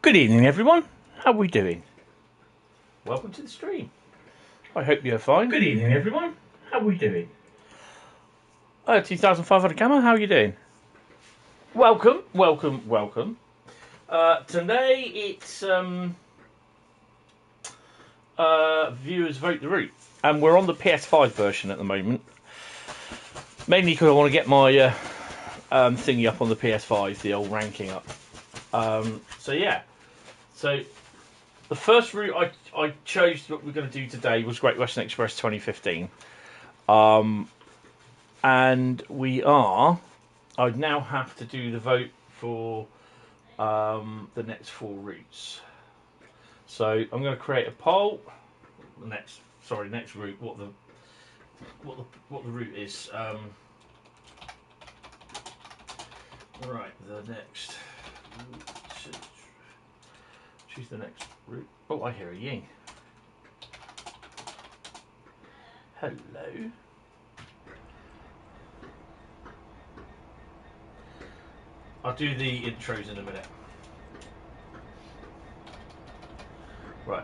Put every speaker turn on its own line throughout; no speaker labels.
Good evening, everyone. How are we doing? Welcome to the stream. I hope you're fine.
Good evening, everyone. How are we doing?
2,500 Gamma, how are you doing? Welcome, welcome, welcome. Today it's viewers vote the route, and we're on the PS5 version at the moment. Mainly because I want to get my thingy up on the PS5, the old ranking up. So yeah, so the first route I chose that we're going to do today was Great Western Express 2015. And I now have to do the vote for the next four routes. So I'm going to create a poll. Next route. What the route is. Right, the next. Choose the next route. Oh, I hear a ying. Hello. I'll do the intros in a minute. Right.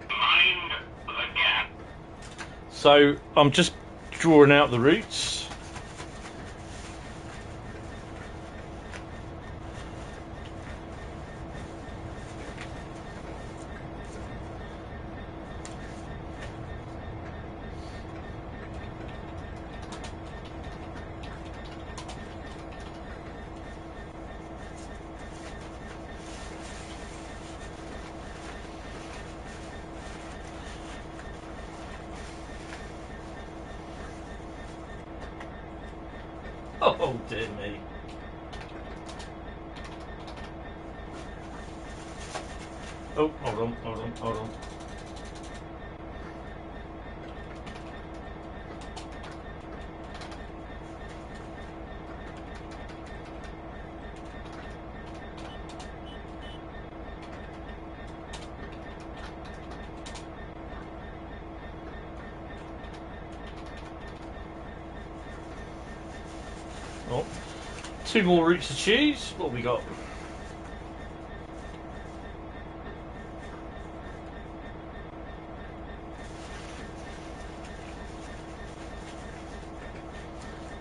Mind the gap.
So I'm just drawing out the routes. Oh dear me. Oh, hold on. Oh, two more routes to choose. What have we got?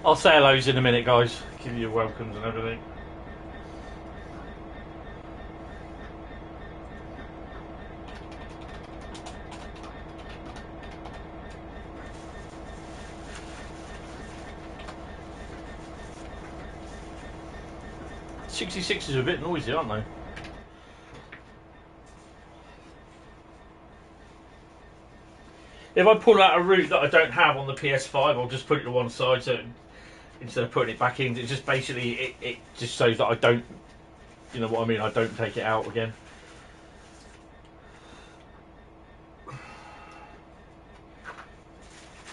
I'll say hellos in a minute, guys. Give you your welcomes and everything. '66s are a bit noisy, aren't they? If I pull out a route that I don't have on the PS5, I'll just put it to one side. So instead of putting it back in, it just basically it just shows that I don't, you know what I mean? I don't take it out again.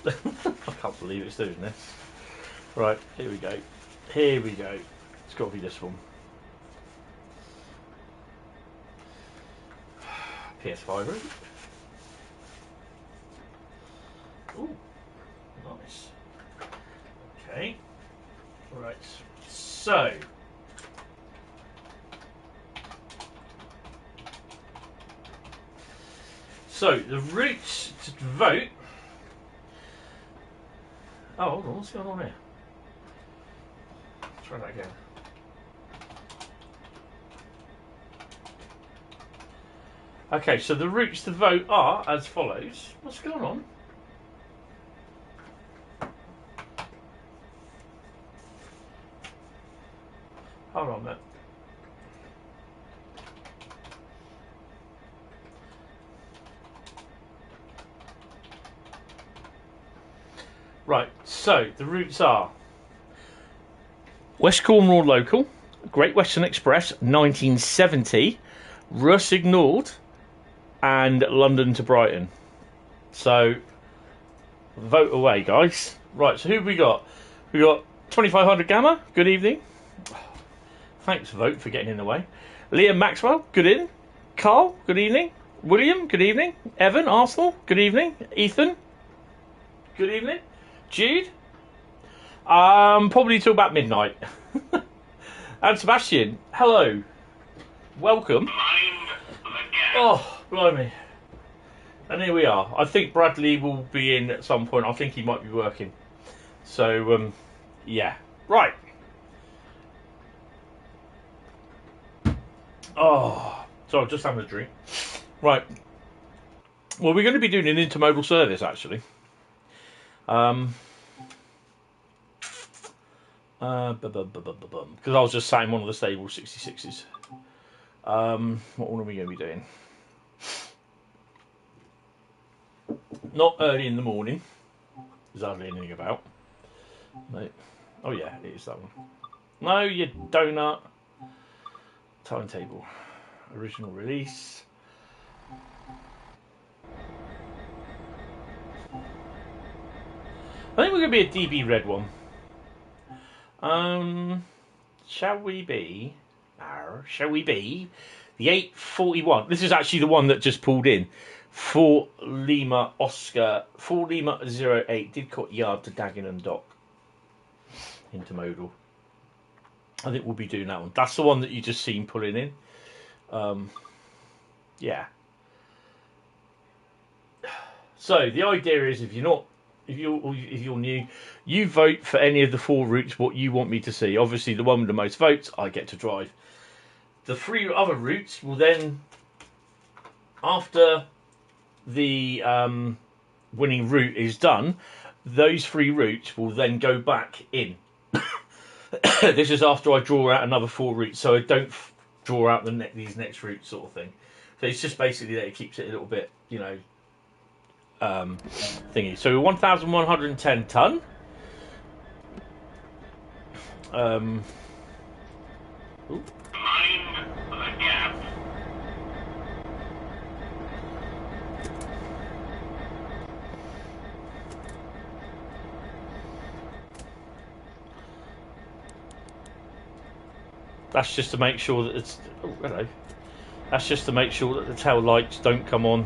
I can't believe it's doing this. Right, here we go. Here we go. It's got to be this one. PS5 route. Ooh, nice. Okay. Right. So the routes to vote. Oh, hold on. What's going on here? Let's try that again. Okay, so the routes to vote are as follows. What's going on? Hold on a minute. Right, so the routes are West Cornwall Local, Great Western Express 1970, Ruhr Signalled, and London to Brighton. So vote away, guys. Right, so who have we got? We got 2500 Gamma, good evening. Thanks, Vote, for getting in the way. Liam Maxwell, good evening. Carl, good evening. William, good evening. Evan, Arsenal, good evening. Ethan, good evening. Jude, probably till about midnight. And Sebastian, hello. Welcome. Oh, blimey. And here we are. I think Bradley will be in at some point. I think he might be working. So, yeah. Right. Oh, so I've just having a drink. Right. Well, we're going to be doing an intermodal service, actually. Because I was just sat in one of the stable 66s. What are we going to be doing? Not early in the morning. There's hardly anything about. No. Oh yeah, it is that one. No, you donut. Timetable. Original release. I think we're going to be a DB red one. Shall we be the 841? This is actually the one that just pulled in. 4 Lima Oscar, 4 Lima 08 Didcot Yard to Dagenham Dock. Intermodal. I think we'll be doing that one. That's the one that you just seen pulling in. Yeah. So the idea is, if you're new, you vote for any of the 4 routes what you want me to see. Obviously, the one with the most votes, I get to drive. The 3 other routes will then, after the winning route is done, those 3 routes will then go back in. This is after I draw out another 4 routes, so I don't draw out these next routes, sort of thing. So it's just basically that it keeps it a little bit, you know, thingy. So 1,110 ton. Mind the gap. That's just to make sure that it's. Oh, hello. That's just to make sure that the tail lights don't come on.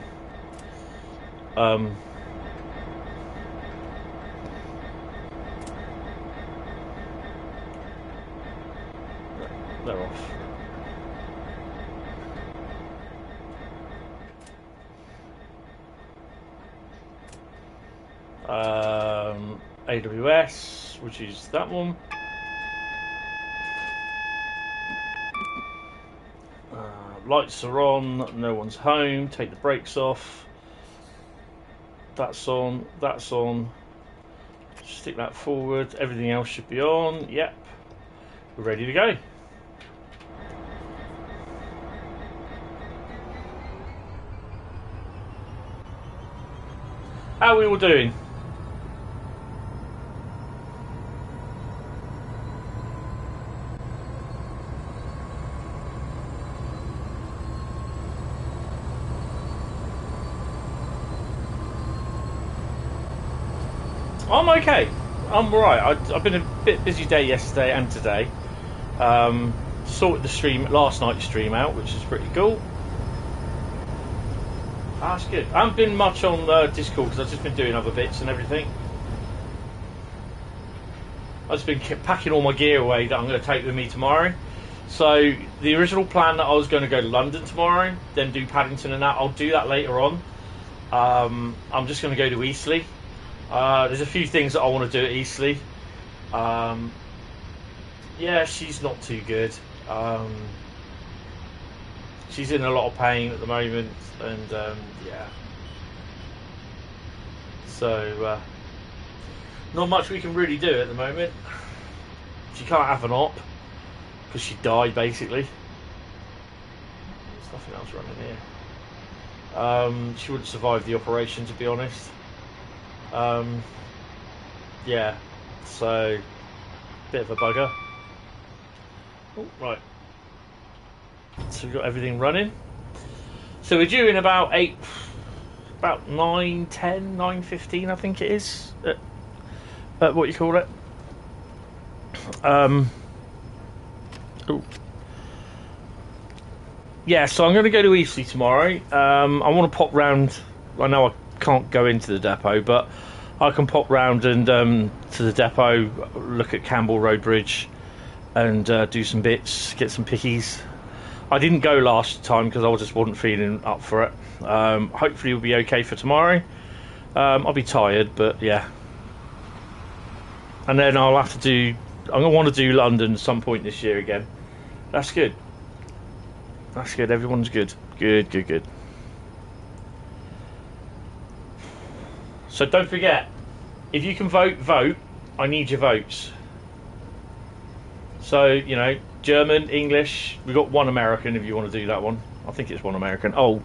They're off. AWS, which is that one. Lights are on, no one's home, take the brakes off. That's on, that's on. Stick that forward, everything else should be on. Yep, we're ready to go. How are we all doing? I'm okay. I'm alright. I've been a bit busy day yesterday and today. Sorted the last night's stream out, which is pretty cool. That's good. I haven't been much on Discord because I've just been doing other bits and everything. I've just been packing all my gear away that I'm going to take with me tomorrow. So the original plan that I was going to go to London tomorrow, then do Paddington and that, I'll do that later on. I'm just going to go to Eastleigh. There's a few things that I want to do at Eastleigh. Yeah, she's not too good. She's in a lot of pain at the moment, and yeah. So not much we can really do at the moment. She can't have an op because she died basically. There's nothing else running here. She wouldn't survive the operation, to be honest. Yeah, so bit of a bugger. Oh, right. So we've got everything running. So we're due in about 9:10, 9:15, I think it is. What you call it? Oh. Yeah, so I'm going to go to Eastleigh tomorrow. I want to pop round. I know I can't go into the depot, but I can pop round and to the depot, look at Campbell Road Bridge, and do some bits, get some pickies. I didn't go last time because I just wasn't feeling up for it. Hopefully we'll be okay for tomorrow. I'll be tired, but yeah. And then I'll have to do... I'm going to want to do London at some point this year again. That's good. That's good. Everyone's good. Good, good, good. So don't forget, if you can vote, vote. I need your votes. So, you know, German, English. We've got one American if you want to do that one. I think it's one American. Oh,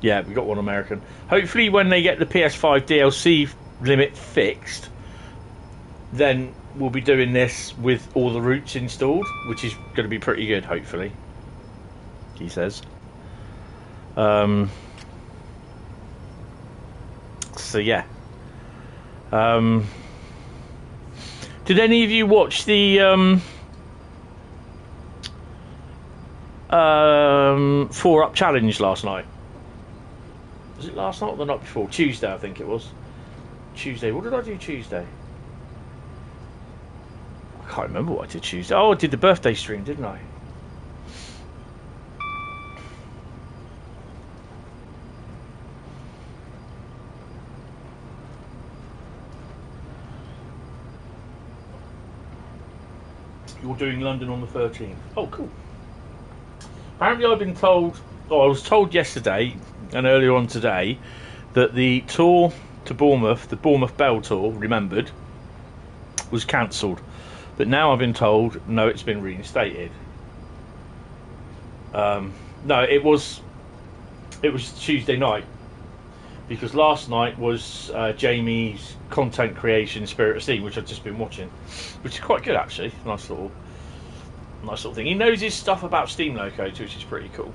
yeah, we've got one American. Hopefully when they get the PS5 DLC limit fixed, then we'll be doing this with all the routes installed, which is going to be pretty good, hopefully. He says. So, yeah. Did any of you watch the 4-Up challenge last night? Was it last night or the night before? Tuesday, I think it was. Tuesday. What did I do Tuesday? I can't remember what I did Tuesday. Oh, I did the birthday stream, didn't I? You're doing London on the 13th. Oh, cool. Apparently I've been told, or I was told yesterday and earlier on today, that the tour to Bournemouth, the Bournemouth Bell tour, remembered, was cancelled. But now I've been told, no, it's been reinstated. No, it was Tuesday night, because last night was Jamie's content creation Spirit of Steam, which I've just been watching, which is quite good actually. Nice little thing. He knows his stuff about Steam Locomotive, which is pretty cool.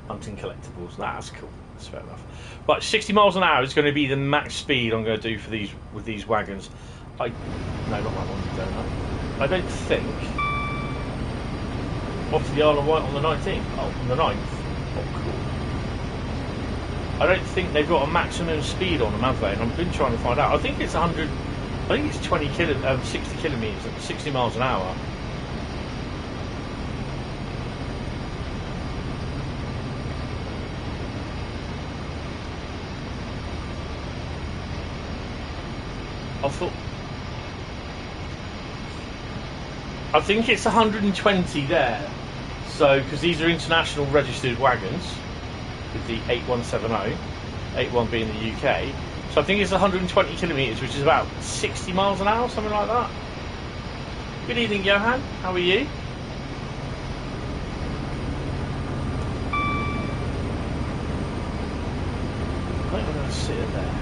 Hunting collectibles, that's cool. That's fair enough. But 60 miles an hour is going to be the max speed I'm going to do for these wagons. No, not that one. Don't know. I don't think. Off to the Isle of Wight on the 19th. Oh, on the 9th. Oh, cool. I don't think they've got a maximum speed on them, have they? And I've been trying to find out. I think it's 100. I think it's 60 kilometres, 60 miles an hour. I think it's 120 there. So, because these are international registered wagons with the 8170, 81 being the UK. So I think it's 120 kilometres, which is about 60 miles an hour, something like that. Good evening, Johan. How are you? I think I'm going to sit it there.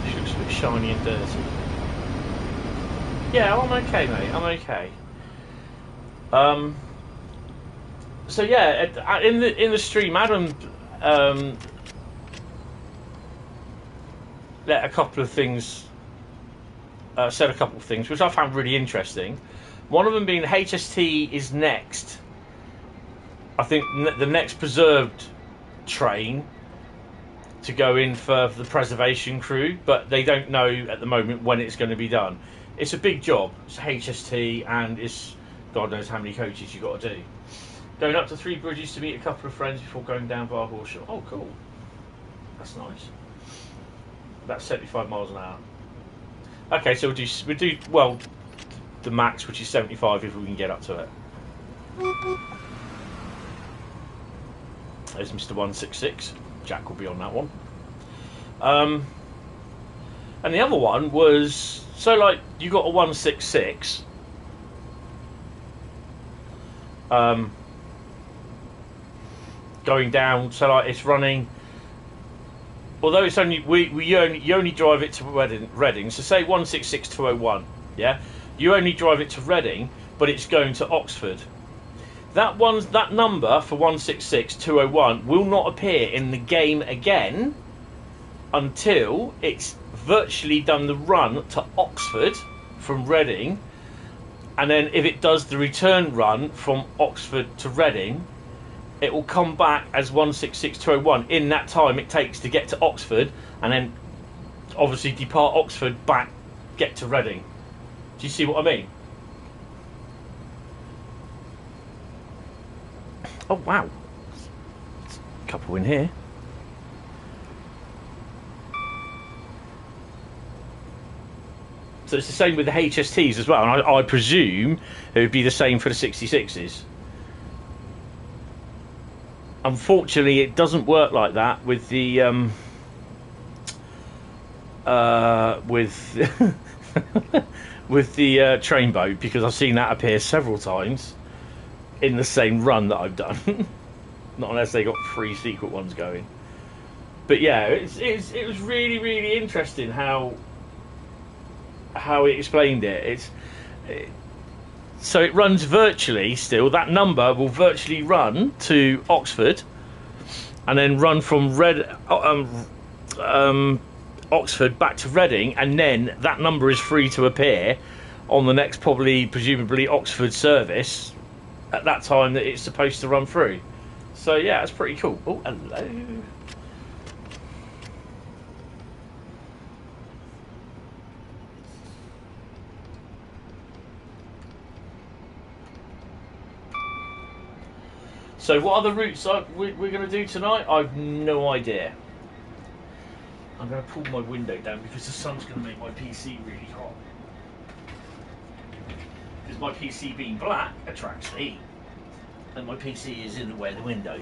She looks a bit shiny and dirty. Yeah, I'm okay, mate. I'm okay. So yeah, in the stream, Adam let a couple of things, said a couple of things which I found really interesting. One of them being HST is next. I think the next preserved train to go in for the preservation crew, but they don't know at the moment when it's going to be done. It's a big job. It's HST, and it's God knows how many coaches you've got to do. Going up to 3 bridges to meet a couple of friends before going down via Horsham. Oh, cool. That's nice. That's 75 miles an hour. Okay, so we do well the max, which is 75 if we can get up to it. There's Mr. 166. Jack will be on that one. And the other one was, so like you got a 166. Going down, so like it's running. Although it's only you only drive it to Reading. So say 166201, yeah. You only drive it to Reading, but it's going to Oxford. That number for 166201 will not appear in the game again until it's virtually done the run to Oxford from Reading, and then if it does the return run from Oxford to Reading, it will come back as 166201 in that time it takes to get to Oxford, and then obviously depart Oxford, back, get to Reading. Do you see what I mean? Oh wow, there's a couple in here. So it's the same with the HSTs as well, and I presume it would be the same for the 66s. Unfortunately, it doesn't work like that with the with the train boat, because I've seen that appear several times in the same run that I've done. Not unless they got 3 secret ones going. But yeah, it was really interesting how he explained it. So it runs virtually still. That number will virtually run to Oxford, and then run from Oxford back to Reading, and then that number is free to appear on the next, presumably Oxford service at that time that it's supposed to run through. So yeah, it's pretty cool. Oh, hello. So what other routes we're going to do tonight? I've no idea. I'm going to pull my window down because the sun's going to make my PC really hot. Because my PC being black attracts heat. And my PC is in the way of the window.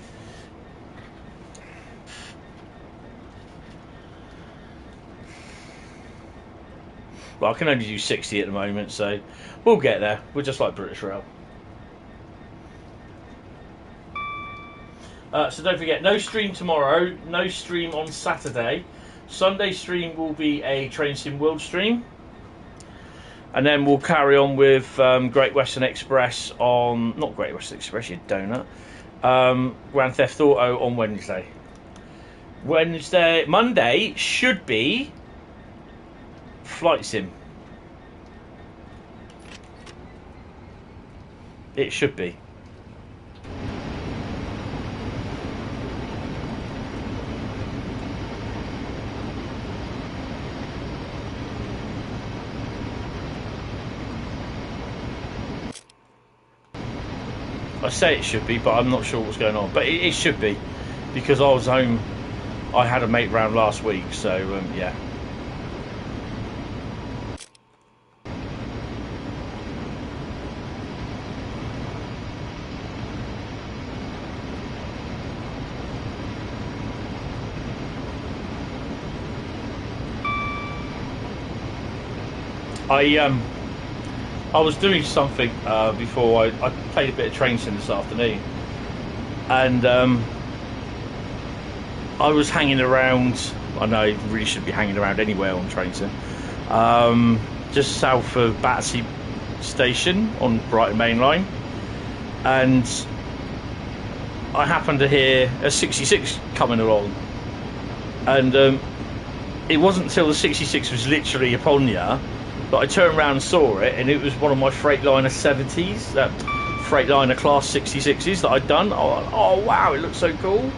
Well, I can only do 60 at the moment, so we'll get there. We're just like British Rail. So don't forget, no stream tomorrow, no stream on Saturday. Sunday stream will be a Train Sim World stream. And then we'll carry on with Great Western Express on... Not Great Western Express, you donut. Grand Theft Auto on Wednesday. Monday should be Flight Sim. It should be. I say it should be, but I'm not sure what's going on. But it should be, because I was home. I had a mate round last week, so yeah. I was doing something before I played a bit of Train Sim this afternoon, and I was hanging around. I know I really should be hanging around anywhere on Train Sim, just south of Battersea Station on Brighton Main Line, and I happened to hear a 66 coming along, and it wasn't until the 66 was literally upon you. But I turned around and saw it, and it was one of my Freightliner 70s, Freightliner Class 66s that I'd done. Oh wow, it looks so cool.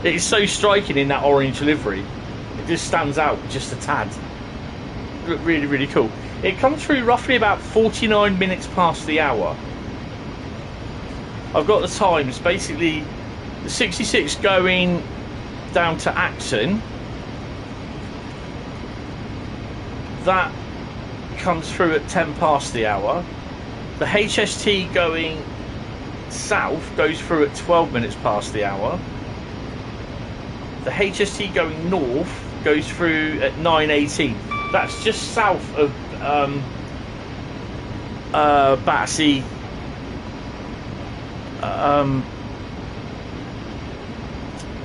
It's so striking in that orange livery. It just stands out just a tad. Really cool. It comes through roughly about 49 minutes past the hour. I've got the times, basically the 66 going down to Acton. That comes through at 10 past the hour. The HST going south goes through at 12 minutes past the hour. The HST going north goes through at 9:18. That's just south of Battersea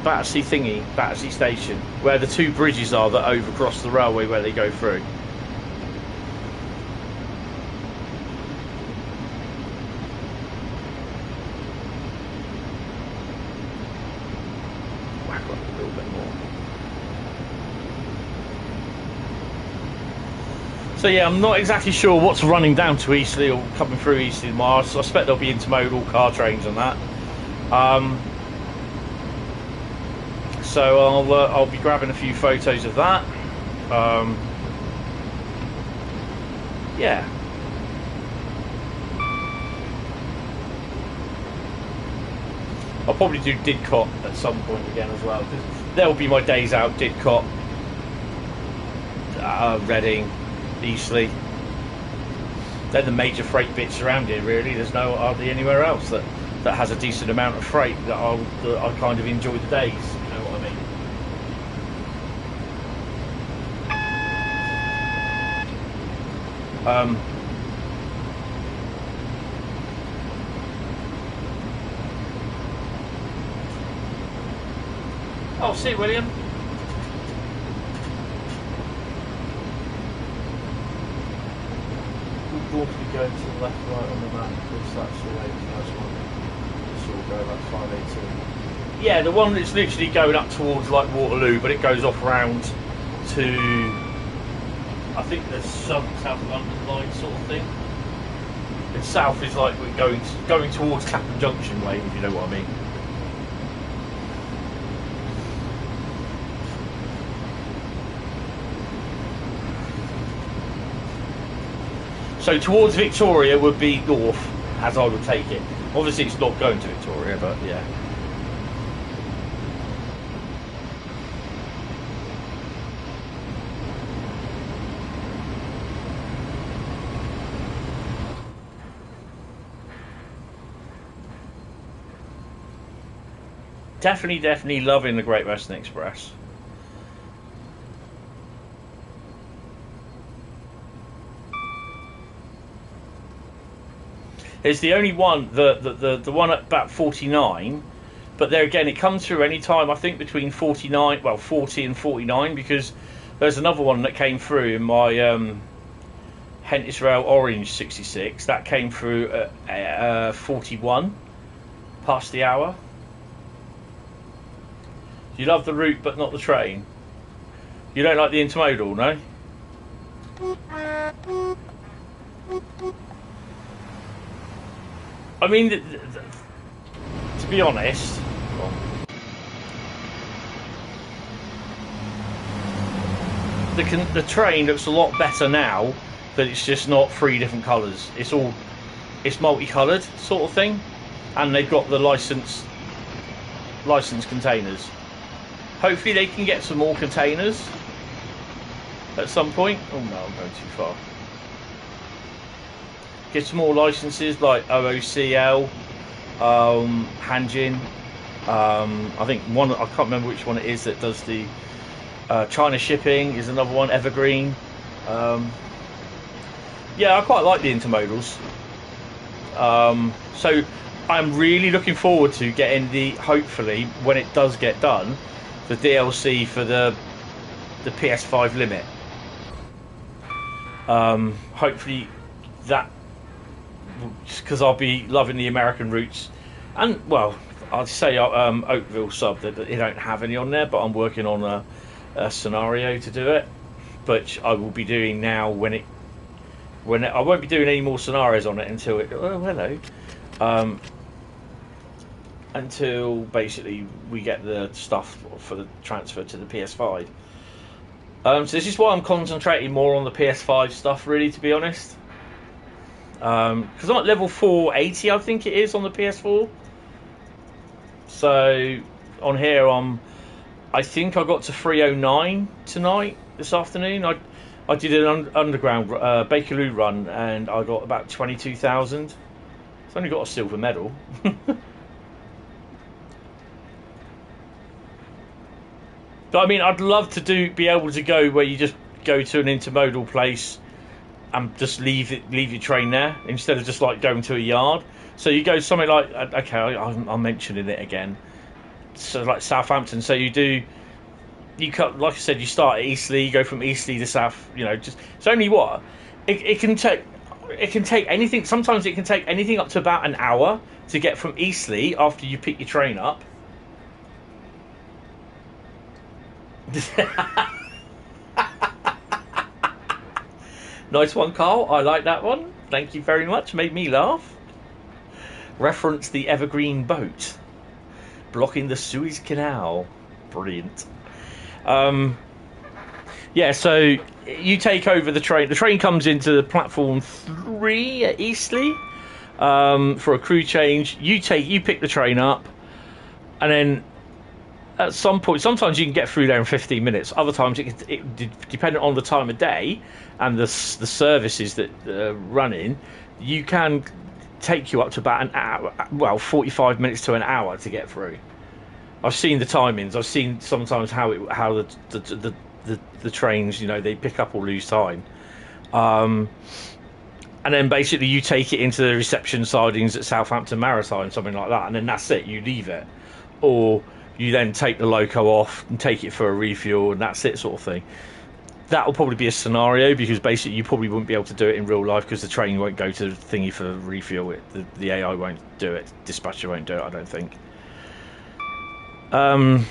Battersea Station, where the 2 bridges are that overcross the railway where they go through. Whack up a little bit more. So yeah, I'm not exactly sure what's running down to Eastleigh or coming through Eastleigh tomorrow. I suspect there'll be intermodal car trains and that. So I'll be grabbing a few photos of that. Yeah. I'll probably do Didcot at some point again as well, because there'll be my days out. Didcot, Reading, Eastleigh. They're the major freight bits around here, really. There's hardly anywhere else that has a decent amount of freight that I kind of enjoy the days. You know what I mean? Oh, see, William. We'll be going to the left, right on the map, because that's the way the first one. This will go like 518. Yeah, the one that's literally going up towards like Waterloo, but it goes off round to, I think the South London line sort of thing. And south is like we're going towards Clapham Junction way, if you know what I mean. So towards Victoria would be north, as I would take it. Obviously it's not going to Victoria, but yeah. Definitely loving the Great Western Express. It's the only one, the one at about 49, but there again, it comes through any time, I think, between 40 and 49, because there's another one that came through in my Hentis Rail Orange 66, that came through at 41, past the hour. You love the route, but not the train. You don't like the intermodal, no? I mean, to be honest, the train looks a lot better now that it's just not 3 different colours. It's multicoloured sort of thing, and they've got the licensed containers. Hopefully they can get some more containers at some point. Oh no, I'm going too far. Get some more licenses like OOCL, Hanjin. I think one, I can't remember which one it is that does the China shipping is another one, Evergreen. Yeah, I quite like the intermodals. So I'm really looking forward to getting hopefully, when it does get done, the DLC for the PS5 limit. Hopefully that, because I'll be loving the American routes, and well, I'd say Oakville sub that they don't have any on there, but I'm working on a scenario to do it, which I will be doing now when I won't be doing any more scenarios on it until until basically we get the stuff for the transfer to the PS5. So this is why I'm concentrating more on the PS5 stuff, really, to be honest. Because I'm at level 480, I think it is, on the PS4. So on here, I think I got to 309 tonight, this afternoon. I did an underground Bakerloo run, and I got about 22,000. It's only got a silver medal. But I mean, I'd love to be able to go where you just go to an intermodal place and just leave your train there, instead of just like going to a yard. So you go something like, okay, I'm mentioning it again. So like Southampton. So you cut, like I said, you start at Eastleigh, you go from Eastleigh to South. You know, just it's only what it can take anything. Sometimes it can take anything up to about an hour to get from Eastleigh after you pick your train up. Nice one, Carl. I like that one. Thank you very much. Made me laugh. Reference the Evergreen boat blocking the Suez Canal. Brilliant. Yeah, so you take over the train. The train comes into platform 3 at Eastleigh for a crew change. You pick the train up, and then at some point, sometimes you can get through there in 15 minutes. Other times, depending on the time of day and the services that running, you can take you up to about an hour. Well, 45 minutes to an hour to get through. I've seen the timings. I've seen sometimes how the trains, they pick up or lose time. And then basically you take it into the reception sidings at Southampton Maritime, something like that, and then that's it. You leave it, or you then take the loco off and take it for a refuel, and that's it, sort of thing. That will probably be a scenario, because basically you probably wouldn't be able to do it in real life because the train won't go to the thingy for refuel. The AI won't do it. Dispatcher won't do it, I don't think. And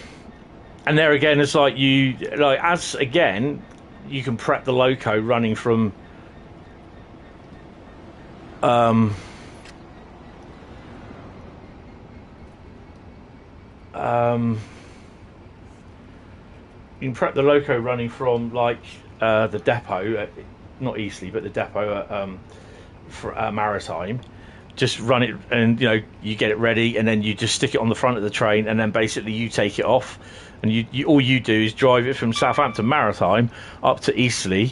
there again, it's like you can prep the loco running from you can prep the loco running from the depot, not Eastleigh, but the depot at Maritime. Just run it, and you get it ready, and then you just stick it on the front of the train, and then basically you take it off, and you all you do is drive it from Southampton Maritime up to Eastleigh,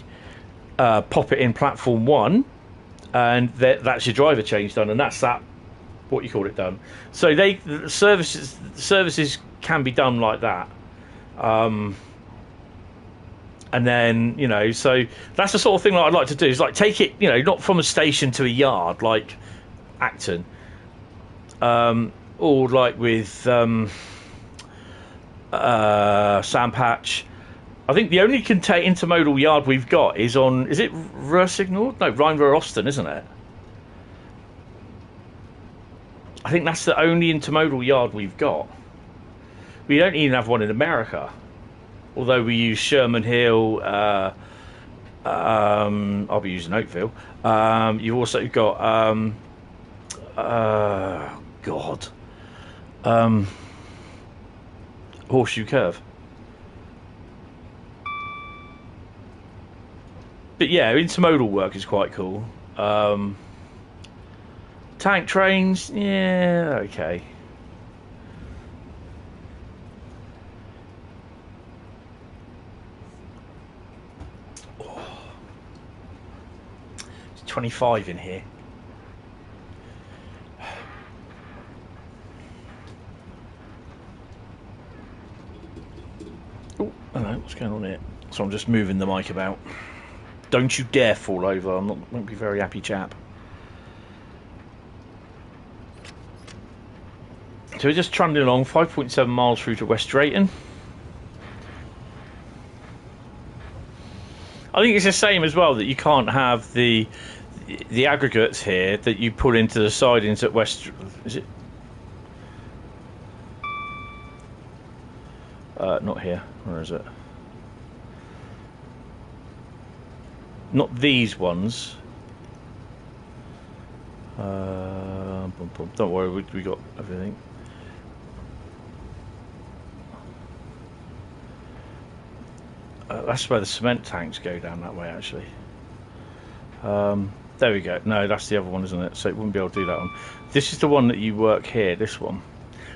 pop it in platform 1, and that's your driver change done, and that's that. What you call it done. So the services can be done like that, and then so that's the sort of thing that I'd like to do. Is take it, not from a station to a yard like Acton, or with Sandpatch. I think the only intermodal yard we've got is it Ruhr Signal? No, Rhein Ruhr Osten, isn't it? I think that's the only intermodal yard we've got. We don't even have one in America, although we use Sherman Hill. I'll be using Oakville. You've also got Horseshoe Curve. But yeah, intermodal work is quite cool. Tank trains, yeah, okay. Oh. It's 25 in here. Oh, hello, what's going on here? So I'm just moving the mic about. Don't you dare fall over. Won't be a very happy chap. So we're just trundling along, 5.7 miles through to West Drayton. I think it's the same as well that you can't have the aggregates here that you pull into the sidings at West. Is it? Not here. Where is it? Not these ones. Don't worry, we got everything. That's where the cement tanks go, down that way, actually. There we go. No, that's the other one, isn't it? So it wouldn't be able to do that one. This is the one that you work here, this one.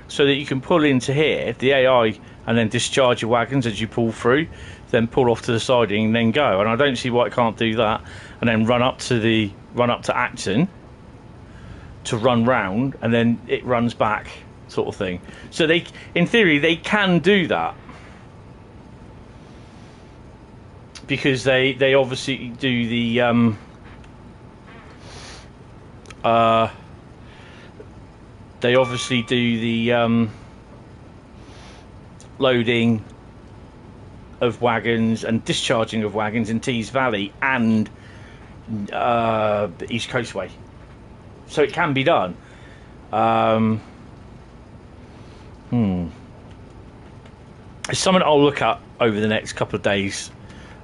So that you can pull into here, the AI, and then discharge your wagons as you pull through, then pull off to the siding and then go. And I don't see why it can't do that. And then run up to Acton to run round, and then it runs back, sort of thing. So in theory, they can do that. Because they obviously do the loading of wagons and discharging of wagons in Tees Valley and the East Coastway, so it can be done. It's something I'll look at over the next couple of days.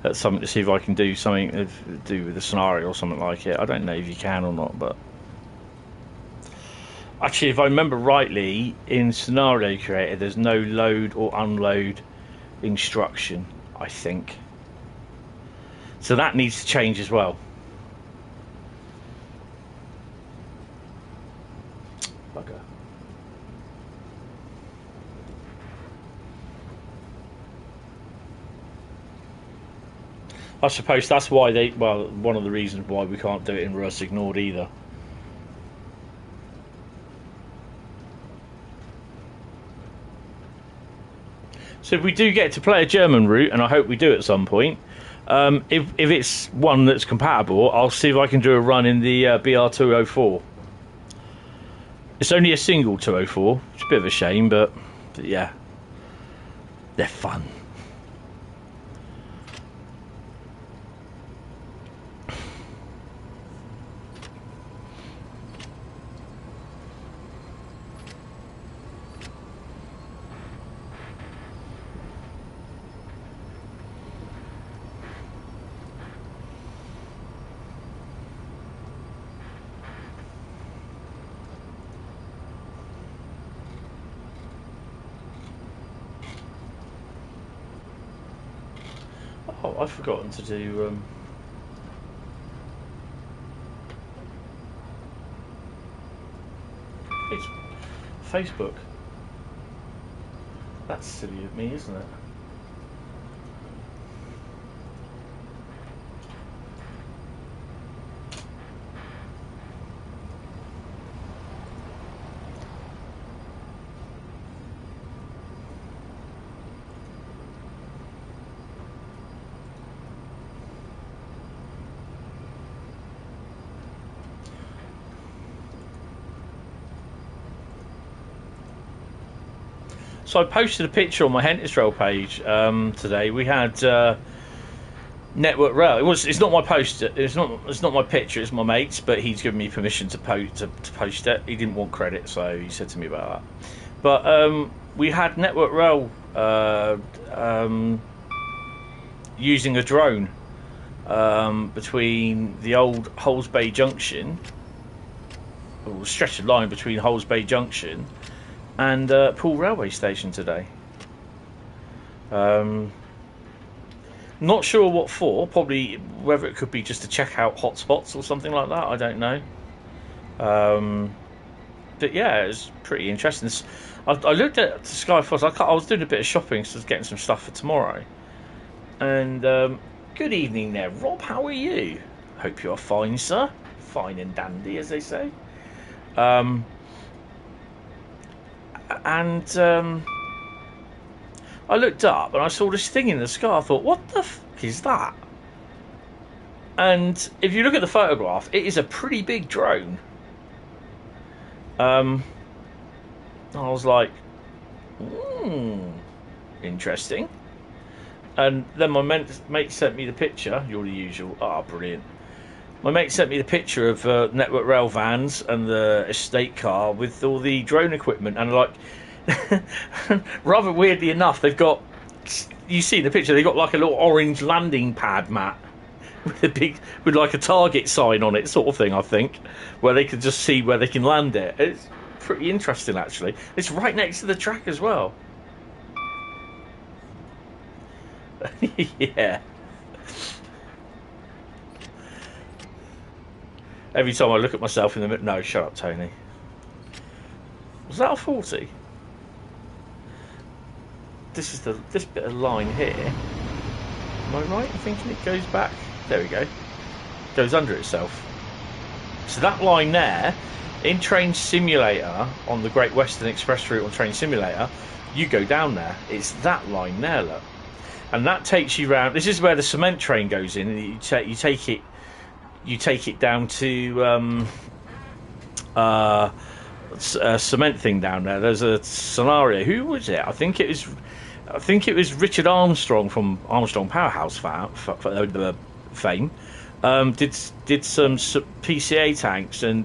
That's something to see if I can do something to do with the scenario or something like it. I don't know if you can or not, but actually, if I remember rightly, in Scenario Creator, there's no load or unload instruction, I think. So that needs to change as well. Bugger. I suppose that's why one of the reasons why we can't do it in Ruhr Ignored either. So if we do get to play a German route, and I hope we do at some point, if it's one that's compatible, I'll see if I can do a run in the BR204. It's only a single 204. It's a bit of a shame, but yeah, they're fun. Oh, I've forgotten to do it's Facebook. That's silly of me, isn't it? So I posted a picture on my Hentis Rail page today. We had Network Rail. It's not my post. It's not my picture. It's my mate's, but he's given me permission to post it. He didn't want credit, so he said to me about that. But we had Network Rail using a drone between the old Holes Bay Junction, or a stretch of line between Holes Bay Junction and Poole Railway Station today. Not sure what for. Probably whether it could be just to check out hotspots or something like that. I don't know. But yeah, it's pretty interesting. I looked at the Skyforce. I was doing a bit of shopping, so I was getting some stuff for tomorrow. And good evening there, Rob. How are you? Hope you're fine, sir. Fine and dandy, as they say. And I looked up and I saw this thing in the sky. I thought, what the fuck is that? And if you look at the photograph, it is a pretty big drone. I was like, interesting. And then my mate sent me the picture. You're the usual. Ah, brilliant. My mate sent me the picture of Network Rail vans and the estate car with all the drone equipment, and like, rather weirdly enough, they've got. You see in the picture, they've got like a little orange landing pad mat with like a target sign on it, sort of thing. I think, where they can just see where they can land it. It's pretty interesting, actually. It's right next to the track as well. Yeah. Every time I look at myself in the mirror... No, shut up, Tony. Was that a 40? This bit of line here. Am I right in thinking it goes back? There we go. Goes under itself. So that line there, in Train Simulator, on the Great Western Express route on Train Simulator, you go down there. It's that line there, look. And that takes you round... This is where the cement train goes in, and you take it down to a cement thing down there. There's a scenario. Who was it? I think it was Richard Armstrong from Armstrong Powerhouse fame. Did some PCA tanks and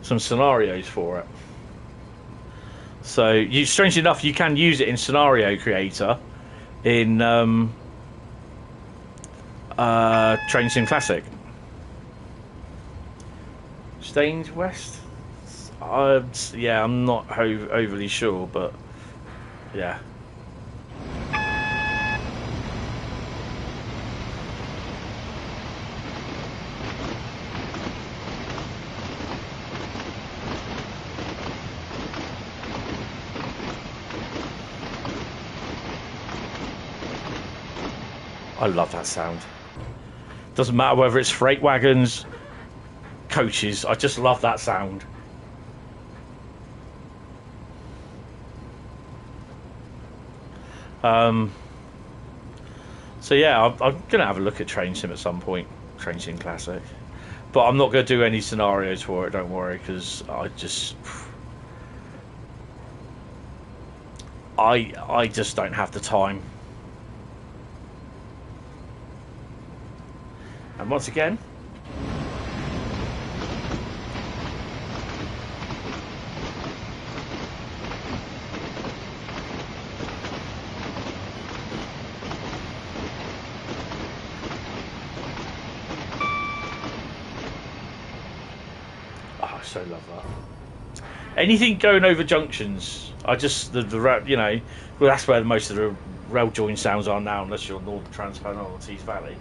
some scenarios for it. So, strangely enough, you can use it in Scenario Creator in Train Sim Classic. Staines West? Yeah, I'm not overly sure, but yeah. I love that sound. Doesn't matter whether it's freight wagons, coaches, I just love that sound. So yeah, I'm going to have a look at Train Sim at some point, Train Sim Classic. But I'm not going to do any scenarios for it, don't worry, because I just don't have the time. And once again, I so love that. Anything going over junctions, I just the you know, well, that's where most of the rail join sounds are now, unless you're north of Trans Pennine or Tees Valley.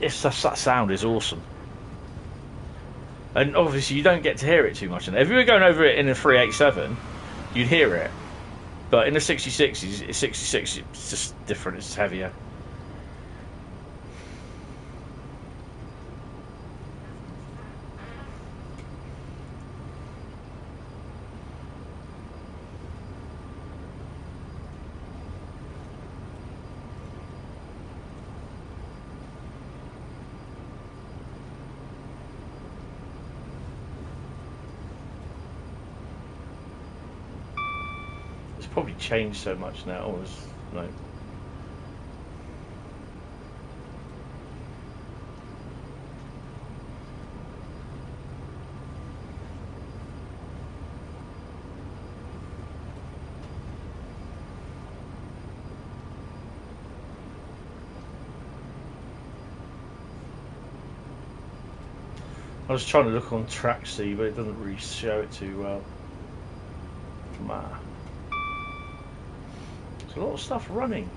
That sound is awesome, and obviously you don't get to hear it too much. And if you were going over it in a 387, you'd hear it, but in the 66, it's just different. It's heavier. Probably changed so much now. No. I was trying to look on track C, but it doesn't really show it too well. There's a lot of stuff running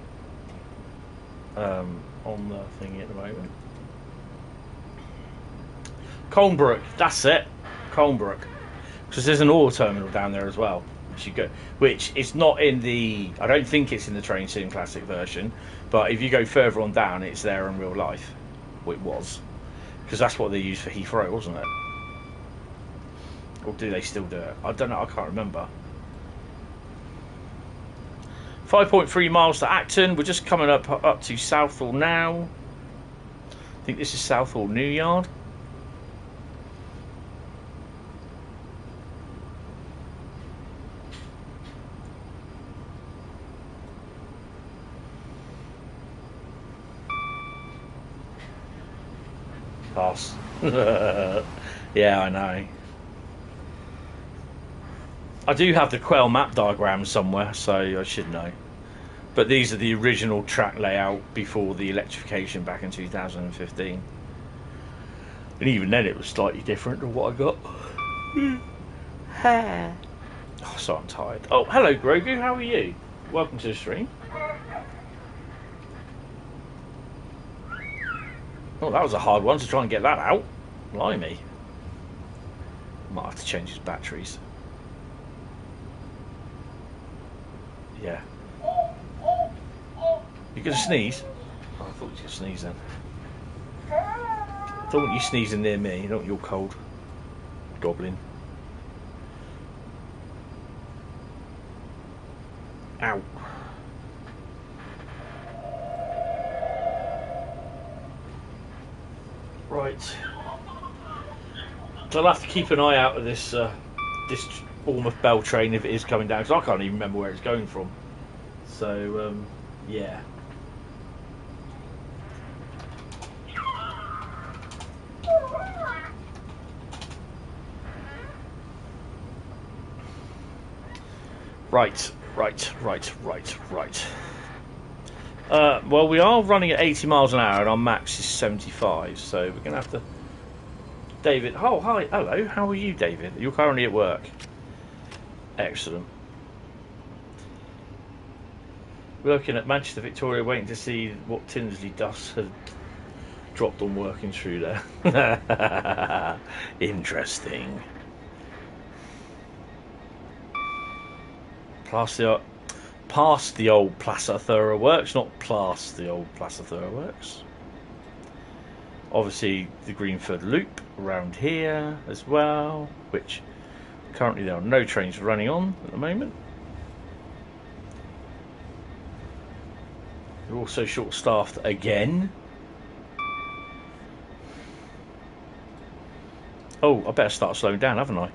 on the thingy at the moment. Colnbrook, that's it. Colnbrook, because there's an ore terminal down there as well, which is not in the. I don't think it's in the Train Sim Classic version, but if you go further on down, it's there in real life. Well, it was, because that's what they used for Heathrow, wasn't it? Or do they still do it? I don't know. I can't remember. 5.3 miles to Acton. We're just coming up to Southall now. I think this is Southall New Yard. Pass. Yeah, I know. I do have the Quell map diagram somewhere, so I should know. But these are the original track layout before the electrification back in 2015. And even then it was slightly different to what I got. Oh, so I'm tired. Oh, hello Grogu, how are you? Welcome to the stream. Oh, that was a hard one to try and get that out. Blimey. Might have to change his batteries. Yeah. You gonna sneeze? Oh, I thought you were gonna sneeze then. I don't want you sneezing near me. I don't want your cold. Goblin. Ow. Right. So I'll have to keep an eye out of this this Bournemouth Bell train if it is coming down, because I can't even remember where it's going from. So yeah. Right. Well, we are running at 80 miles an hour and our max is 75, so we're going to have to... David, oh, hi, hello, how are you, David? You're currently at work. Excellent. We're looking at Manchester Victoria, waiting to see what Tinsley dust had dropped on working through there. Interesting. Plaster. past the old Plaza Thurrow Works, not past the old Plaza Thurrow Works. Obviously the Greenford Loop around here as well, which currently there are no trains running on at the moment. They're also short-staffed again. Oh, I better start slowing down, haven't I?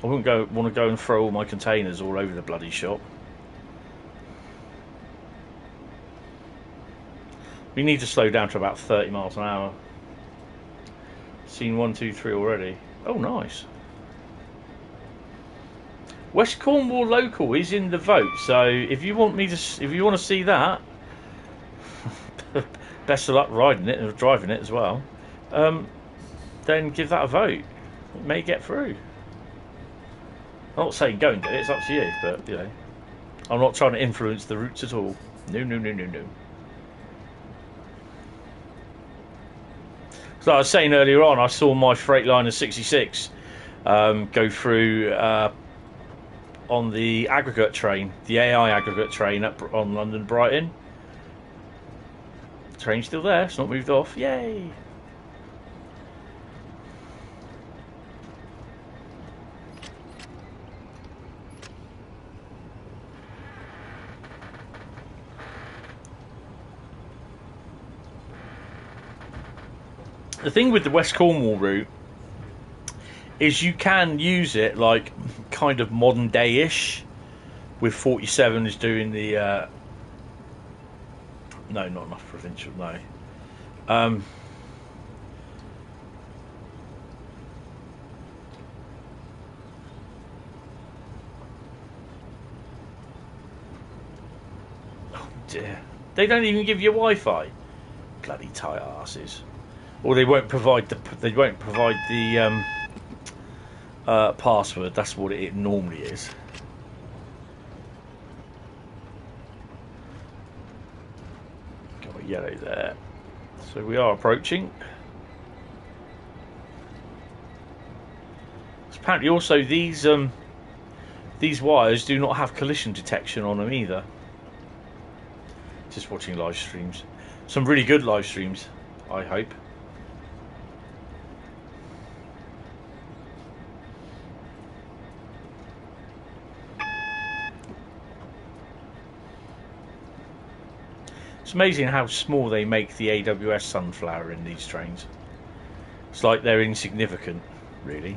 I wouldn't want to go and throw all my containers all over the bloody shop. We need to slow down to about 30 miles an hour. Seen 1, 2, 3 already. Oh, nice. West Cornwall local is in the vote, so if you want to see that, best of luck riding it and driving it as well. Then give that a vote. It may get through. I'm not saying go and get it, it's up to you, but you know, I'm not trying to influence the routes at all. No, no, no, no, no. So I was saying earlier on, I saw my Freightliner 66 go through on the aggregate train, the AI aggregate train up on London Brighton. The train's still there, it's not moved off. Yay! The thing with the West Cornwall route is you can use it like kind of modern day-ish, with 47 is doing the no, not enough provincial, no. Oh dear, they don't even give you Wi-Fi, bloody tight asses. Or they won't provide the password. That's what it normally is. Got a yellow there. So we are approaching. Apparently, also these wires do not have collision detection on them either. Just watching live streams. Some really good live streams, I hope. It's amazing how small they make the AWS sunflower in these trains. It's like they're insignificant, really.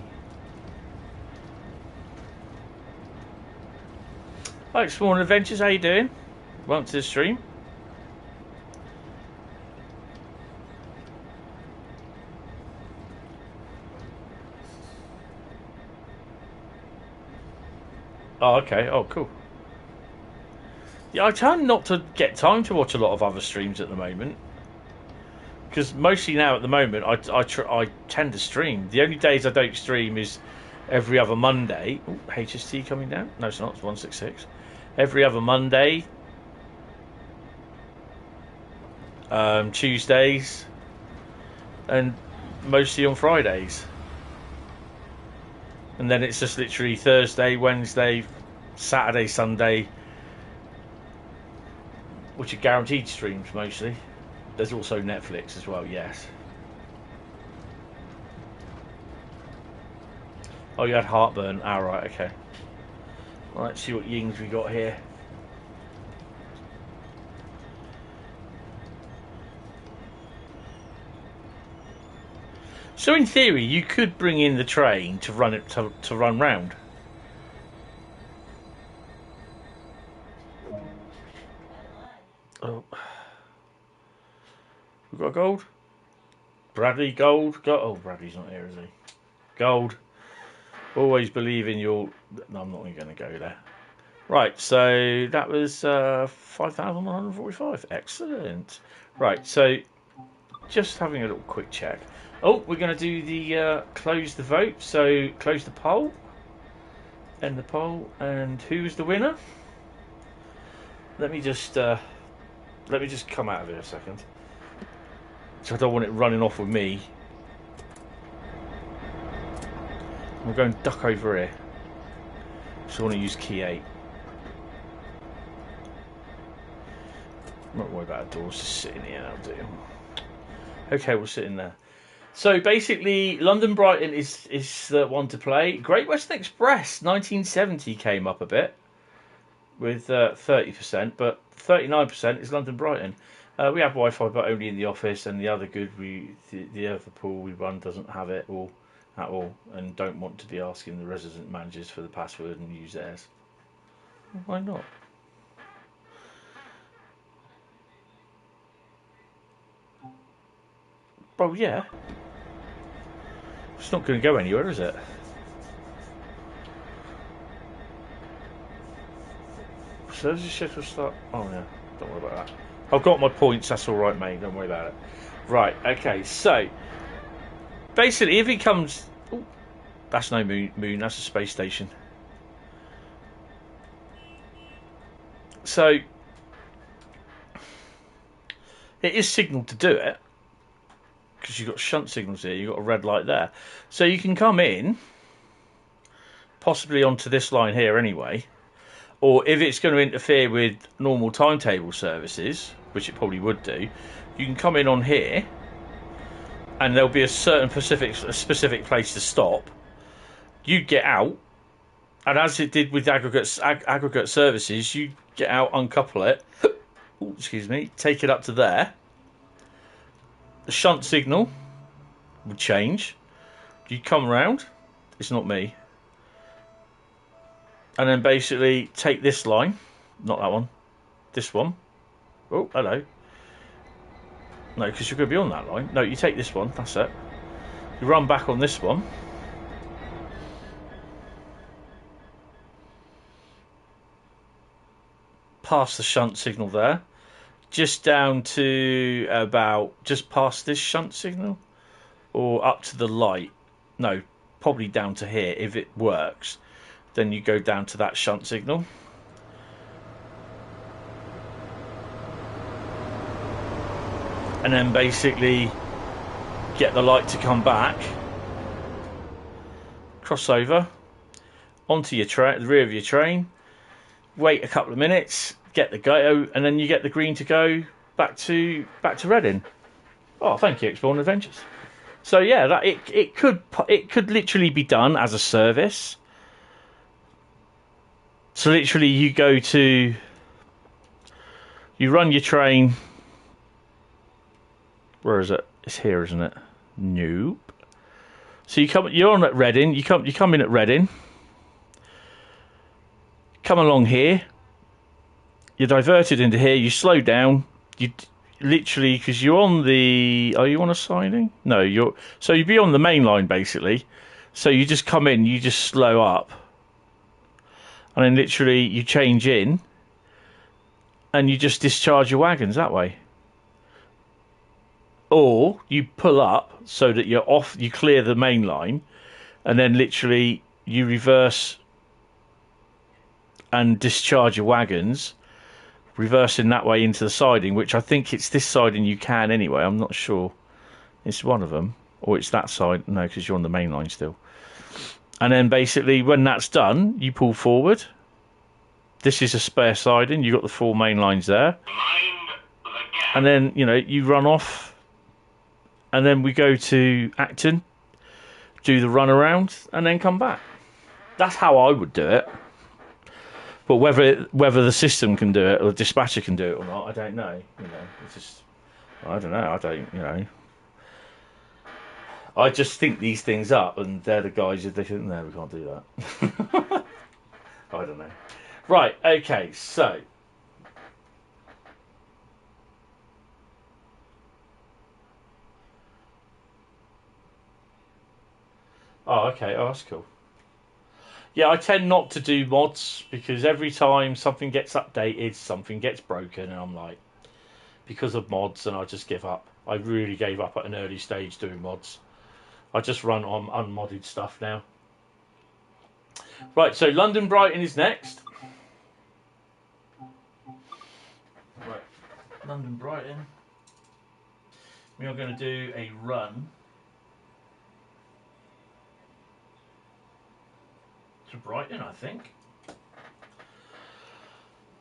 Hi, Spawn Adventures, how you doing? Welcome to the stream. Oh, okay. Oh, cool. Yeah, I tend not to get time to watch a lot of other streams at the moment, because mostly now at the moment I tend to stream. The only days I don't stream is every other Monday. Ooh, HST coming down? No, it's not. It's 166. Every other Monday, Tuesdays, and mostly on Fridays. And then it's just literally Thursday, Wednesday, Saturday, Sunday, which are guaranteed streams mostly. There's also Netflix as well, yes. Oh, you had heartburn. Ah, right, okay. Right, let's see what yings we got here. So in theory, you could bring in the train to run it to run round. Oh, we got gold. Bradley, gold. Oh, Bradley's not here, is he? Gold. Always believe in your. No, I'm not even going to go there. Right, so that was 5,145. Excellent. Right, so just having a little quick check. Oh, we're going to do the close the vote. So close the poll, end the poll, and who's the winner? Let me just come out of it a second. So I don't want it running off with me. I'm going to duck over here. So I want to use key 8. I'm not worried about a door, just sitting here, I'll do. Okay, we'll sit in there. So basically, London Brighton is the one to play. Great Western Express 1970 came up a bit with 30%, but 39% is London Brighton. We have Wi-Fi, but only in the office, and the other the other pool we run doesn't have it at all, and don't want to be asking the resident managers for the password and use theirs. Why not? Well, yeah. It's not going to go anywhere, is it? So does the shift will start? Oh no, don't worry about that. I've got my points. That's all right, mate. Don't worry about it. Right. Okay. So basically, if he comes, ooh, that's no moon. That's a space station. So it is signalled to do it because you've got shunt signals here. You've got a red light there, so you can come in, possibly onto this line here anyway. Or if it's going to interfere with normal timetable services, which it probably would do, you can come in on here, and there'll be a certain specific place to stop. You get out, and as it did with aggregate services, you get out, uncouple it. Ooh, excuse me, take it up to there. The shunt signal would change. You come round. It's not me. And then basically take this line, not that one, this one. Oh, hello. No, because you're going to be on that line. No, you take this one, that's it. You run back on this one. Past the shunt signal there. Just down to about, just past this shunt signal. Or up to the light. No, probably down to here if it works. Then you go down to that shunt signal. And then basically get the light to come back. Cross over onto your the rear of your train. Wait a couple of minutes, get the go, and then you get the green to go back to Reading. Oh, thank you, Exploring Adventures. So yeah, that it could literally be done as a service. So literally you run your train. Where is it? It's here, isn't it? Nope. So you're on at Reading, you come in at Reading. Come along here. You're diverted into here, you slow down. You literally, because you're on the, are you on a siding? No, you'd be on the main line basically. So you just come in, you just slow up. And then literally you change in and you just discharge your wagons that way. Or you pull up so that you're off, you clear the main line, and then literally you reverse and discharge your wagons, reversing that way into the siding, which I think it's this siding you can anyway. I'm not sure. It's one of them. Or it's that side. No, because you're on the main line still. And then basically when that's done, you pull forward. This is a spare siding. You've got the 4 main lines there. And then, you run off. And then we go to Acton, do the run around, and then come back. That's how I would do it. But whether the system can do it or the dispatcher can do it or not, I don't know. It's just, I don't know. I just think these things up, and they're the guys that they think, no, we can't do that. I don't know. Right, okay, so. Oh, okay, that's cool. Yeah, I tend not to do mods, because every time something gets updated, something gets broken, and I'm like, because of mods, and I just give up. I really gave up at an early stage doing mods. I just run on unmodded stuff now. Right, so London Brighton is next. Right, London Brighton. We are going to do a run to Brighton, I think.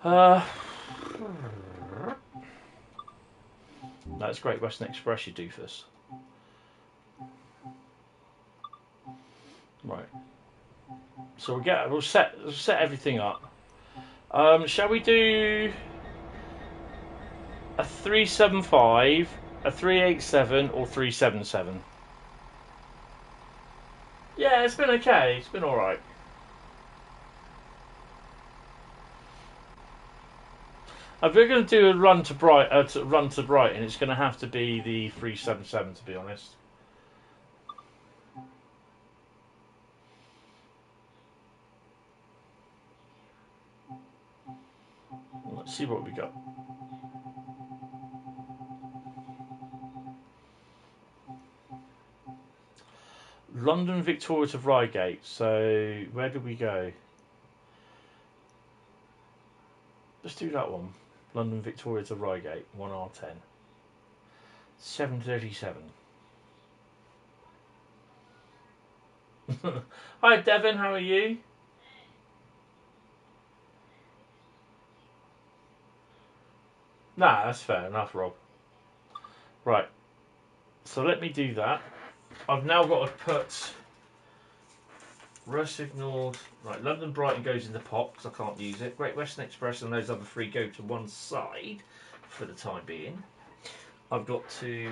That's Great Western Express, you doofus. Right. So we'll set everything up. Shall we do a 375, a 387, or 377? Yeah, it's been okay. It's been all right. If we're going to do a run to Brighton, it's going to have to be the 377, to be honest. Let's see what we got. London Victoria to Reigate. So where did we go? Let's do that one. London Victoria to Reigate, 1R10. 7:37. Hi Devon, how are you? Nah, that's fair enough, Rob. Right. So let me do that. I've now got to put Ruhr signalled. Right, London Brighton goes in the pot because I can't use it. Great Western Express and those other three go to one side for the time being. I've got to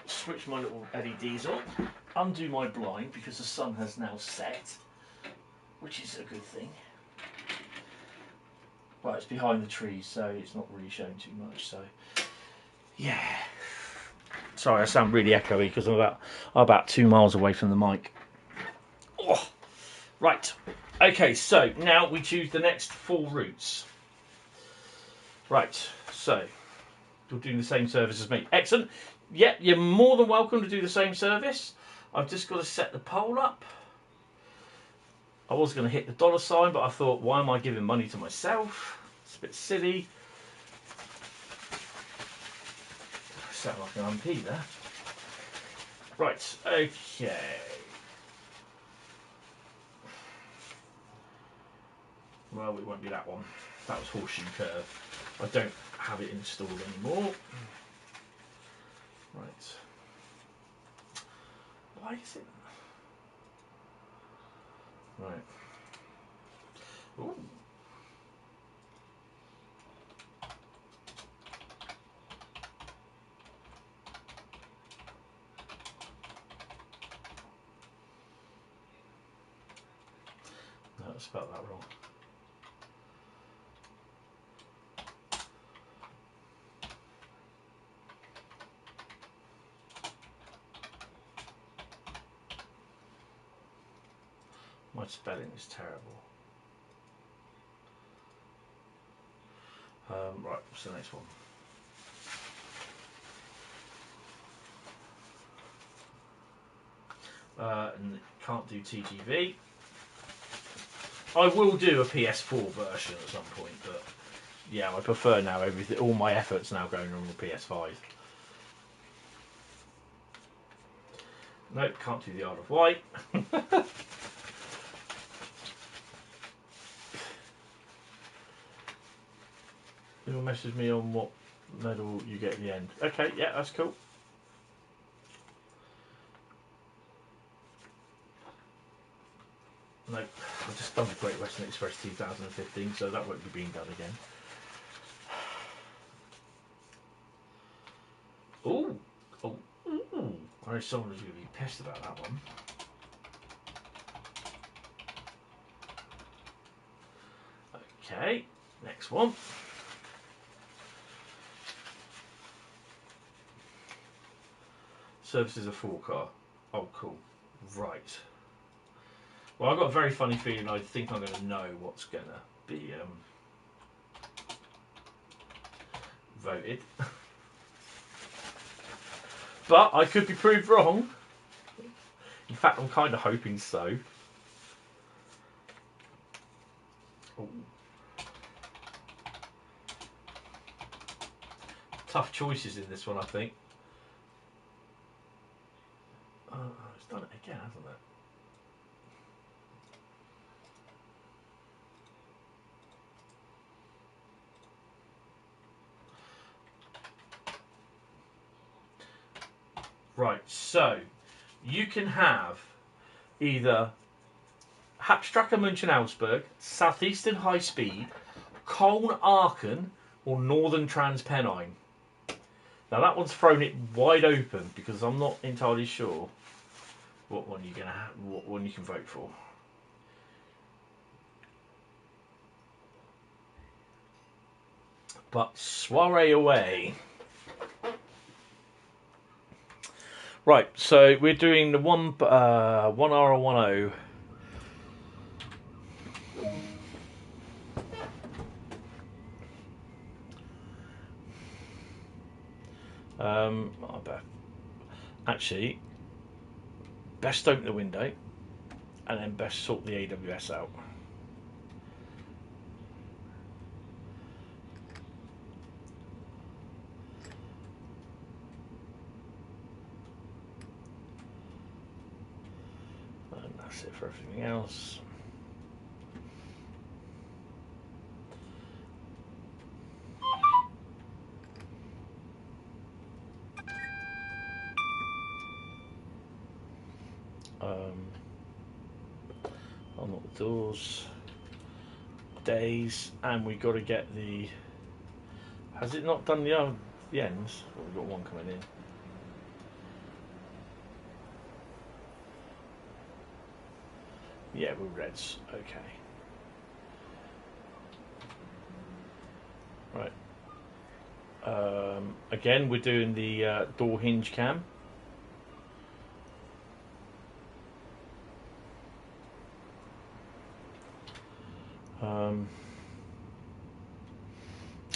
switch my little LEDs on, undo my blind because the sun has now set, which is a good thing. Well, it's behind the trees, so it's not really showing too much. So, yeah. Sorry, I sound really echoey because I'm about 2 miles away from the mic. Oh. Right. Okay, so now we choose the next 4 routes. Right, so you're doing the same service as me. Excellent. Yeah, you're more than welcome to do the same service. I've just got to set the pole up. I was going to hit the dollar sign, but I thought, why am I giving money to myself? It's a bit silly. I sound like an MP there. Right, okay. Well, it won't be that one. That was Horseshoe Curve. I don't have it installed anymore. Right. Why is it? Right. Ooh. No, I spelled that wrong. My spelling is terrible. Right, what's the next one? And can't do TGV. I will do a PS4 version at some point, but yeah, I prefer now everything. All my efforts now going on the PS5. Nope, can't do the Isle of Wight. You'll message me on what medal you get at the end. Okay, yeah, that's cool. Nope, I've just done the Great Western Express 2015, so that won't be being done again. Ooh, oh, ooh. I know someone who's going to be pissed about that one. Okay, next one. Services a 4 car. Oh, cool. Right. Well, I've got a very funny feeling I think I'm going to know what's going to be voted. But I could be proved wrong. In fact, I'm kind of hoping so. Ooh. Tough choices in this one, I think. It's done it again, hasn't it? Right, so you can have either Hauptstrecke München-Augsburg, Southeastern Highspeed, Köln-Aachen, or Northern Trans Pennine. Now that one's thrown it wide open because I'm not entirely sure what one you're gonna have, what one you can vote for. But soiree away. Right, so we're doing the 1R10. I bet. Actually, best open the window and then best sort the AWS out. And that's it for everything else. Unlock the doors, days, and we got to get the. Has it not done the ends? Well, we've got one coming in. Yeah, we're reds. Okay. Right. Again, we're doing the door hinge cam.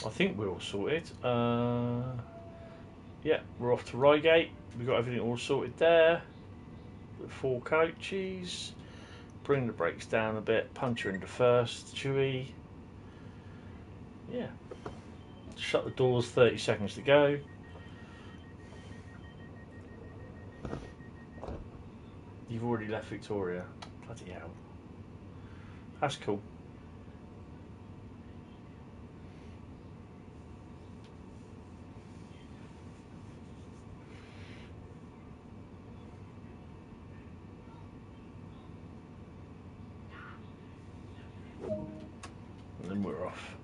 I think we're all sorted. Yeah, we're off to Reigate. We've got everything all sorted there. The 4 coaches. Bring the brakes down a bit. Puncher into first. Chewy. Yeah. Shut the doors. 30 seconds to go. You've already left Victoria. Bloody hell. That's cool. And then we're off.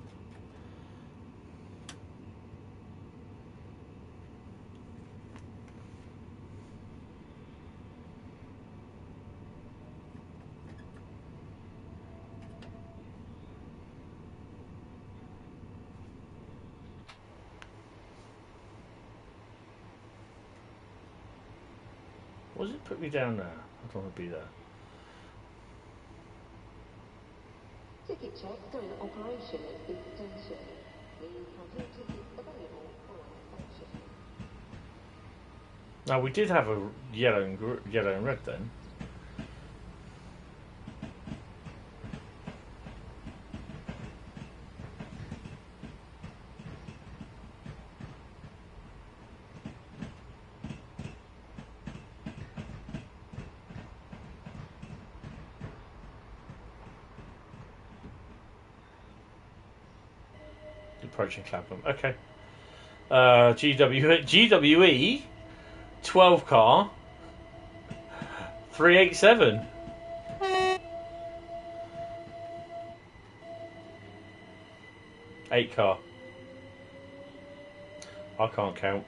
What does it put me down there? I don't want to be there.
Ticket check during operation at this station. Please have your tickets available for inspection.
Now we did have a yellow and red then. Approaching Clapham. Okay. GWE 12 car 387. Eight car. I can't count.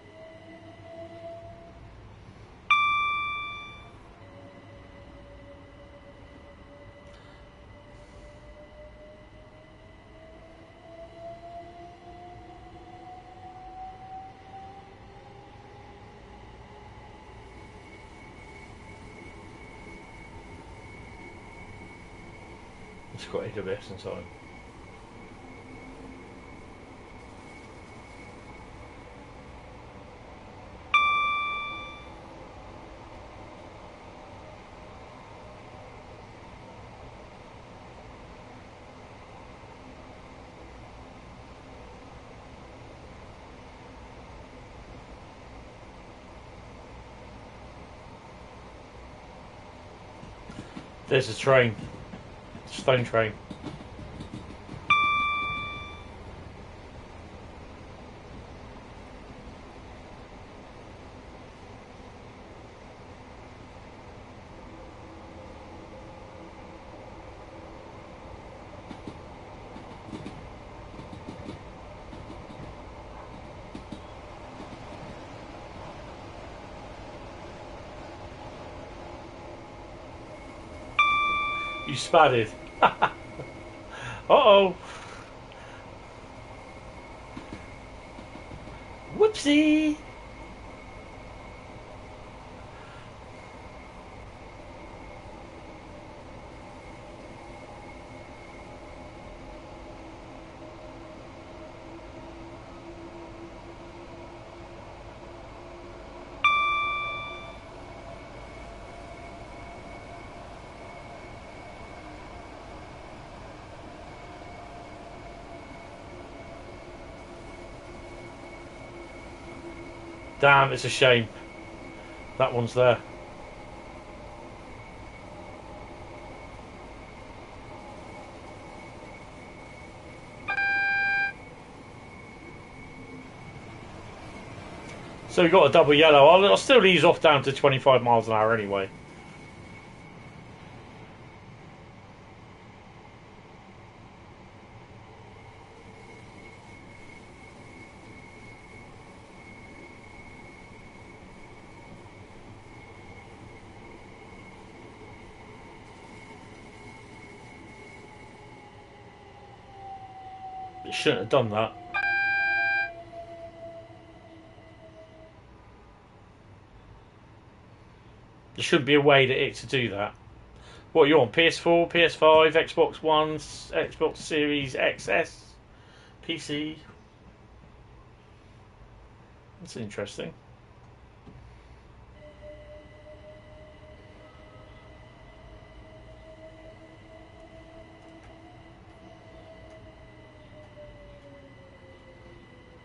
It's got AWS inside. There's a train. Stone train. You spadded. Uh-oh. Whoopsie. Damn, it's a shame. That one's there. So we got a double yellow. I'll still ease off down to 25 miles an hour anyway. It shouldn't have done that. There should be a way to do that. What are you on? PS4, PS5, Xbox One, Xbox Series XS, PC? That's interesting.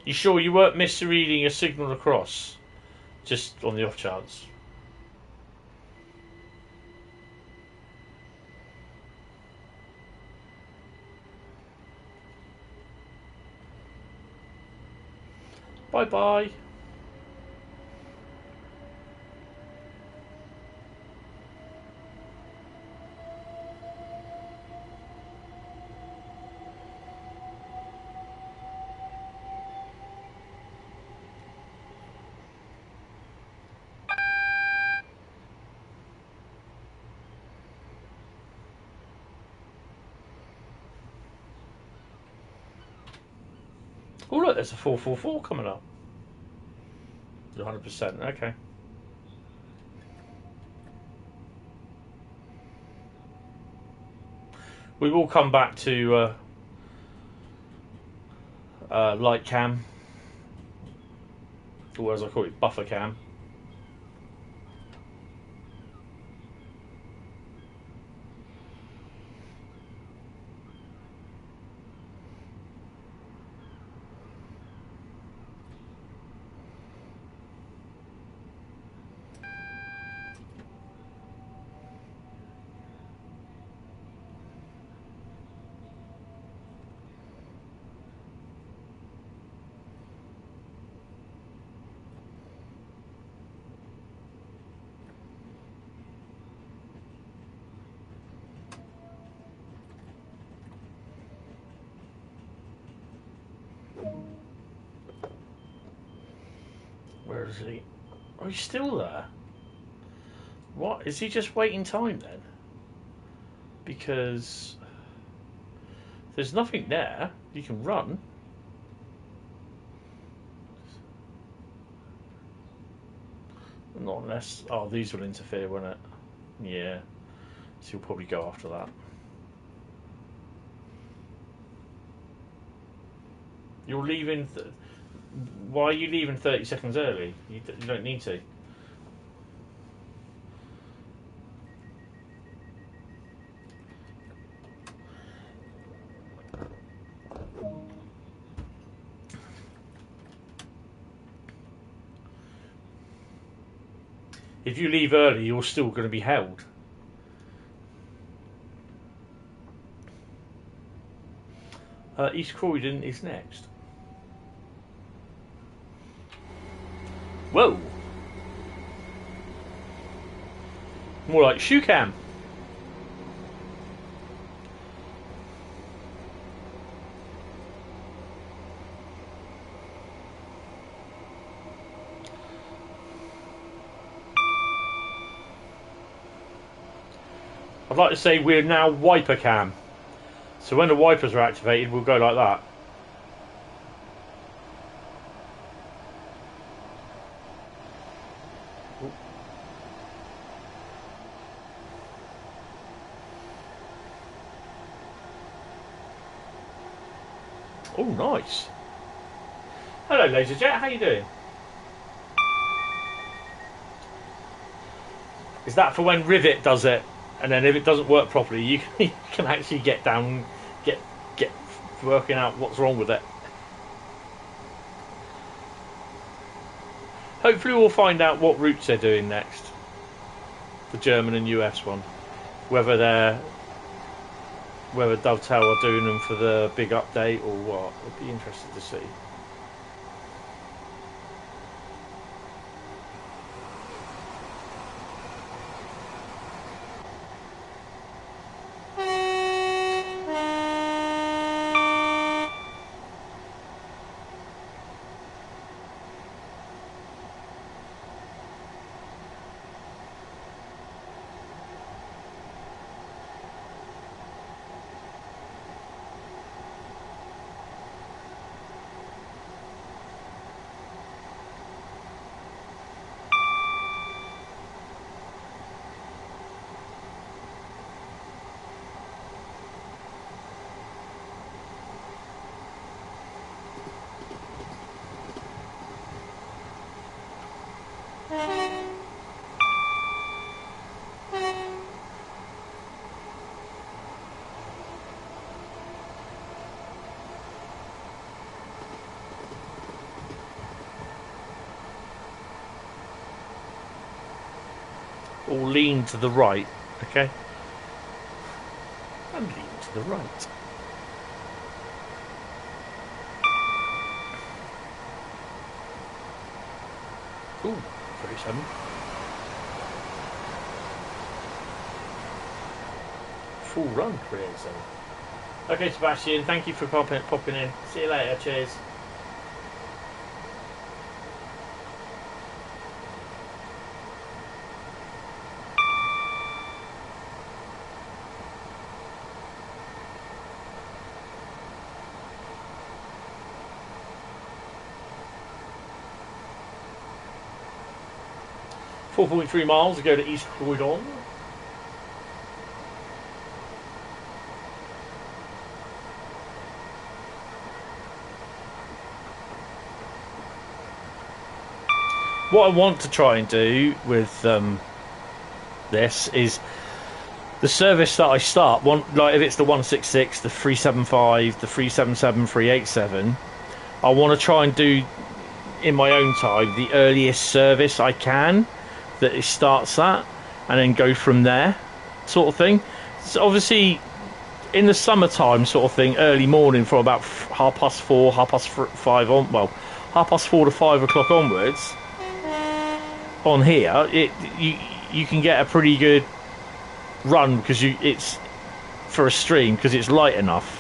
You sure you weren't misreading a signal across? Just on the off chance. Bye bye. Oh look, there's a 444 coming up. 100%, okay. We will come back to light cam, or as I call it, buffer cam. Where is he? Oh, he's still there. What? Is he just waiting time then? Because there's nothing there. You can run. Not unless... Oh, these will interfere, won't it? Yeah. So you'll probably go after that. You're leaving... Why are you leaving 30 seconds early? You don't need to. If you leave early, you're still going to be held. East Croydon is next. Whoa! More like shoe cam. I'd like to say we're now wiper cam. So when the wipers are activated, we'll go like that. Oh, nice. Hello, LaserJet. How you doing? Is that for when Rivet does it, and then if it doesn't work properly, you can actually get down, get working out what's wrong with it. Hopefully, we'll find out what routes they're doing next. The German and US one, whether Dovetail are doing them for the big update or what. I'd be interested to see. Or lean to the right, okay? And lean to the right. Ooh, 37. Full run, 387. Okay, Sebastian, thank you for popping in. See you later, cheers. .3 miles to go to East Croydon. What I want to try and do with this is the service that I start, like if it's the 166, the 375, the 377, 387, I want to try and do in my own time the earliest service I can that it starts at, and then go from there, sort of thing. So obviously, in the summertime, sort of thing, early morning from about 4:30, 5 on, well, 4:30 to 5 o'clock onwards. On here, you can get a pretty good run because it's for a stream because it's light enough.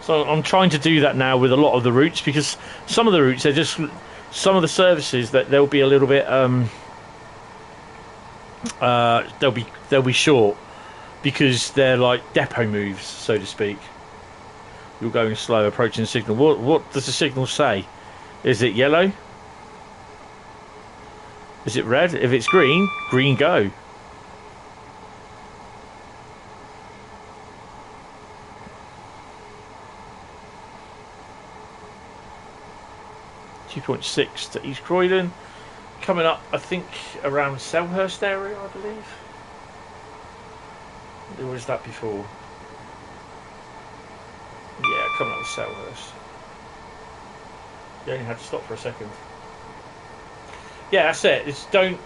So I'm trying to do that now with a lot of the routes because some of the routes, some of the services that they'll be a little bit they'll be short because they're like depot moves, so to speak. You're going slow, approaching the signal. What does the signal say? Is it yellow? Is it red? If it's green, green go. .6 to East Croydon, coming up I think around Selhurst area, I believe. Where was that before? Yeah, coming up with Selhurst. You only had to stop for a second. Yeah, that's it. It's don't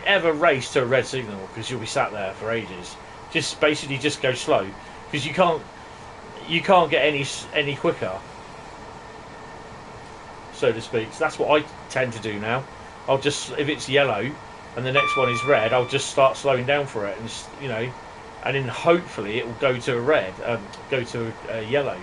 ever race to a red signal because you'll be sat there for ages. Just basically just go slow because you can't get any quicker, so to speak. So that's what I tend to do now. I'll just, if it's yellow and the next one is red, I'll just start slowing down for it, and and then hopefully it will go to a red, go to a yellow.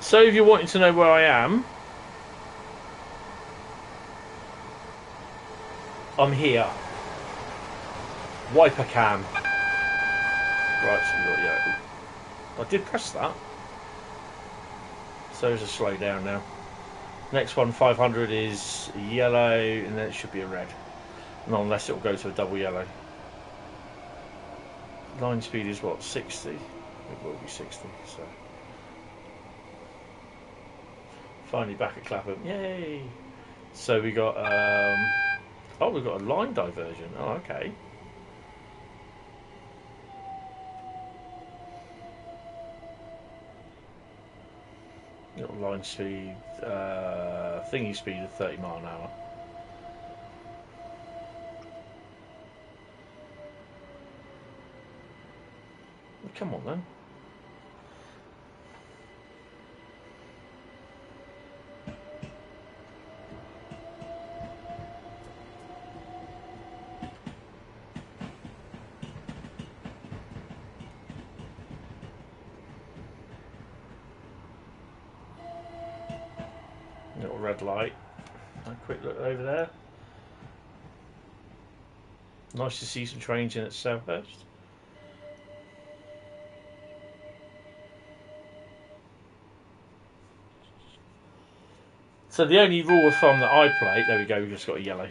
So if you're wanting to know where I am, I'm here. Wiper cam. Right, so we got yellow. I did press that. So there's a slow down now. Next one, 500, is yellow, and then it should be a red. Not unless it will go to a double yellow. Line speed is what, 60? It will be 60, so. Finally back at Clapham, yay! So we got, oh, we've got a line diversion. Oh, okay. Got line speed, thingy speed of 30 mile an hour. Come on then. Little red light. A quick look over there. Nice to see some trains in at Southhurst. So the only rule of thumb that I play, there we go, we've just got a yellow,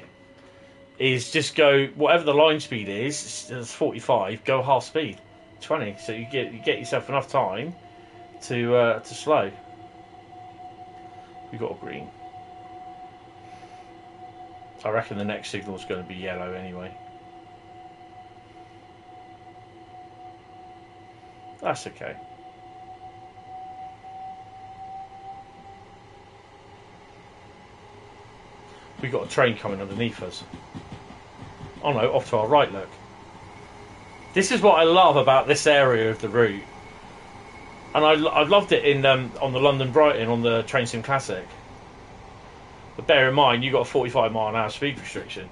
is just go, whatever the line speed is, it's 45, go half speed, 20, so you get yourself enough time to slow. We've got a green. I reckon the next signal is going to be yellow anyway. That's okay. We've got a train coming underneath us. Oh no, off to our right, look. This is what I love about this area of the route. And I've loved it in on the London Brighton on the Train Sim Classic. But bear in mind, you've got a 45 mile an hour speed restriction.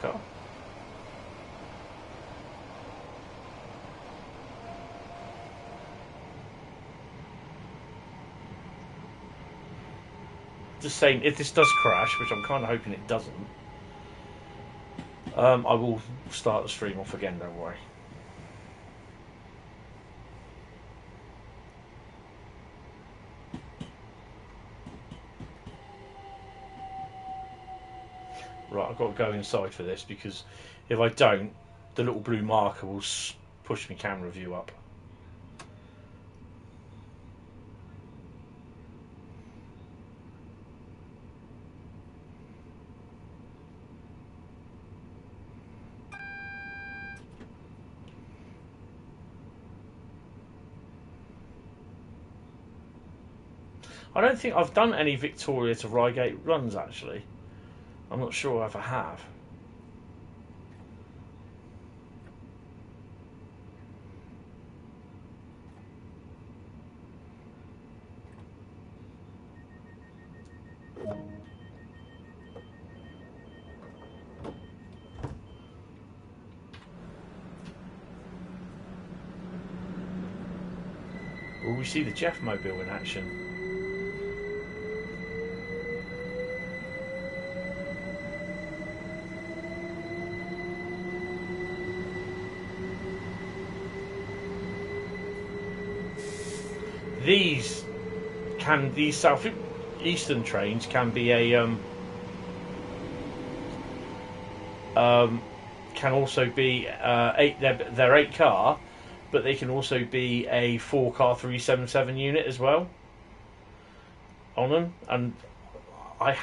Car. Just saying, if this does crash, which I'm kind of hoping it doesn't, I will start the stream off again, don't worry. Right, I've got to go inside for this, because if I don't, the little blue marker will push my camera view up. I don't think I've done any Victoria to Reigate runs, actually. I'm not sure if I have. Will we see the Jeff Mobile in action? These Southeastern trains can be a can also be they're 8 car, but they can also be a 4 car 377 unit as well on them. And I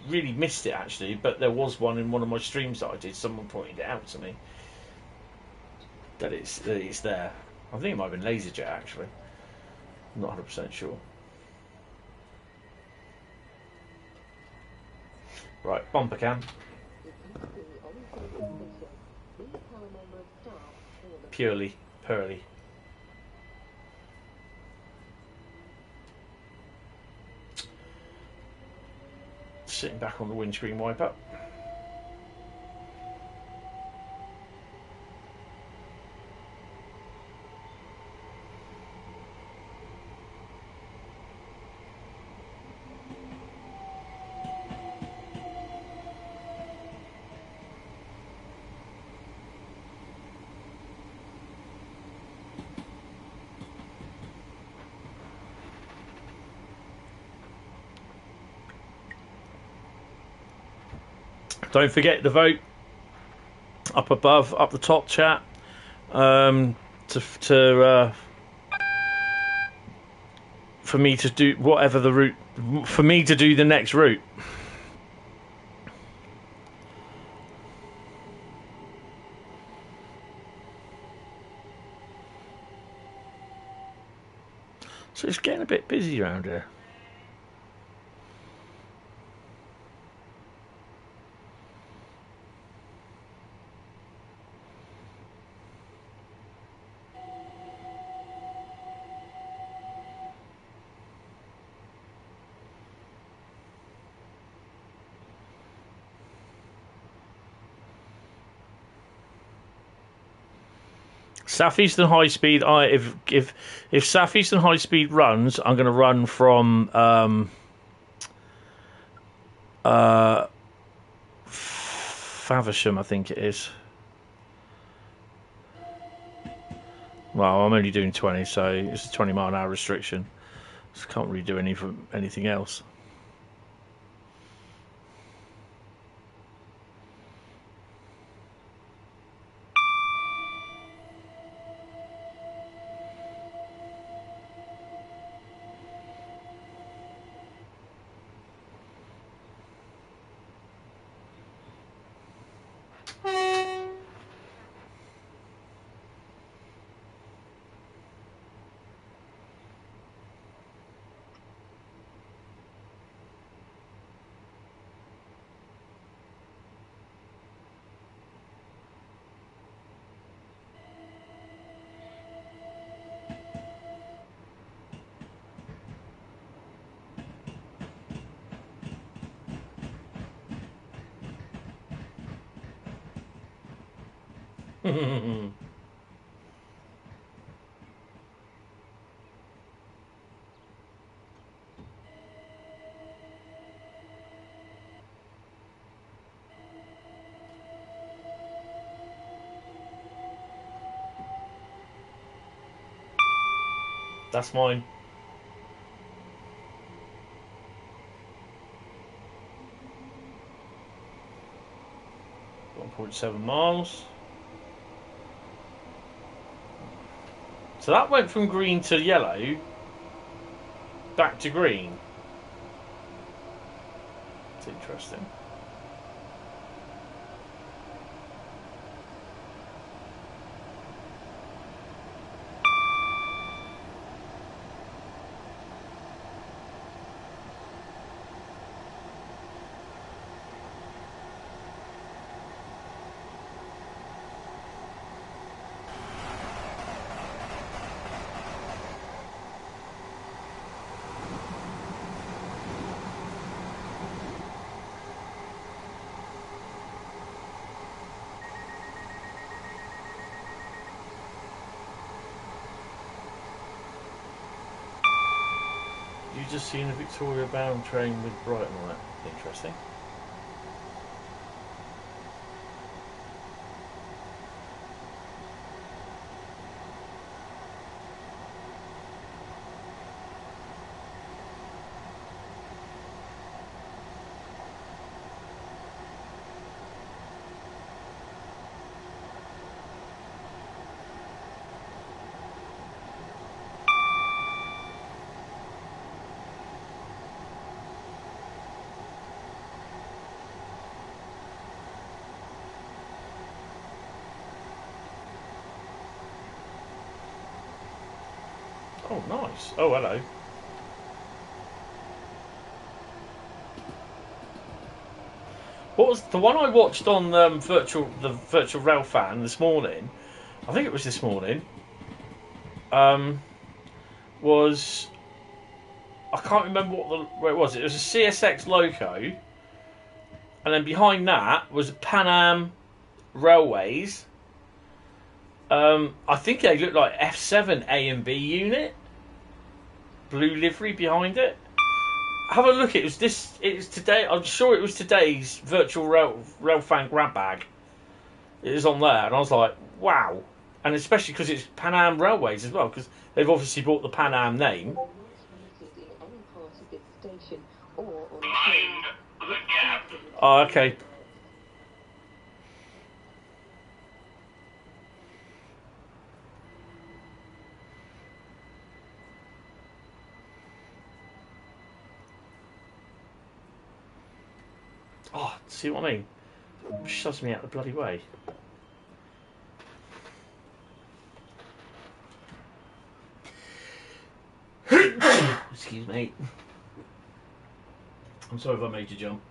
really missed it actually, but there was one in one of my streams that I did. Someone pointed it out to me that it's there. I think it might have been Laserjet actually. I'm not 100% sure. Right, bumper cam. Purely pearly. Sitting back on the windscreen wiper. Don't forget the vote up above, up the top, chat. For me to do whatever the route, for me to do the next route. So it's getting a bit busy around here. Southeastern Highspeed. If Southeastern Highspeed runs, I'm going to run from Faversham, I think it is. Well, I'm only doing 20, so it's a 20-mile-an-hour restriction. So I can't really do anything else. That's mine. 1.7 miles. So that went from green to yellow, back to green. It's interesting. You just seen a Victoria bound train with Brighton on it. Interesting. Oh, nice. Oh, hello. What was the one I watched on the virtual rail fan this morning? I think it was this morning. Was I can't remember where it was. It was a CSX loco, and then behind that was Pan Am Railways. I think they looked like F7 A and B unit, blue livery behind it. Have a look. It was today. I'm sure it was today's virtual rail fan grab bag. It was on there, and I was like, wow. And especially because it's Pan Am Railways as well, because they've obviously bought the Pan Am name. Oh, okay. Oh, see what I mean? Shoves me out the bloody way. Excuse me. I'm sorry if I made you jump.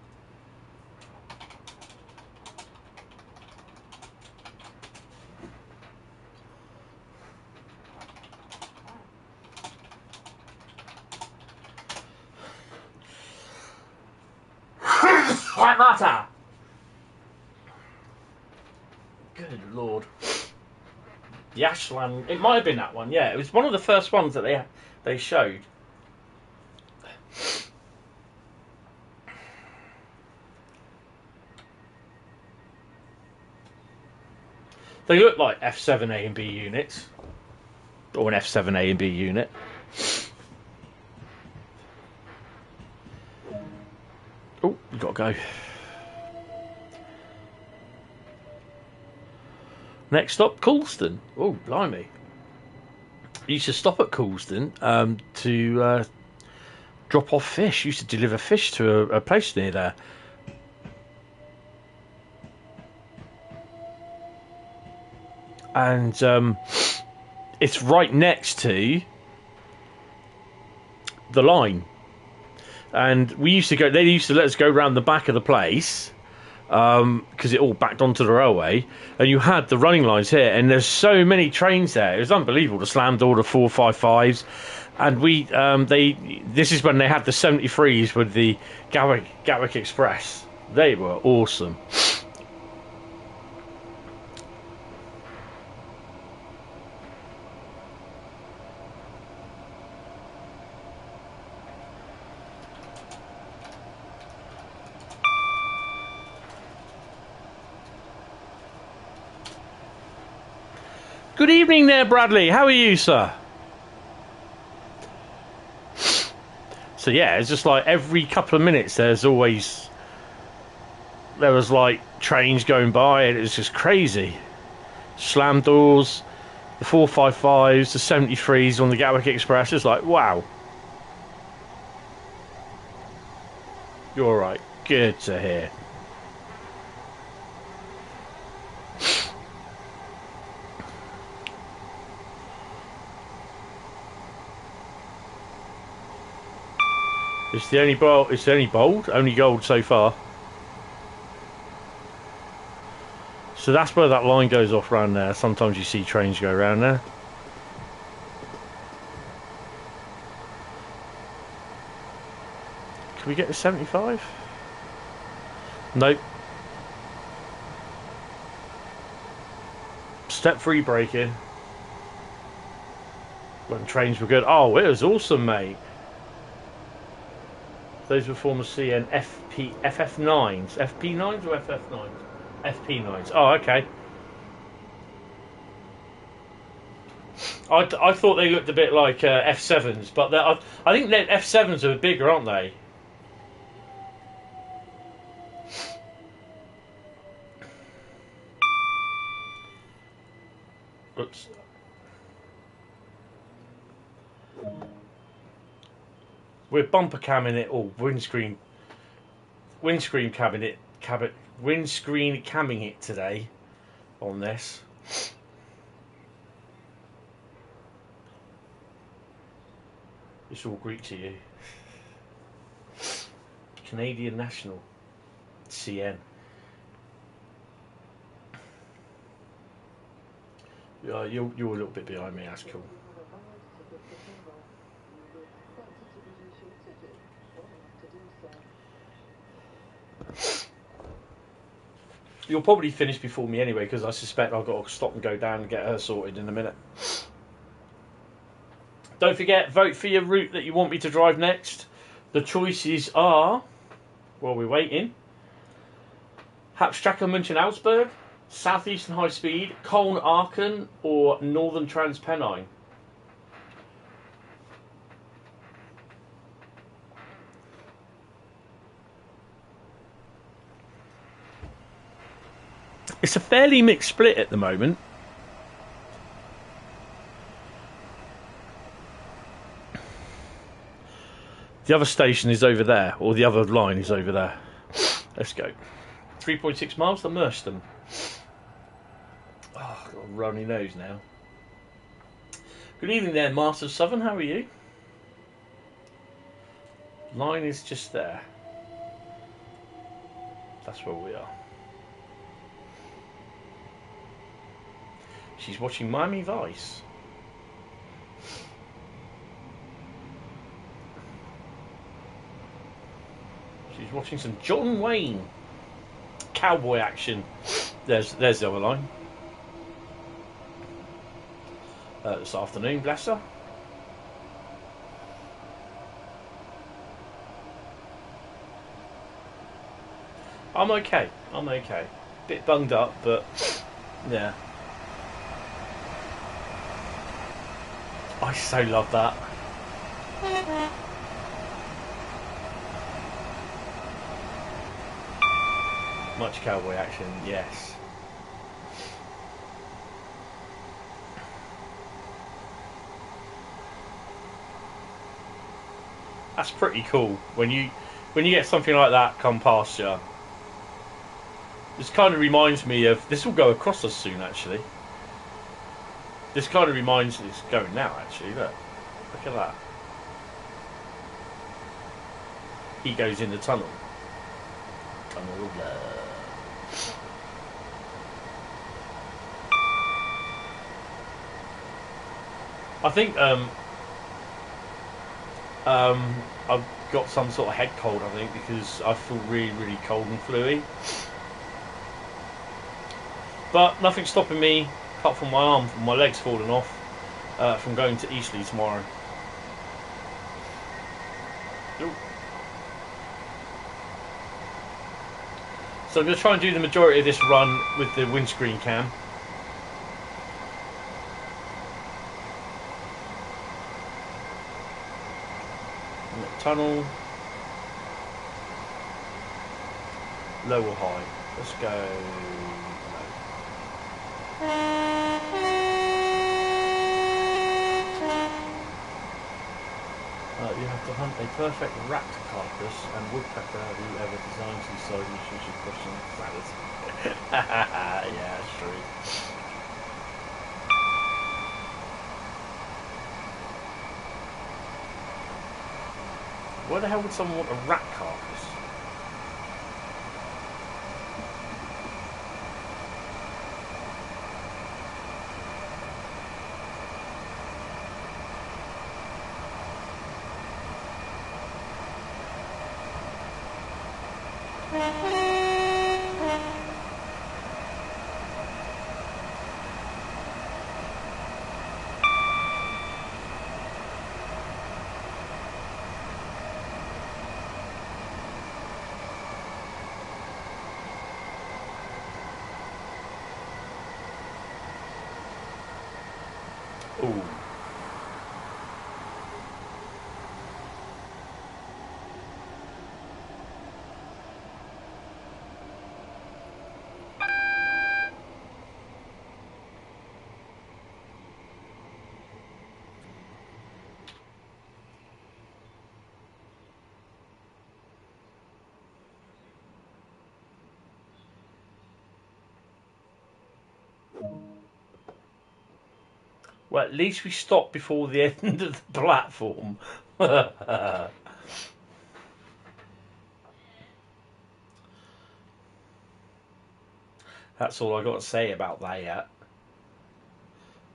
White matter. Good lord. The Ashland. It might have been that one. Yeah, it was one of the first ones that they showed. They look like F7A and B units, or an F7A and B unit. Oh, we've got to go. Next stop, Coulston. Oh, blimey. You used to stop at Coulston to drop off fish. You used to deliver fish to a place near there. And it's right next to the line. And we used to go. They used to let us go around the back of the place because it all backed onto the railway. And you had the running lines here, and there's so many trains there. It was unbelievable. The slammed order 455s, and this is when they had the 73s with the Gatwick Express. They were awesome. Good evening there, Bradley. How are you, sir? So yeah, it's just like every couple of minutes there was like trains going by, and it was just crazy. Slam doors, the 455s, the 73s on the Gatwick Express. It's like, wow. You're all right. Good to hear. It's the only bold, only gold so far. So that's where that line goes off around there. Sometimes you see trains go around there. Can we get to 75? Nope. Step free braking. When trains were good. Oh, it was awesome, mate. Those were former CN FF9s. FP9s or FF9s? FP9s. Oh, okay. I thought they looked a bit like F7s, but I think that F7s are bigger, aren't they? Oops. We're bumper camming it, or windscreen camming it today on this. It's all Greek to you. Canadian national. CN. Yeah, you're a little bit behind me, that's cool. You'll probably finish before me anyway, because I suspect I've got to stop and go down and get her sorted in a minute. Don't forget, vote for your route that you want me to drive next. The choices are, while we're waiting, Hauptstrecke München-Augsburg, Southeastern Highspeed, Köln-Aachen, or Northern Trans Pennine. It's a fairly mixed split at the moment. The other station is over there, or the other line is over there. Let's go. 3.6 miles to Merstham. Oh, I've got a runny nose now. Good evening there, Master Southern. How are you? Line is just there. That's where we are. She's watching Miami Vice. She's watching some John Wayne cowboy action. There's the other line. This afternoon, bless her. I'm okay. I'm okay. Bit bunged up, but yeah. I so love that. Much cowboy action, yes. That's pretty cool when you get something like that come past you. This kind of reminds me of, this will go across us soon actually. This kind of reminds me, it's going now actually, look at that. He goes in the tunnel. Tunnel of love. I think I've got some sort of head cold, I think, because I feel really, really cold and fluey. But nothing's stopping me, apart from my arm, from my legs falling off, from going to Eastleigh tomorrow. Ooh. So I'm going to try and do the majority of this run with the windscreen cam. Tunnel. Low or high? Let's go low. You have to hunt a perfect rat carcass and woodpecker whoever designs these side missions should question sanity. Yeah, that's true. Why the hell would someone want a rat carcass? Ooh. Well, at least we stopped before the end of the platform. That's all I got to say about that.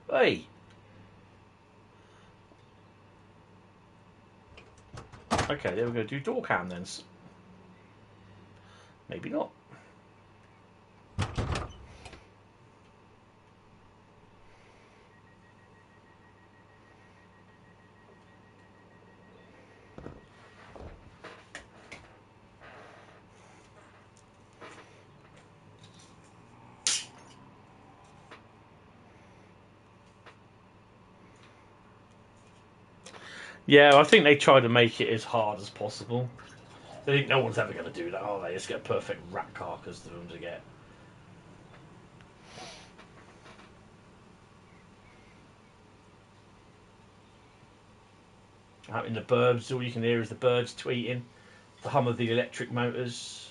Hey. Okay, then we're going to do door cam then. Maybe not. Yeah, I think they try to make it as hard as possible. They think no one's ever going to do that, are they? Just get a perfect rat carcass for them to get. Out in the burbs, all you can hear is the birds tweeting, the hum of the electric motors,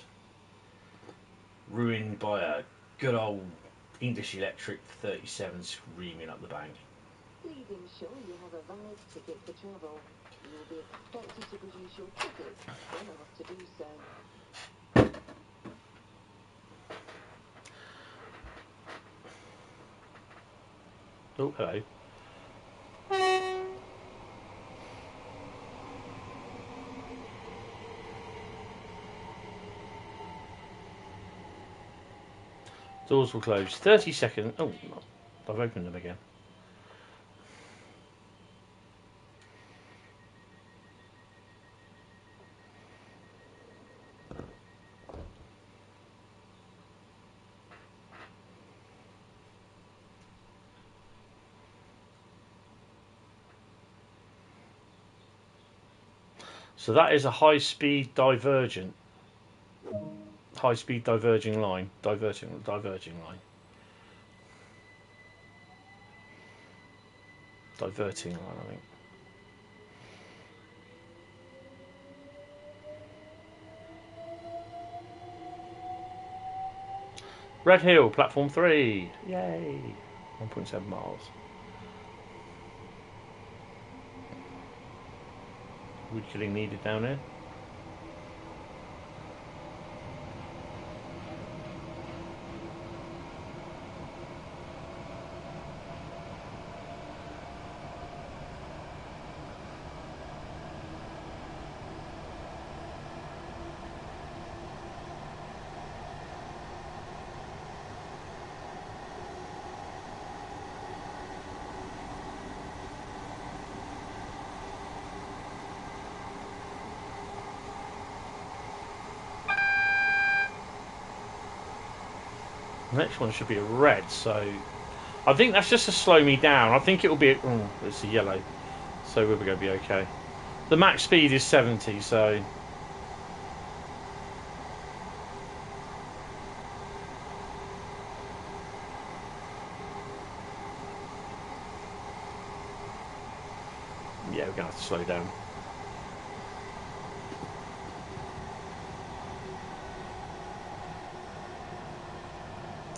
ruined by a good old English Electric 37 screaming up the bank.
Please ensure you have a valid ticket for travel. You will be expected to produce your ticket when asked to do so.
Oh, hello. Doors will close. 30 seconds. Oh, I've opened them again. So that is a high-speed divergent. High-speed diverging line. Diverging line. Diverting line, I think. Red Hill, platform 3. Yay. 1.7 miles. Wood killing needed down here. The next one should be a red, so I think that's just to slow me down. I think it will be. Oh, it's a yellow, so we're going to be okay. The max speed is 70, so. Yeah, we're going to have to slow down.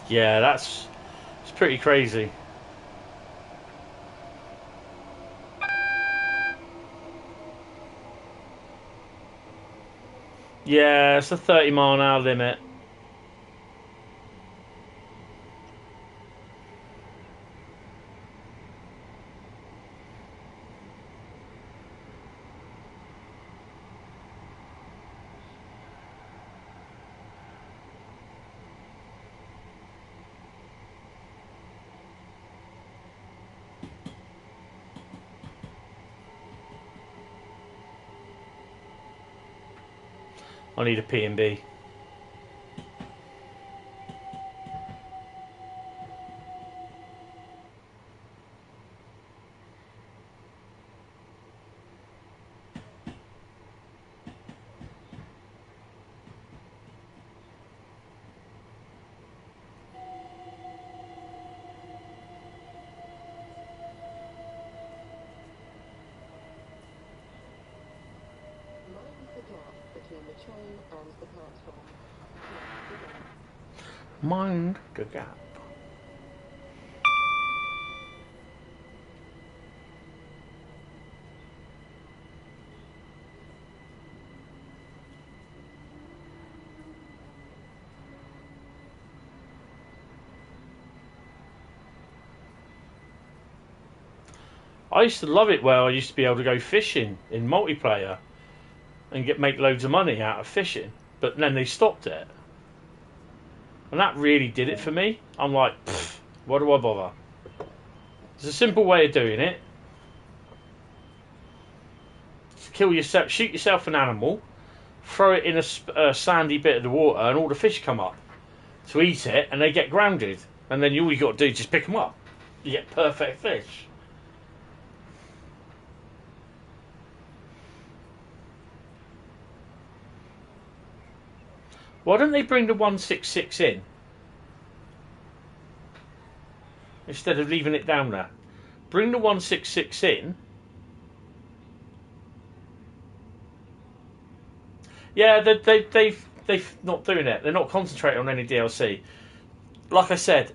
Yeah, it's pretty crazy. Yeah, it's a 30-mile-an-hour limit. I need a P&B. Mind the gap. I used to love it where I used to be able to go fishing in multiplayer and make loads of money out of fishing. But then they stopped it. And that really did it for me. I'm like, why do I bother? There's a simple way of doing it. Kill yourself, shoot yourself an animal, throw it in a sandy bit of the water, and all the fish come up to eat it, and they get grounded. And then all you got to do is just pick them up. You get perfect fish. Why don't they bring the 166 in instead of leaving it down there? Bring the 166 in. Yeah, they've not doing it. They're not concentrating on any DLC. Like I said,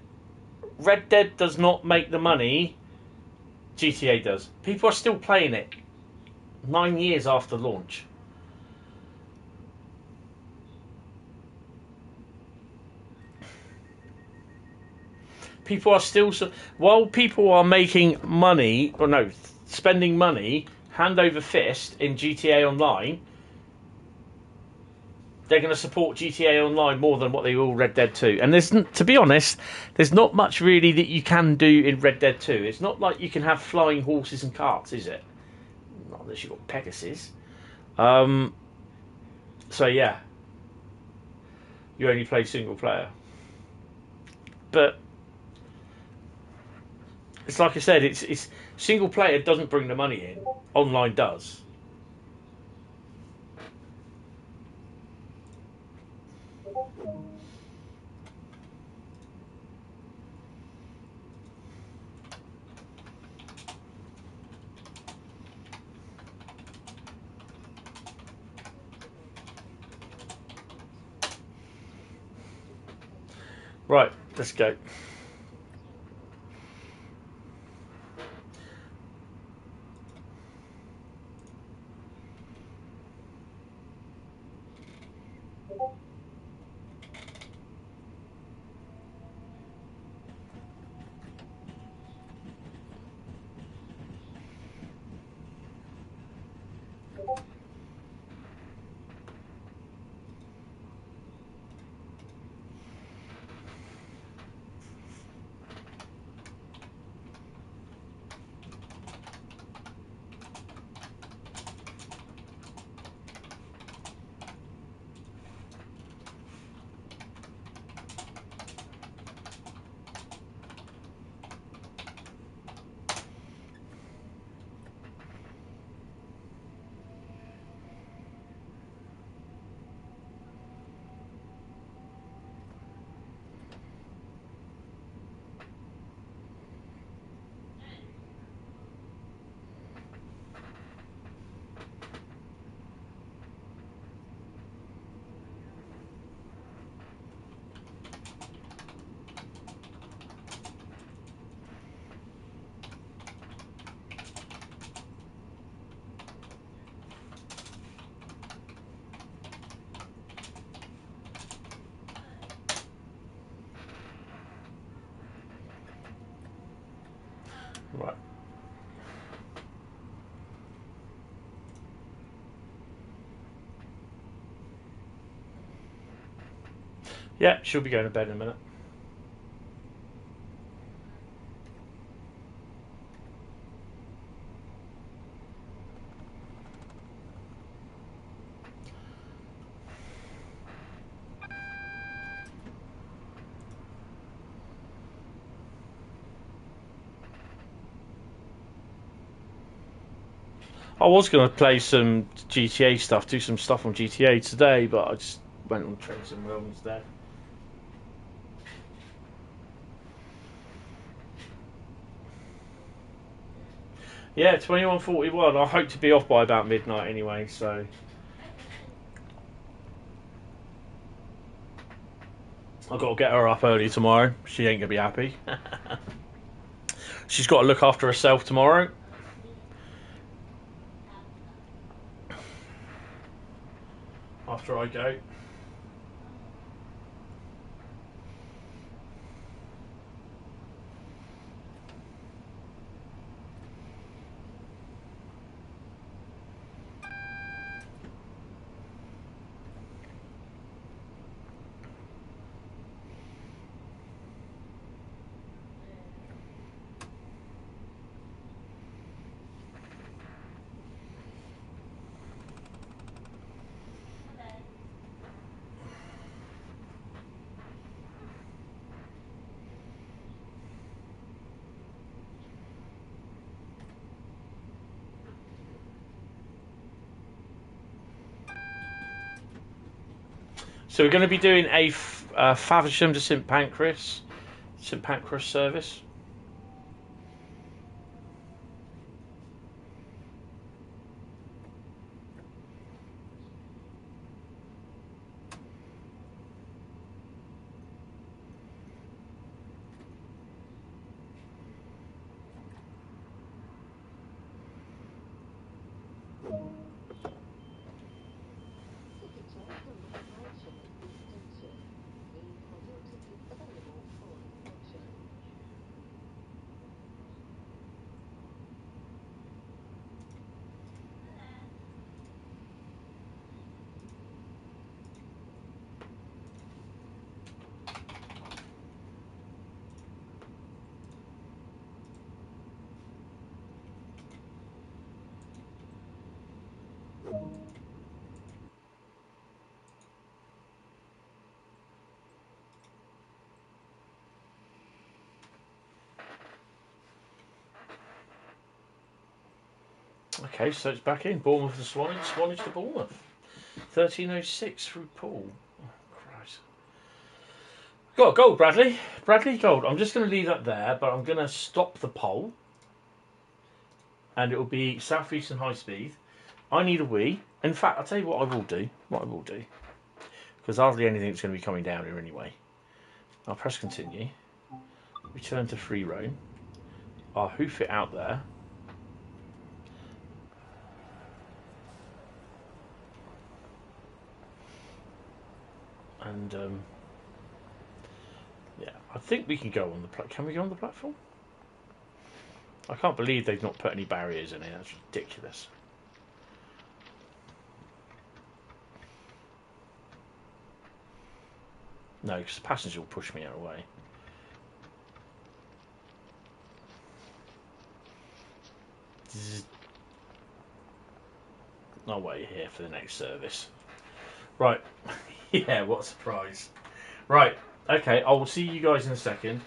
Red Dead does not make the money GTA does. People are still playing it 9 years after launch. People are still, while people are making money, or no, spending money hand over fist in GTA Online, they're going to support GTA Online more than what they will Red Dead 2. And there's, to be honest, there's not much really that you can do in Red Dead 2. It's not like you can have flying horses and carts, is it? Not unless you've got Pegasus. So yeah, you only play single player. But it's like I said, it's single player doesn't bring the money in. Online does. Right, let's go. Right. Yeah, she'll be going to bed in a minute. I was going to play some GTA stuff, do some stuff on GTA today, but I just went on Trans Pennine instead. Yeah, 21:41. I hope to be off by about midnight anyway, so. I've got to get her up early tomorrow. She ain't going to be happy. She's got to look after herself tomorrow. After I go. So we're going to be doing a Faversham to St Pancras service.
Ticket check during operation at this station. Please have your tickets available for inspection.
Okay, so it's back in. Bournemouth to Swanage, Swanage to Bournemouth. 1306 through Poole. Oh, Christ. Got a gold, Bradley. Bradley gold. I'm just going to leave that there, but I'm going to stop the poll. And it will be Southeastern Highspeed. I need a wee. In fact, I'll tell you what I will do. Because hardly anything's going to be coming down here anyway. I'll press continue. Return to free roam. I'll hoof it out there. And yeah, I think we can go on the platform. Can we go on the platform? I can't believe they've not put any barriers in it. That's ridiculous. No, because the passenger will push me out of the way. I'll wait here for the next service. Right. Yeah, what a surprise. Right. Okay, I will see you guys in a second.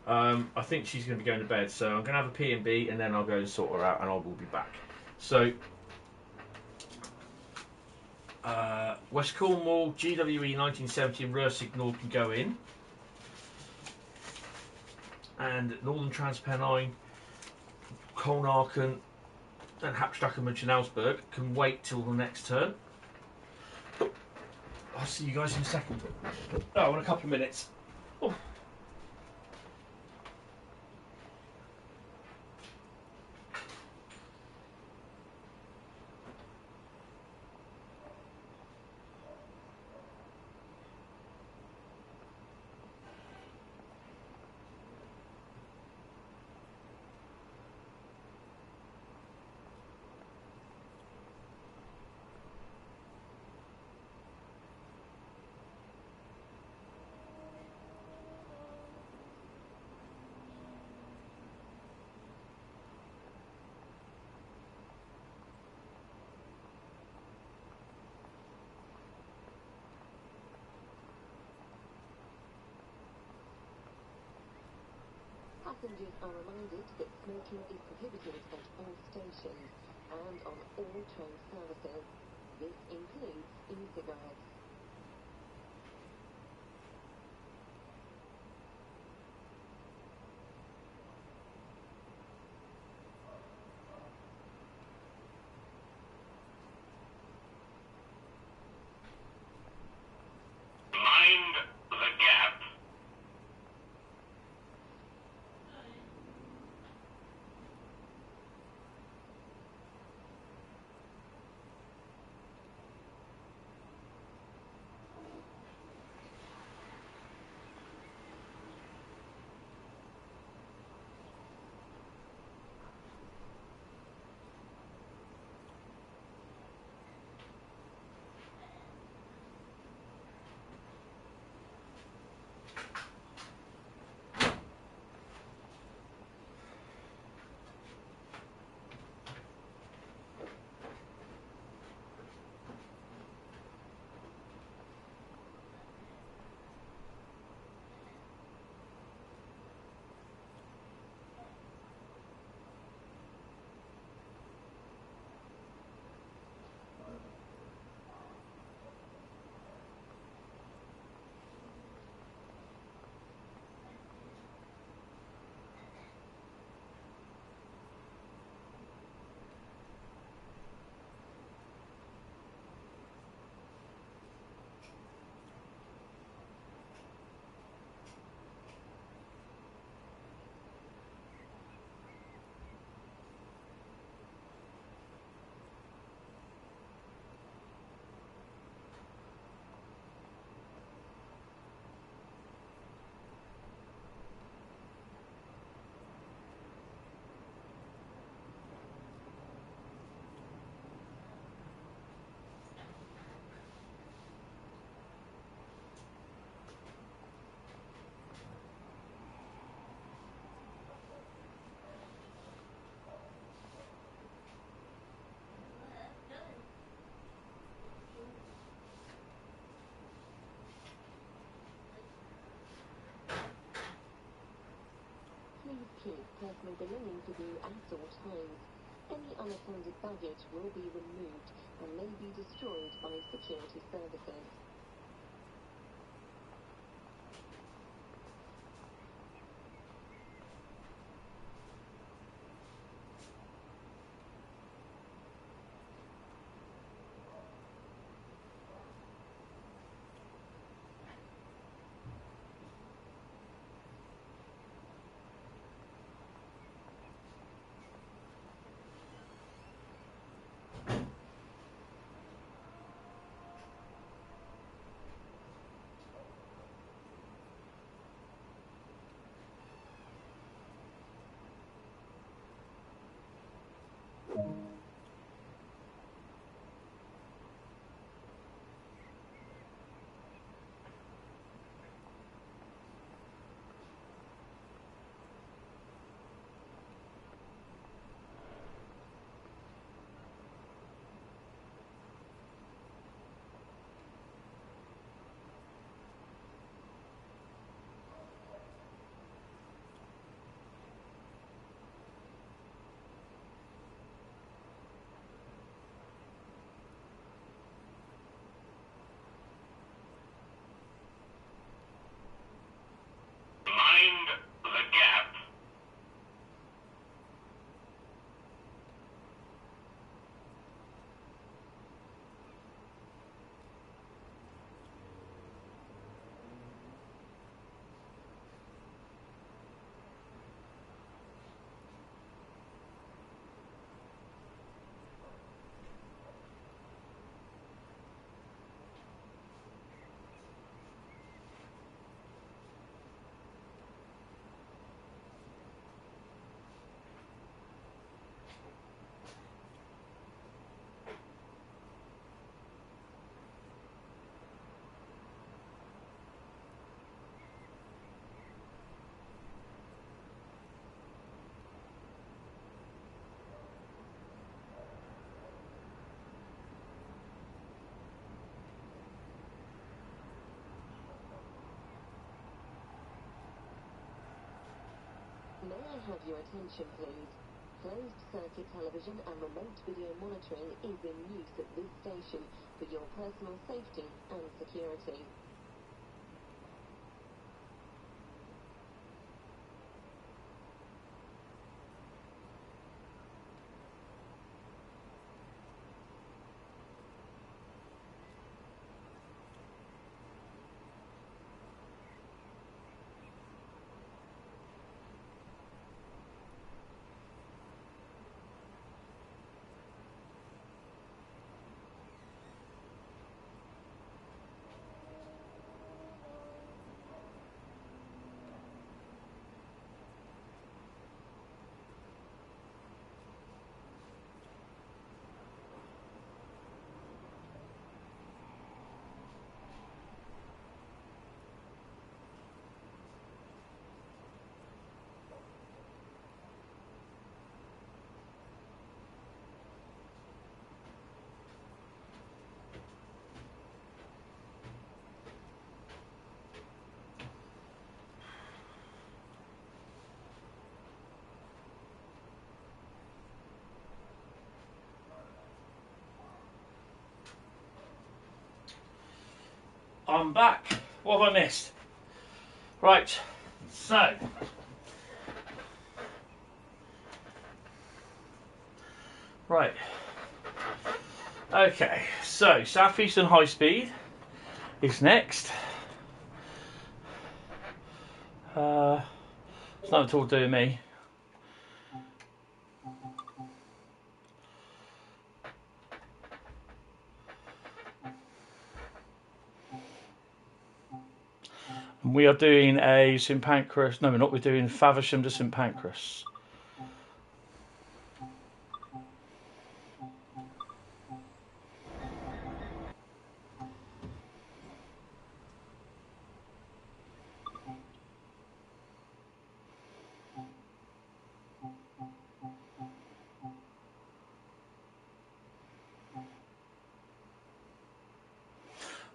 I think she's going to be going to bed, so I'm going to have a P&B and then I'll go and sort her out and I will be back. So, West Cornwall, GWE 1970 and Ruhr Signal can go in. And Northern Trans Pennine, Kolnarken and Hauptstrecke München can wait till the next turn. I'll see you guys in a second. Oh, in a couple of minutes. Oh.
Passengers are reminded that smoking is prohibited at all stations and on all train services. This includes e-cigarettes.
Mind the gap.
personal belongings with you at all times. Any unattended baggage will be removed and may be destroyed by security services.
Mind the gap.
May I have your attention, please? Closed circuit television and remote video monitoring is in use at this station for your personal safety and security.
I'm back. What have I missed? Right, so okay, so Southeastern Highspeed is next. It's not at all doing me. And we are doing a St Pancras. No, we're not. We're doing Faversham to St Pancras.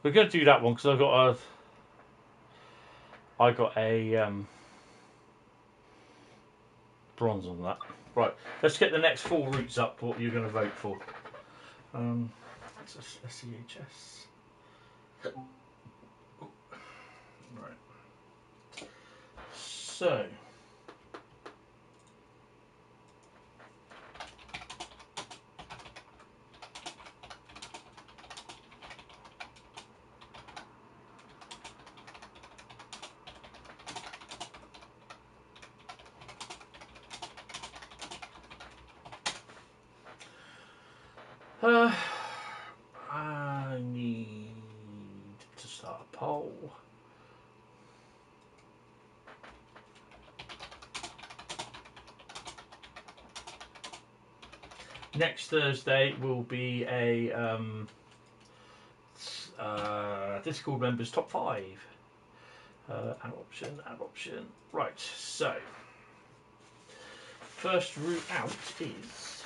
We're going to do that one because I got a bronze on that. Right, let's get the next 4 routes up. What you're going to vote for? It's a CHS. Right. So. I need to start a poll. Next Thursday will be a Discord members top 5. Add option. Right, so first route out is,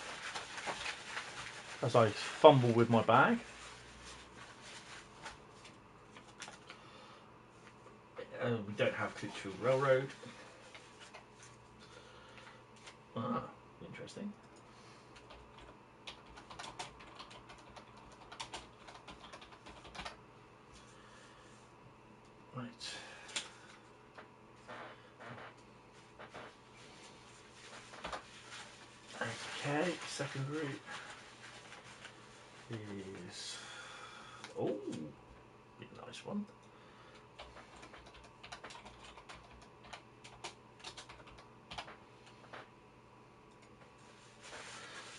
as I fumble with my bag, we don't have Crewe Railroad. Ah, interesting. Right. Okay, second route is, oh, be a nice one.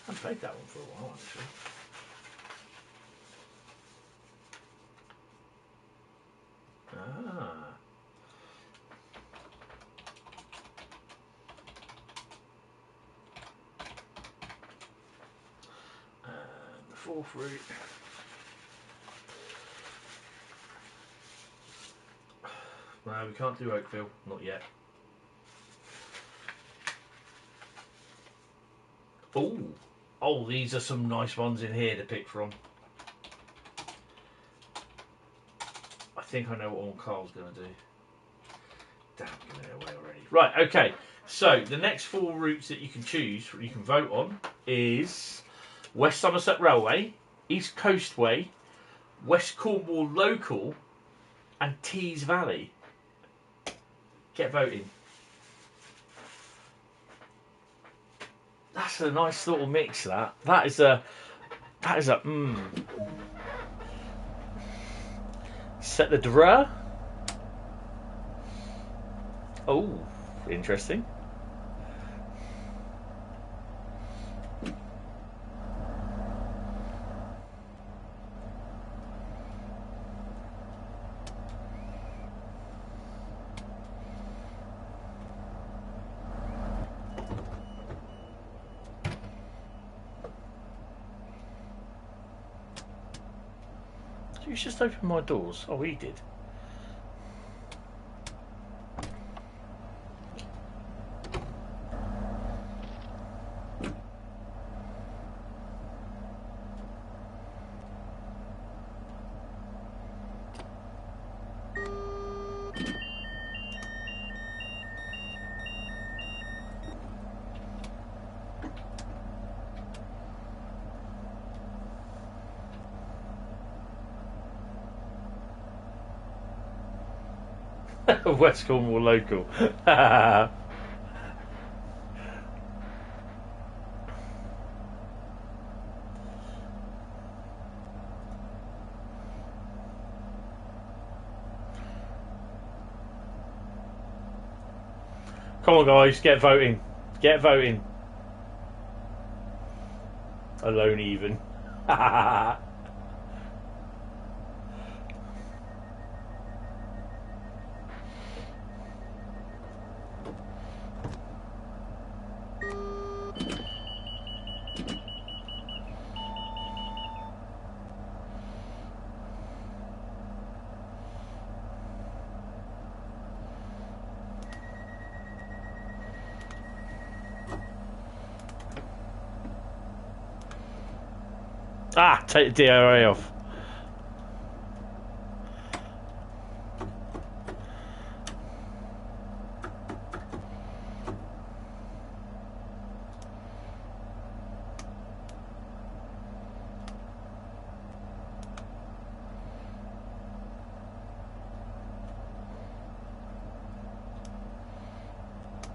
I haven't played that one for a while actually. Ah. And the 4th route. No, we can't do Oakville, not yet. Oh, these are some nice ones in here to pick from. I think I know what one Carl's going to do. Damn, giving it away already. Right, okay. So the next 4 routes that you can choose, you can vote on, is West Somerset Railway, East Coastway, West Cornwall Local, and Tees Valley. Get voting. That's a nice little mix. That is a Set the Ruhr. Oh, interesting. You just opened my doors. Oh, he did. West Cornwall Local. Come on, guys, get voting. Get voting. Alone, even. Ah, take the DRA off.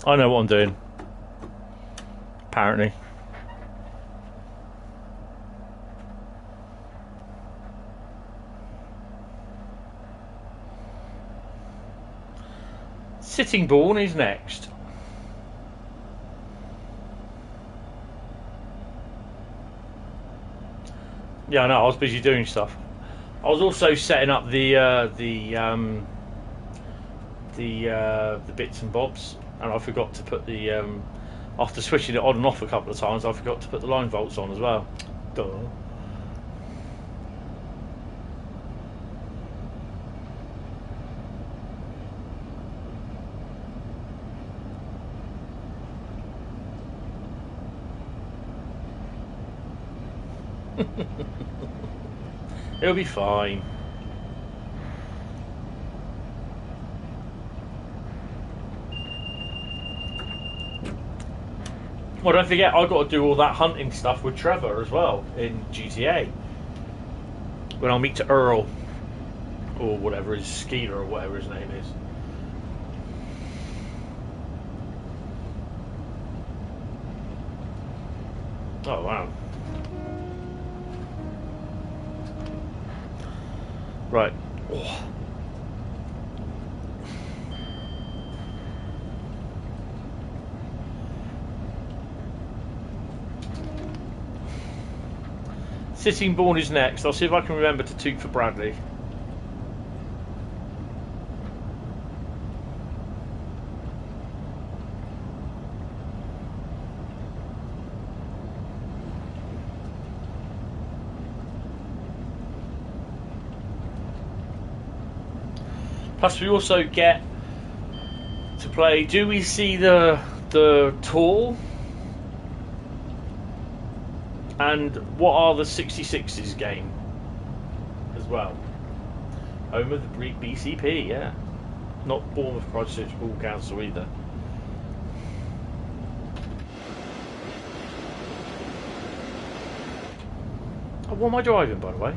I know what I'm doing. Apparently. Sittingbourne is next. Yeah, I know. I was busy doing stuff. I was also setting up the bits and bobs, and I forgot to put the after switching it on and off a couple of times, I forgot to put the line bolts on as well. Duh. It'll be fine. Well, don't forget, I've got to do all that hunting stuff with Trevor as well in GTA. When I'll meet to Earl, or whatever his Skeeter or whatever his name is. Oh wow. Right. Oh. Sittingbourne is next. I'll see if I can remember to toot for Bradley. Plus, we also get to play. Do we see the tour? And what are the 66s game as well? Home of the BCP, yeah. Not Bournemouth Christchurch Ball Council either. Oh, what am I driving, by the way?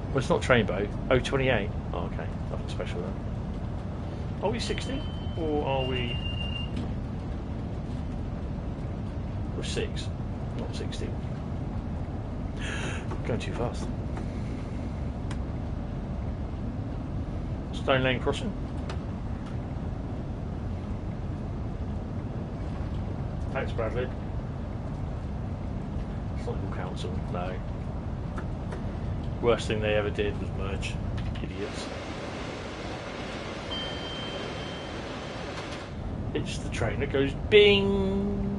Well, it's not train boat. Oh, 28. Oh, okay. Nothing special then. Are we 60? Or are we... We're 6. Not 60. Going too fast. Stone Lane crossing. Thanks, Bradley. It's not your council, no. Worst thing they ever did was merge. Idiots. It's the train that goes bing.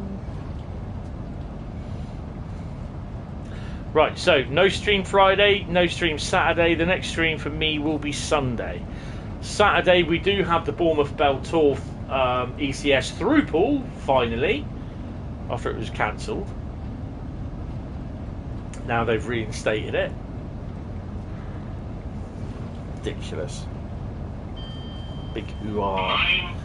Right, so no stream Friday, no stream Saturday. The next stream for me will be Sunday. Saturday we do have the Bournemouth Bell Tour ECS through pool, finally, after it was cancelled. Now they've reinstated it. Ridiculous. Big hoo-ah.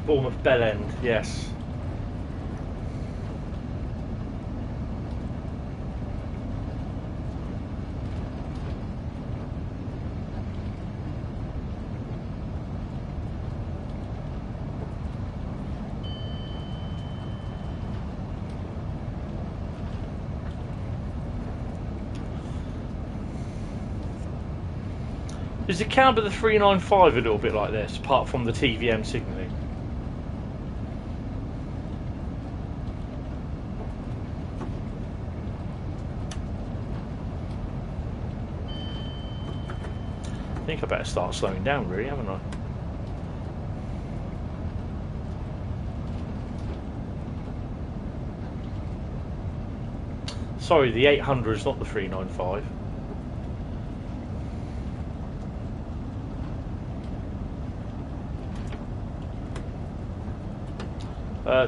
Bournemouth Bell End, yes. Is the cab of the 395 a little bit like this, apart from the TVM signalling? think I better start slowing down, really, haven't I? Sorry, the 800 is not the 395.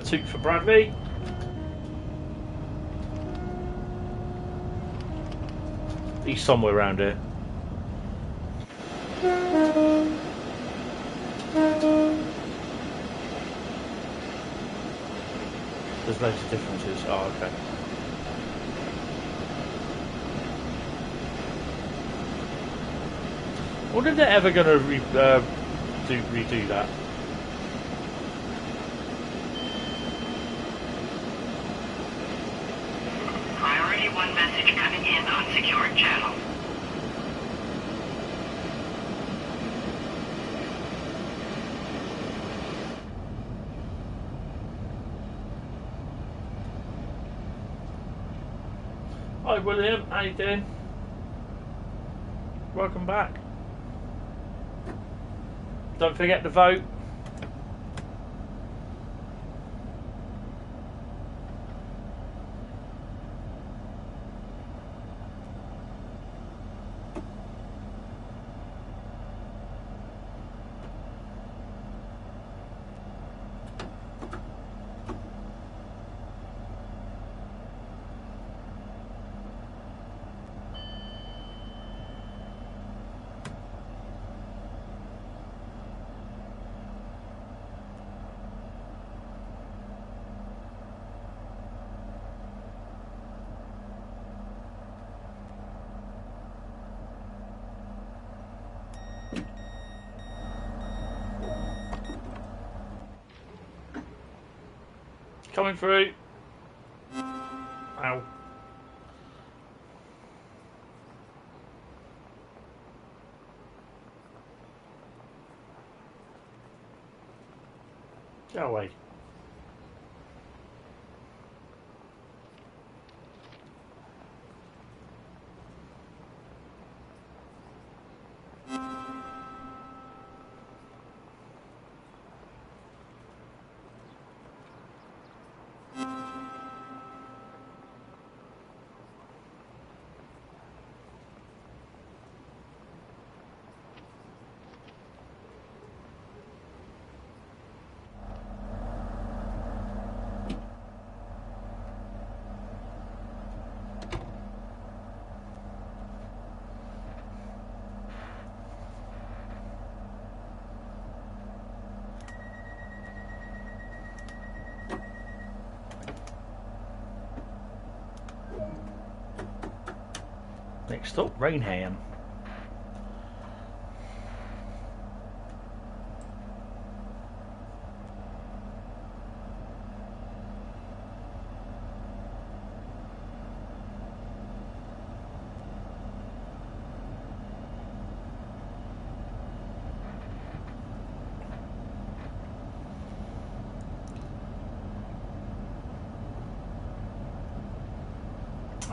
Toot for Bradley. He's somewhere around here. There's loads of differences. Oh, okay. I wonder if they're ever going to redo that.
Priority 1 message coming in on secured channel.
Hi William, how you doing? Welcome back. Don't forget to vote. Coming through. Ow. Go away. Next up, Rhein.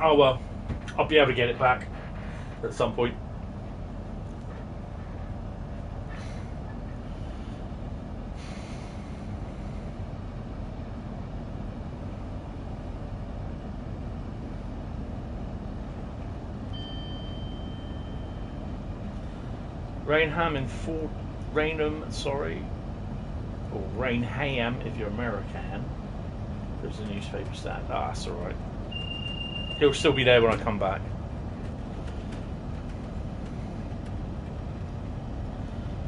Oh well, I'll be able to get it back at some point. Rainham, sorry, or Rainham if you're American. There's a newspaper stand. Ah, that's all right. He'll still be there when I come back.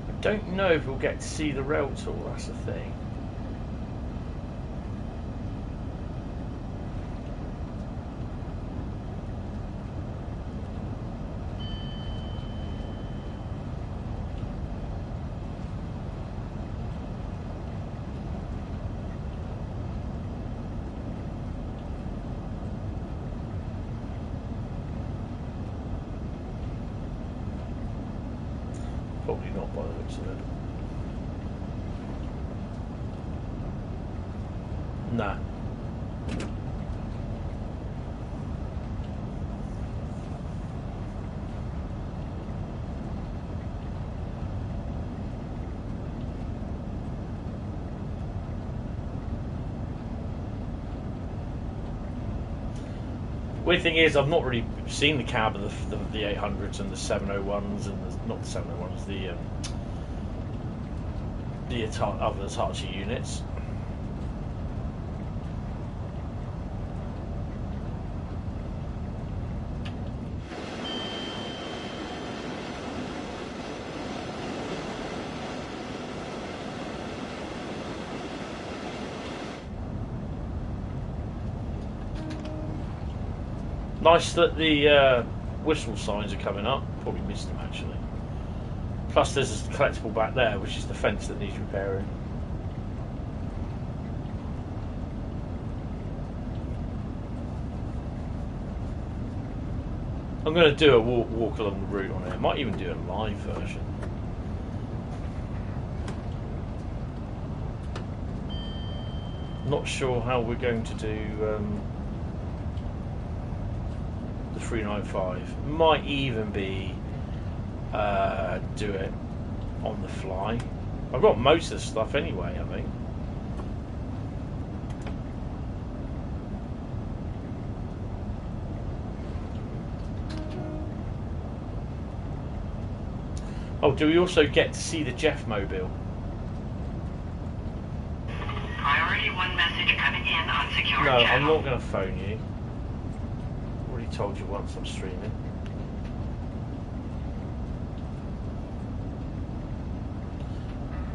I don't know if we'll get to see the rail tour, that's the thing. Probably not by the looks of it. Nah. Weird thing is, I've not really seen the cab of the 800s and the 701s and not the 701s, the other Hitachi units. Nice that the whistle signs are coming up. Probably missed them actually. Plus there's a collectible back there, which is the fence that needs repairing. I'm going to do a walk along the route on it. I might even do a live version. Not sure how we're going to do the 395. Might even be do it on the fly. I've got most of the stuff anyway, I think. Oh, do we also get to see the Jeff Mobile?
Priority 1 message coming in on secure
No, I'm
channel.
not going to phone you. Already told you once I'm streaming.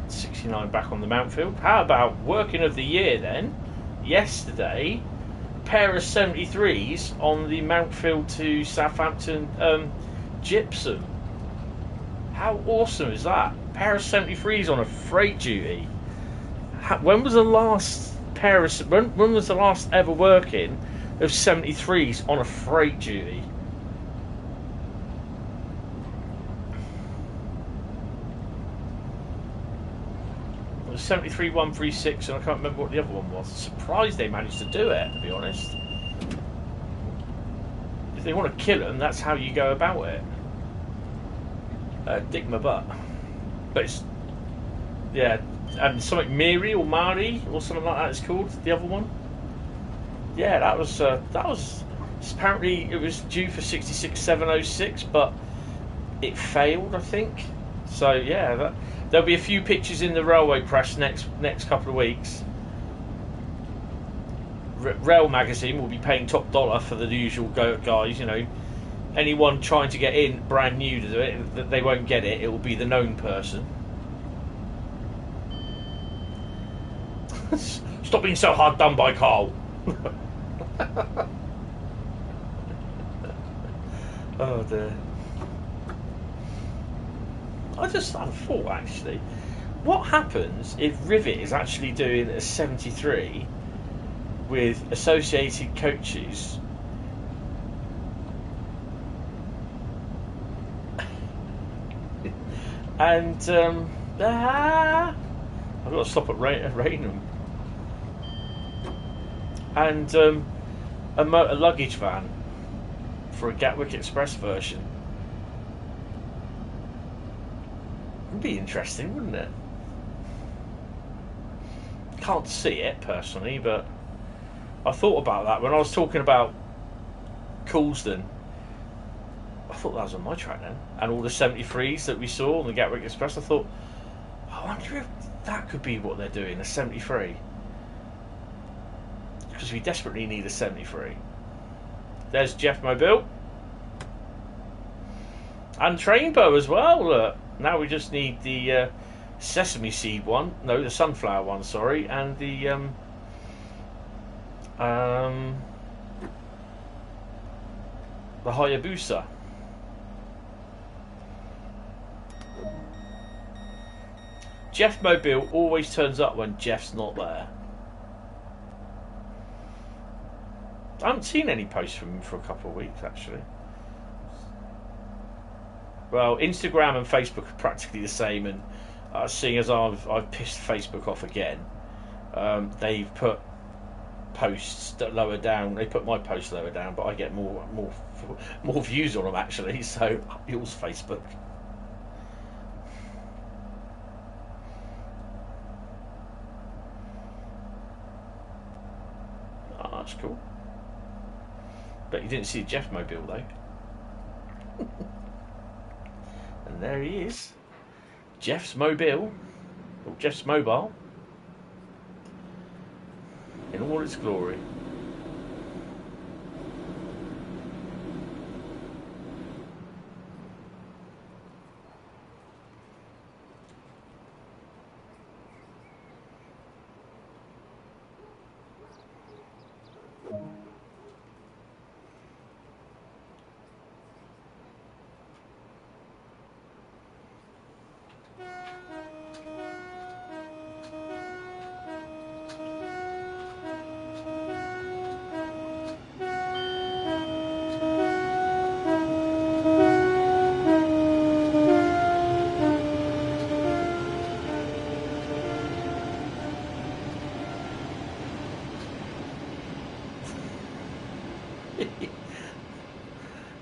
'69 back on the Mountfield. How about working of the year then? Yesterday, pair of 73s on the Mountfield to Southampton gypsum. How awesome is that? Pair of 73s on a freight duty. When was the last pair of when was the last ever working of 73s on a freight duty? It was 73 136 and I can't remember what the other one was. Surprised they managed to do it, to be honest. If they want to kill them, that's how you go about it. Dick my butt. But it's, yeah, and something Miri or Mari or something like that it's called, the other one. Yeah, that was apparently it was due for 66706, but it failed, I think. So yeah, there'll be a few pictures in the railway press next couple of weeks. Rail magazine will be paying top dollar for the usual guys, you know. Anyone trying to get in brand new to do it, they won't get it. It will be the known person. Stop being so hard done by, Carl. Oh dear. I just had a thought actually. What happens if Rivet is actually doing a 73 with associated coaches? And I've got to stop at Rhein. And a luggage van for a Gatwick Express version. It'd be interesting, wouldn't it? Can't see it personally, but I thought about that when I was talking about Coulsdon. I thought that was on my track then, and all the 73s that we saw on the Gatwick Express. I thought, I wonder if that could be what they're doing, a 73, because we desperately need a 73. There's Jeff Mobile and Trainbow as well. Look, now we just need the sesame seed one, no, the sunflower one, sorry, and the Hayabusa. Jeff Mobile always turns up when Jeff's not there. I haven't seen any posts from him for a couple of weeks actually. Well, Instagram and Facebook are practically the same, and seeing as I've pissed Facebook off again, they've put posts that lower down. They put my posts lower down, but I get more views on them actually. So yours Facebook. Oh, that's cool. But you didn't see Jeff Mobile though. And there he is. Jeff's Mobile. Or Jeff's Mobile. In all its glory.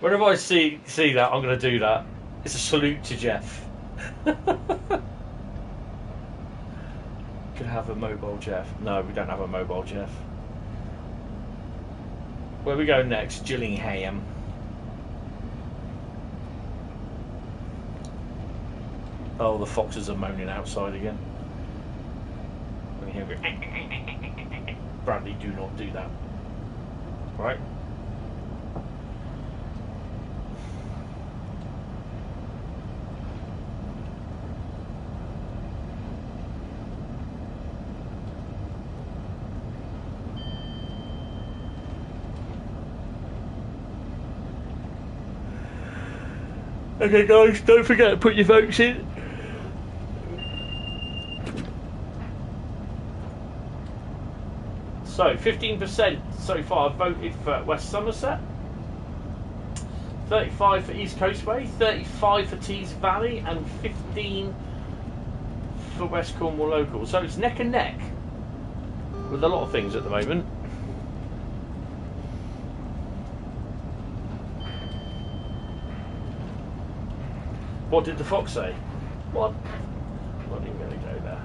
Whenever I see that, I'm going to do that. It's a salute to Jeff. Could have a mobile Jeff. No, we don't have a mobile Jeff. Where we go next? Gillingham. Oh, the foxes are moaning outside again. Let me hear it. Bradley, do not do that. Right? Okay guys, don't forget to put your votes in. So 15% so far voted for West Somerset, 35 for East Coastway, 35 for Tees Valley, and 15 for West Cornwall Local. So it's neck and neck with a lot of things at the moment. What did the fox say? What? I'm not even going to go there.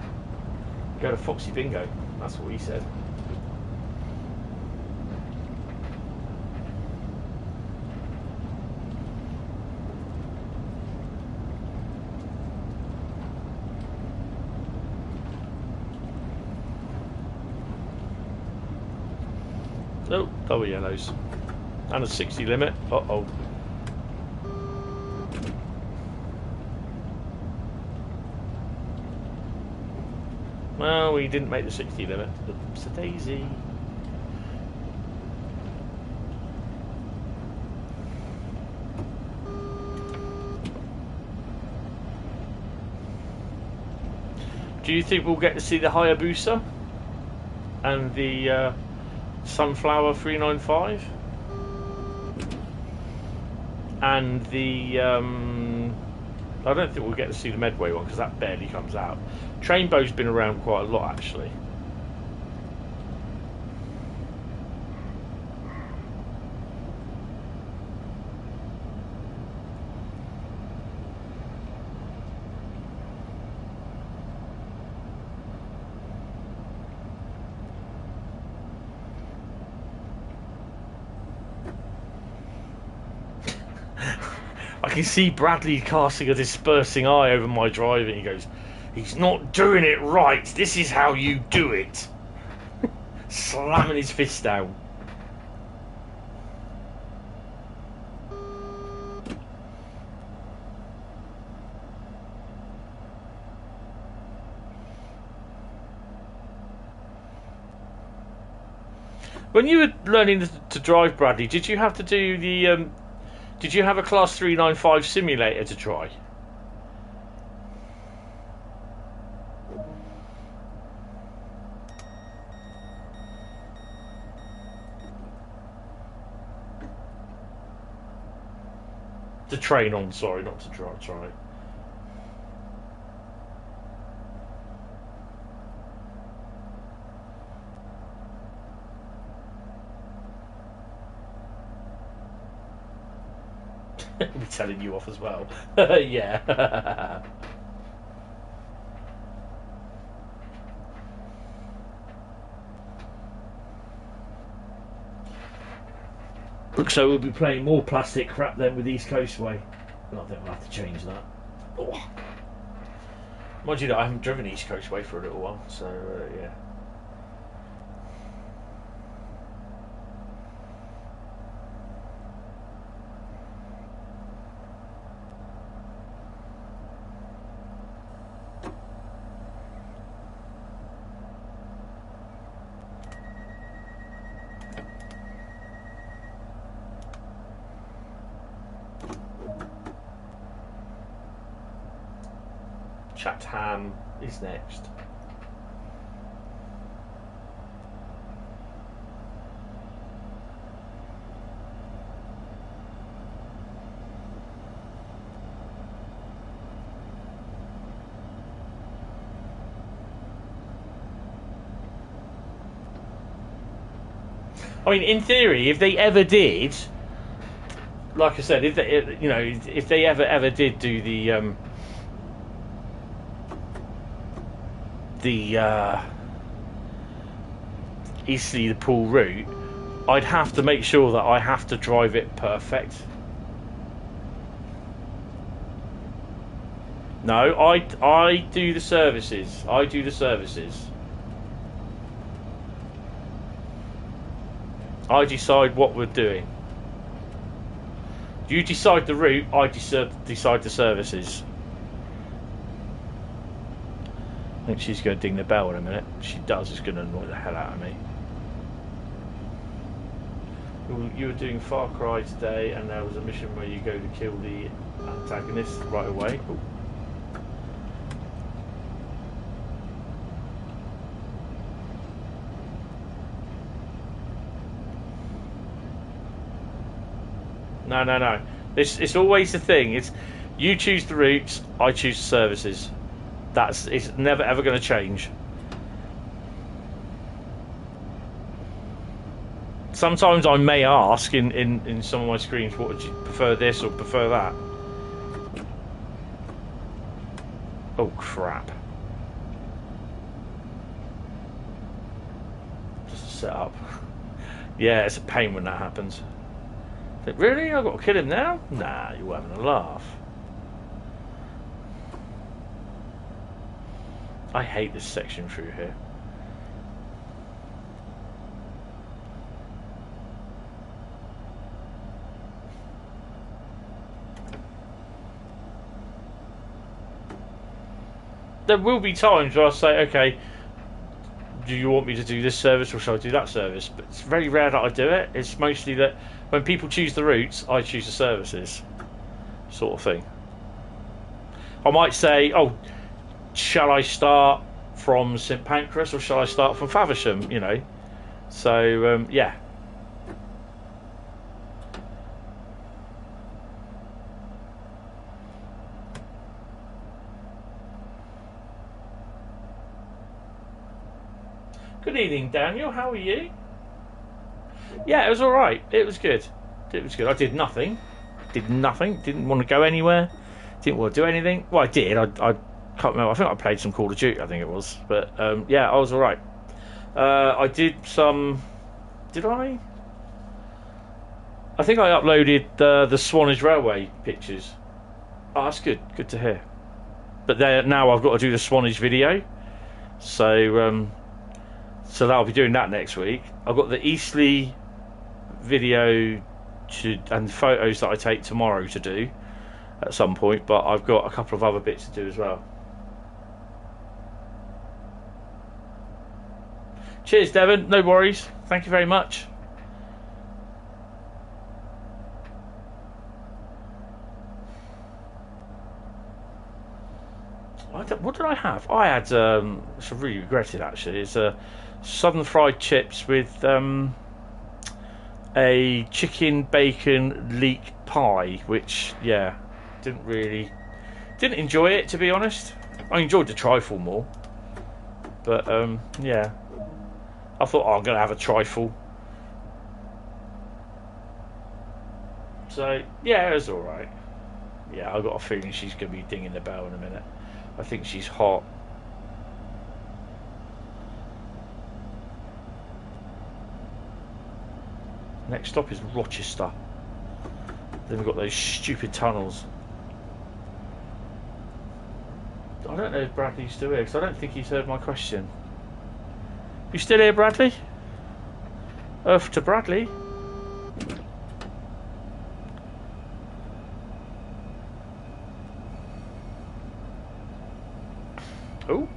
Go to Foxy Bingo. That's what he said. Oh, double yellows. And a 60 limit. Uh-oh. Well, we didn't make the 60 limit. Oops, a daisy. Do you think we'll get to see the Hayabusa and the Sunflower 395 and the I don't think we'll get to see the Medway one because that barely comes out. Trainbow's been around quite a lot actually. I can see Bradley casting a dispersing eye over my driving. He goes, "He's not doing it right. This is how you do it." Slamming his fist down. When you were learning to drive, Bradley, did you have to do the did you have a Class 395 simulator to try? To train on, sorry, not to try. We're telling you off as well. Yeah. So we'll be playing more plastic crap then with East Coastway. I think we'll have to change that. Oh. Mind you that I haven't driven East Coastway for a little while, so yeah. Chatham is next. I mean, in theory, if they ever did, like I said, if they, you know, if they ever did do the Eastleigh the Pool route, I'd have to make sure that I have to drive it perfect. No, I do the services. I do the services. I decide what we're doing. You decide the route, I decide the services. I think she's going to ding the bell in a minute. If she does, it's going to annoy the hell out of me. You were doing Far Cry today, and there was a mission where you go to kill the antagonist right away. Ooh. No. It's always the thing. It's you choose the routes, I choose the services. It's never ever going to change. Sometimes I may ask in some of my screens, what would you prefer, this or prefer that? Oh crap. Just a setup. Yeah, it's a pain when that happens. Really? I've got to kill him now? Nah, you're having a laugh. I hate this section through here. There will be times where I'll say, okay, do you want me to do this service or shall I do that service? But it's very rare that I do it. It's mostly that when people choose the routes, I choose the services, sort of thing. I might say, oh, shall I start from St Pancras or shall I start from Faversham, you know? So, yeah. Good evening, Daniel. How are you? Yeah, it was all right. It was good. It was good. I did nothing. Didn't want to go anywhere. Didn't want to do anything. Well, I did. I can't remember. I think I played some Call of Duty, I think it was. But, yeah, I was all right. I did some... Did I? I think I uploaded the Swanage Railway pictures. Oh, that's good. Good to hear. But now I've got to do the Swanage video. So I'll be doing that next week. I've got the Eastleigh video and photos that I take tomorrow to do at some point, but I've got a couple of other bits to do as well. Cheers, Devon. No worries. Thank you very much. What did I have? I had, which I really regretted actually, it's southern fried chips with a chicken bacon leek pie, which, yeah, didn't enjoy it, to be honest. I enjoyed the trifle more, but yeah, I thought, oh, I'm gonna have a trifle. So yeah, it was all right. Yeah, I got a feeling she's gonna be dinging the bell in a minute. I think she's hot. Next stop is Rochester. Then we've got those stupid tunnels. I don't know if Bradley's still here, because I don't think he's heard my question. You still here, Bradley? Earth to Bradley. Oh.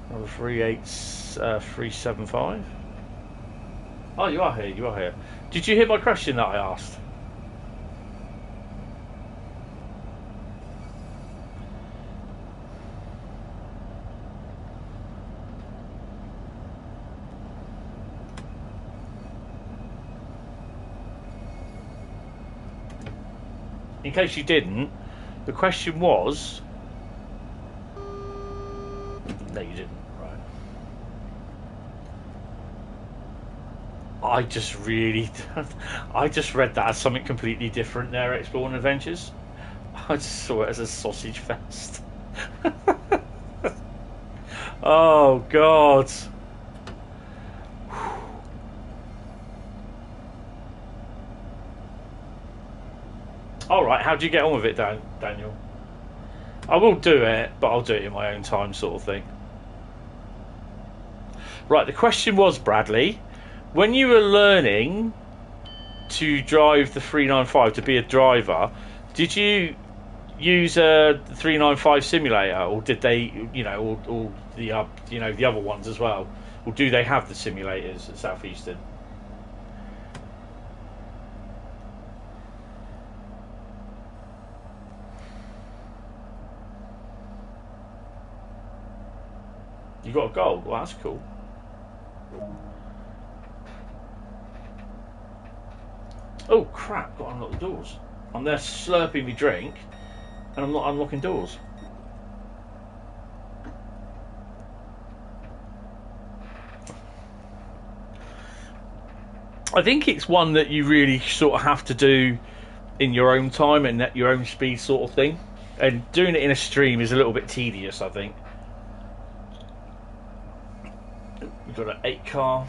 Another 375. Oh, you are here, you are here. Did you hear my question that I asked? In case you didn't, the question was... No, you didn't. Right. I just really... I just read that as something completely different there, Exploring Adventures. I just saw it as a sausage fest. Oh, God. Alright, how do you get on with it, Daniel? I will do it, but I'll do it in my own time, sort of thing. Right, the question was, Bradley, when you were learning to drive the 395 to be a driver, did you use a 395 simulator, or did they, you know, or the the other ones as well, or do they have the simulators at Southeastern? You got a gold? Well, that's cool. Oh crap! Got to unlock the doors. I'm there slurping my drink, and I'm not unlocking doors. I think it's one that you really sort of have to do in your own time and at your own speed, sort of thing. And doing it in a stream is a little bit tedious, I think. We've got an 8-car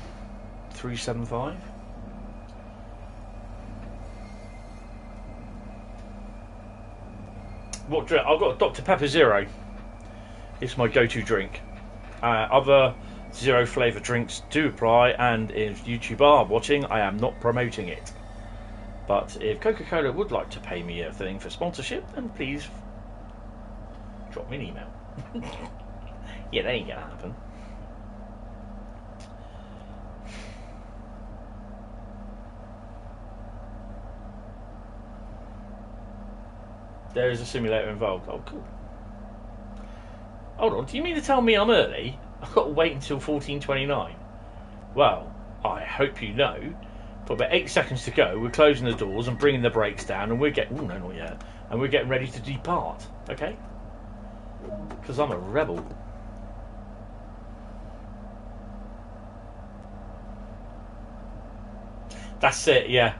375. What drink? I've got a Dr. Pepper Zero. It's my go-to drink. Other zero flavour drinks do apply, and if YouTube are watching, I am not promoting it. But if Coca-Cola would like to pay me a thing for sponsorship, then please drop me an email. Yeah, that ain't gonna happen. There is a simulator involved. Oh, cool. Hold on, do you mean to tell me I'm early? I've got to wait until 14:29. Well, I hope you know, for about 8 seconds to go, we're closing the doors and bringing the brakes down, and we're getting... Oh, no, not yet. And we're getting ready to depart, okay? Because I'm a rebel. That's it, yeah.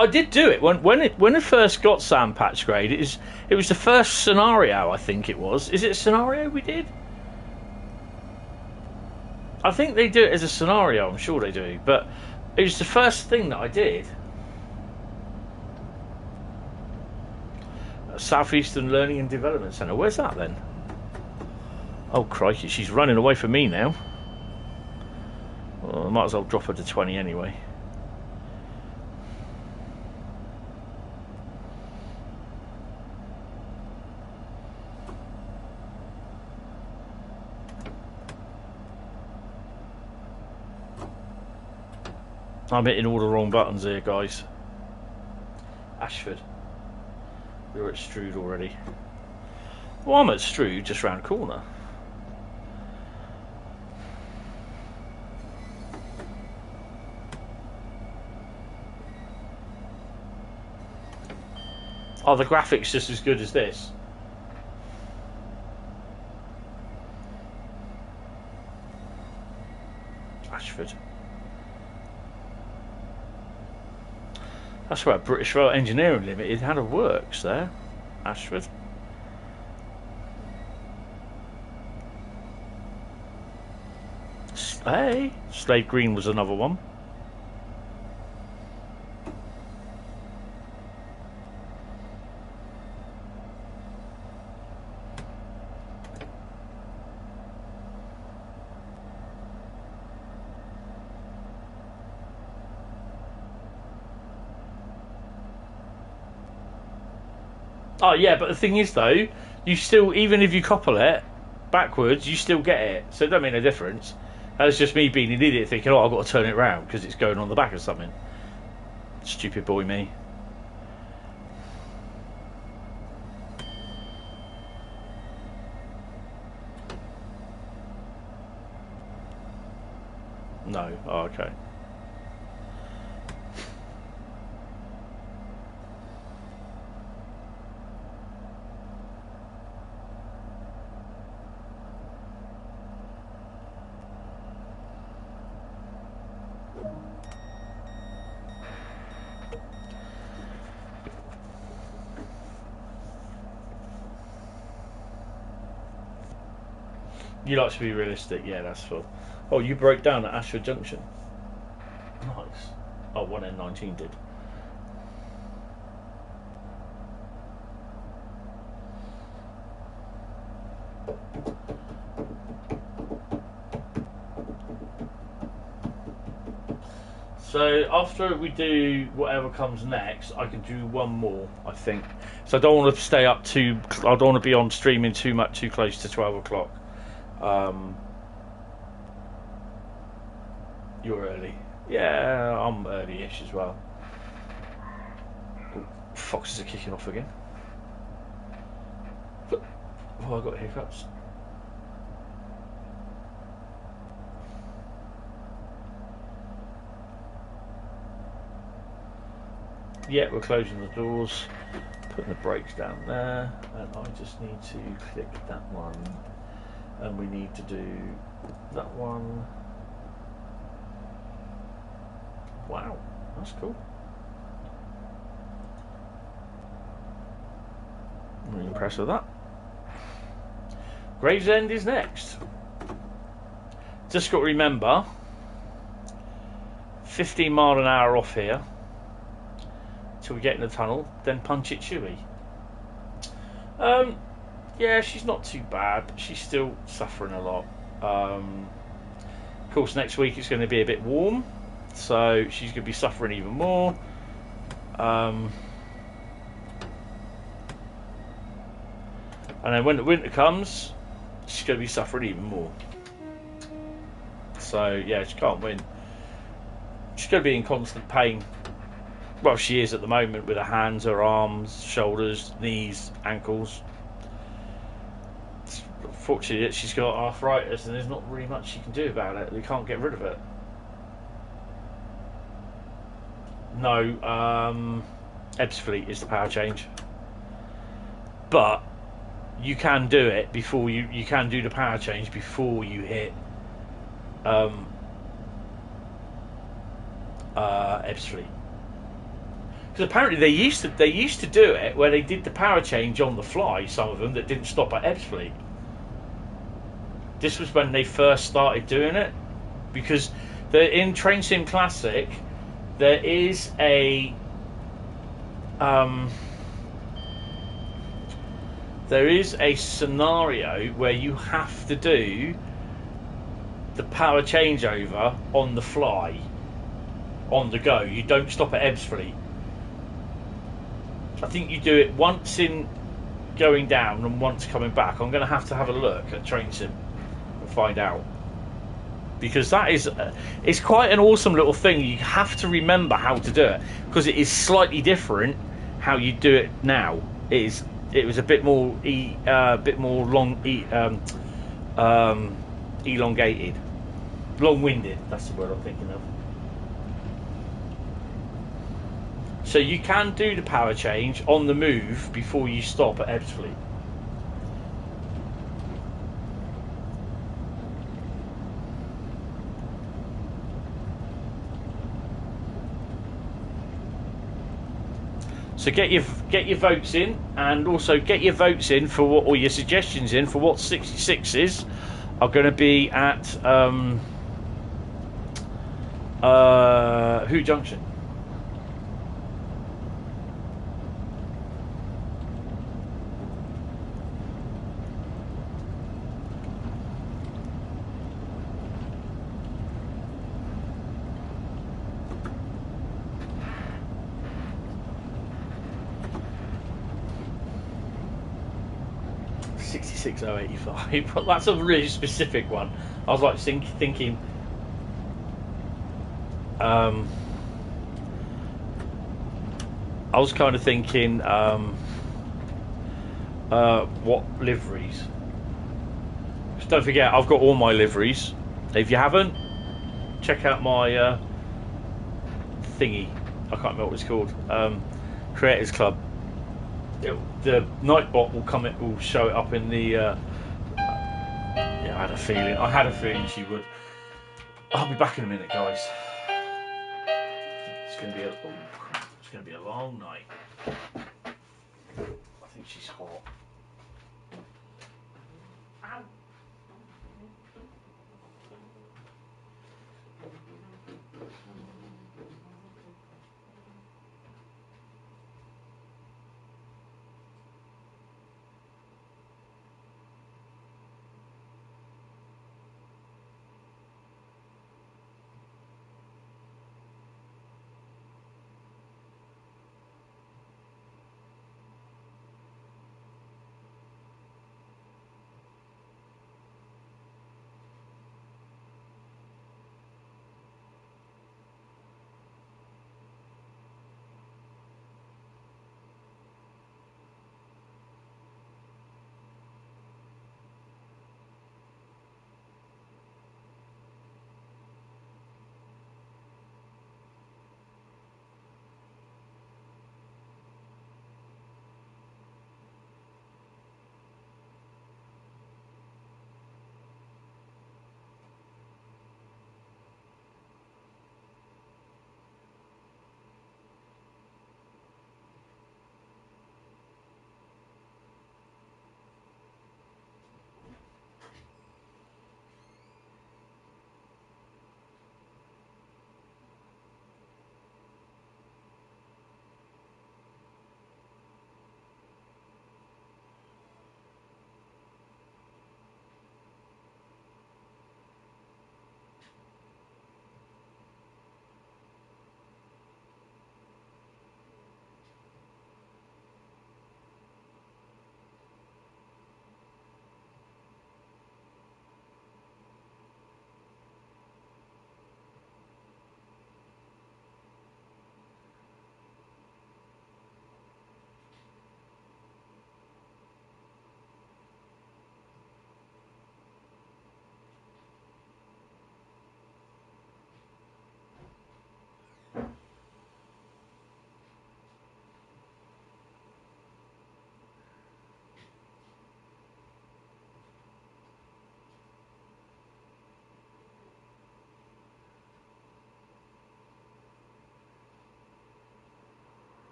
I did do it when it first got Sam Patch Grade. It was the first scenario, I think it was. Is it a scenario we did? I think they do it as a scenario. I'm sure they do, but it was the first thing that I did. Southeastern Learning and Development Centre. Where's that then? Oh crikey, she's running away from me now. Well, I might as well drop her to 20 anyway. I'm hitting all the wrong buttons here, guys. Ashford. We're at Strood already. Well, I'm at Strood, just round the corner. Are the graphics just as good as this? Ashford. That's where British Rail Engineering Limited had a works there, Ashford. Hey, Slade Green was another one. Oh yeah, but the thing is though, you still, even if you couple it backwards, you still get it. So it don't make a difference. That's just me being an idiot thinking, oh, I've got to turn it around because it's going on the back of something. Stupid boy me. No. Oh, okay. You like to be realistic, yeah, that's full. Oh, you broke down at Ashford Junction. Nice. Oh, 1N19 did. So after we do whatever comes next, I can do one more, I think. So I don't want to stay up too. I don't want to be on streaming too close to 12 o'clock. You're early. Yeah, I'm early-ish as well. Ooh, foxes are kicking off again. Oh, I got hiccups. Yeah, we're closing the doors, putting the brakes down there, and I just need to click that one, and we need to do that one. Wow, that's cool. I'm really impressed with that. Gravesend is next. Just got to remember, 15 mile an hour off here till we get in the tunnel, then punch it chewy. Yeah, she's not too bad, but she's still suffering a lot. Of course, next week it's going to be a bit warm, so she's going to be suffering even more. And then when the winter comes, she's going to be suffering even more. So yeah, she can't win. She's going to be in constant pain. Well, she is at the moment with her hands, her arms, shoulders, knees, ankles. Fortunately, she's got arthritis and there's not really much she can do about it. We can't get rid of it. No, Ebbsfleet is the power change. But you can do it before you can do the power change before you hit Ebbsfleet. Because apparently they used to do it where they did the power change on the fly. Some of them that didn't stop at Ebbsfleet. This was when they first started doing it, because in Train Sim Classic there is a scenario where you have to do the power changeover on the fly, on the go. You don't stop at Ebbsfleet. I think you do it once in going down and once coming back. I'm going to have a look at Train Sim and find out, because that is it's quite an awesome little thing. You have to remember how to do it, because it is slightly different how you do it now. It was a bit more elongated, long-winded. That's the word I'm thinking of. So you can do the power change on the move before you stop at Ebbsfleet. So get your votes in, and also get your votes in for what, or your suggestions in for what 66s are going to be at Who Junction? $66,085. But that's a really specific one. I was like thinking. I was kind of thinking, what liveries? Just don't forget, I've got all my liveries. If you haven't, check out my thingy. I can't remember what it's called. Creators Club. The Nightbot will come. It will show it up in the. Yeah, I had a feeling. I had a feeling she would. I'll be back in a minute, guys. It's gonna be a. Oh crap! It's gonna be a long night. I think she's hot. Ow.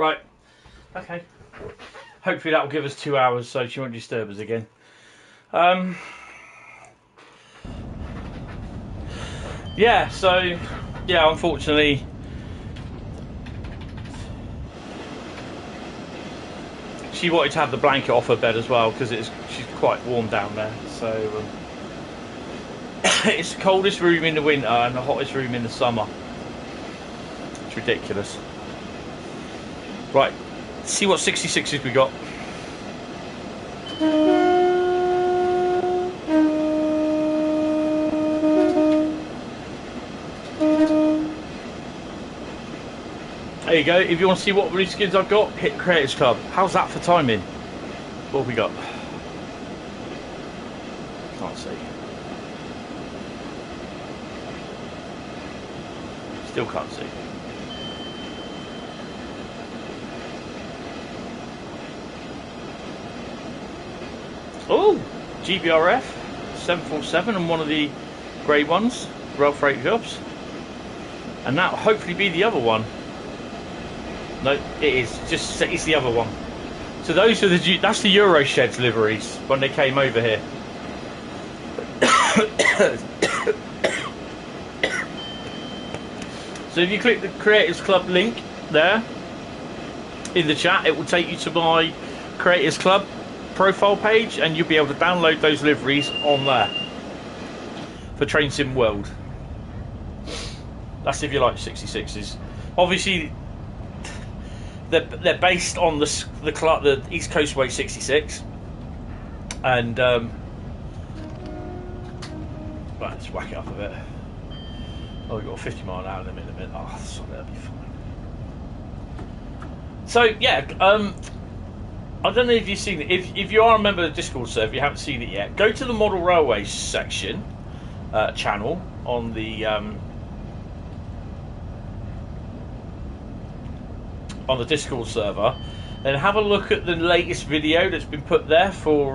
Right. Okay. Hopefully that will give us 2 hours, so she won't disturb us again. Yeah. So, yeah. Unfortunately, she wanted to have the blanket off her bed as well because she's quite warm down there. So it's the coldest room in the winter and the hottest room in the summer. It's ridiculous. Right, see what 66s we got. There you go. If you want to see what reskins I've got, hit Creators Club. How's that for timing? What have we got? Can't see. Still can't see. Oh, GBRF 747 and one of the grey ones, rail freight jobs, and that will hopefully be the other one. No, it is. It's the other one. So those are that's the Eurosheds liveries when they came over here. So if you click the Creators Club link there in the chat, it will take you to my Creators Club profile page, and you'll be able to download those liveries on there for Train Sim World. That's if you like 66s. Obviously, they're based on the East Coastway 66, and right, let's whack it up a bit. Oh, we've got 50 mile an hour limit in a minute. Oh, so that'll be fine. So yeah, I don't know if you've seen it. If you are a member of the Discord server, you haven't seen it yet, go to the Model Railway section channel on the Discord server, and have a look at the latest video that's been put there for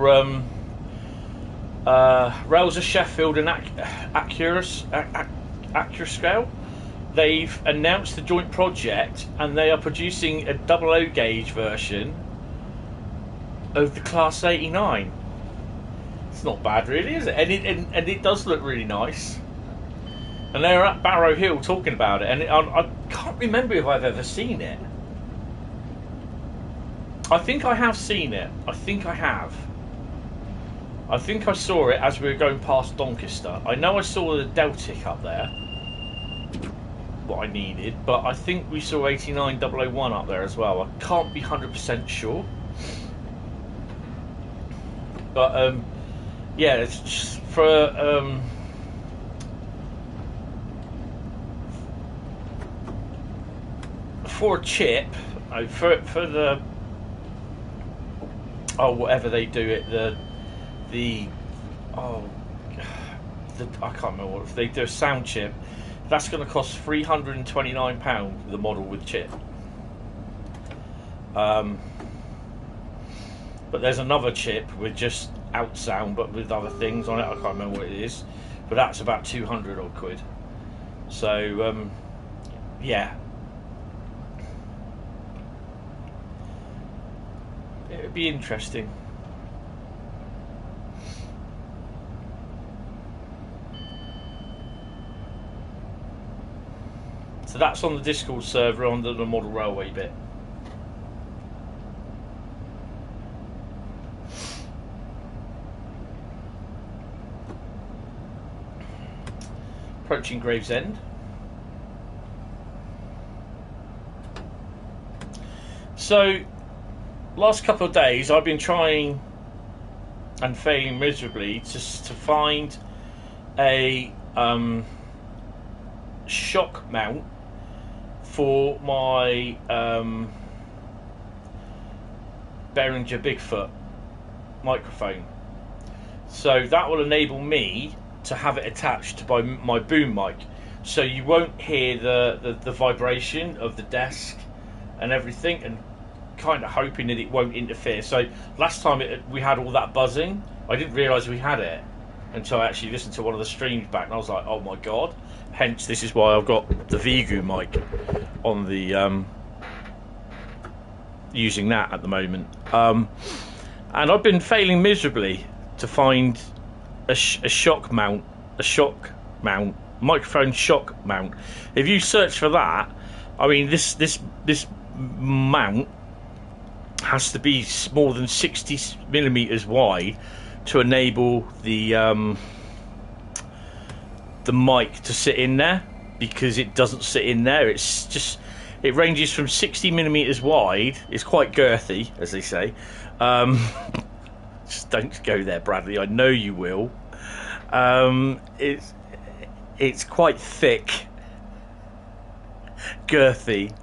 Rails of Sheffield and Accurascale. They've announced the joint project, and they are producing a 00 gauge version of the Class 89. It's not bad, really, is it? And it does look really nice. And they're at Barrow Hill talking about it, and I can't remember if I've ever seen it. I think I have seen it. I think I have. I think I saw it as we were going past Doncaster. I know I saw the Deltic up there, what I needed, but I think we saw 89001 up there as well. I can't be 100% sure. But yeah, it's just for a chip, for the whatever they do it, I can't remember what, if they do a sound chip, that's going to cost £329, the model with chip. But there's another chip with just out sound but with other things on it. I can't remember what it is, but that's about 200 odd quid. So yeah, it would be interesting. So that's on the Discord server under the Model Railway bit. Approaching Gravesend. So, last couple of days I've been trying and failing miserably to find a shock mount for my Behringer Bigfoot microphone. So that will enable me to have it attached to my boom mic, so you won't hear the vibration of the desk and everything, and kind of hoping that it won't interfere. So last time we had all that buzzing, I didn't realise we had it until I actually listened to one of the streams back, and I was like, oh my god. Hence this is why I've got the Vigu mic on the using that at the moment. And I've been failing miserably to find a shock mount, microphone shock mount. If you search for that, I mean, this mount has to be more than 60 millimeters wide to enable the mic to sit in there, because it doesn't sit in there. It's just, it ranges from 60 millimeters wide. It's quite girthy, as they say. Just don't go there, Bradley. I know you will. It's quite thick, girthy.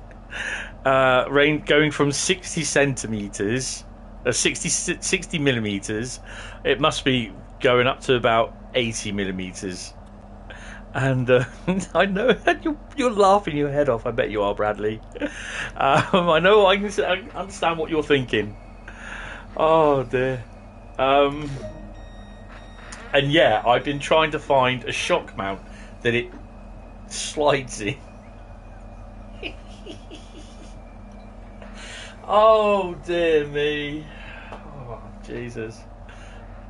Going from 60 centimeters, 60 millimeters. It must be going up to about 80 millimeters. And I know you're laughing your head off. I bet you are, Bradley. I know. I understand what you're thinking. Oh dear. And yeah, I've been trying to find a shock mount that it slides in. Oh dear me. Oh Jesus.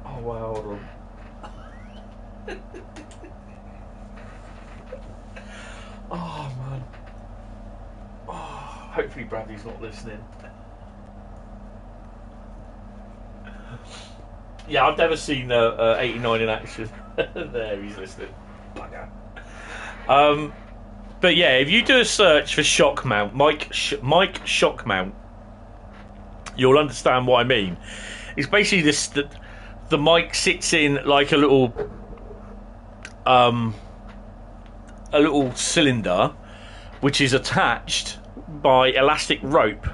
Oh wow. Hold on. Oh man. Oh, hopefully Bradley's not listening. Yeah, I've never seen 89 in action. There, he's listening. Bugger. But yeah, if you do a search for shock mount, mic shock mount, you'll understand what I mean. It's basically this: the mic sits in like a little cylinder, which is attached by elastic rope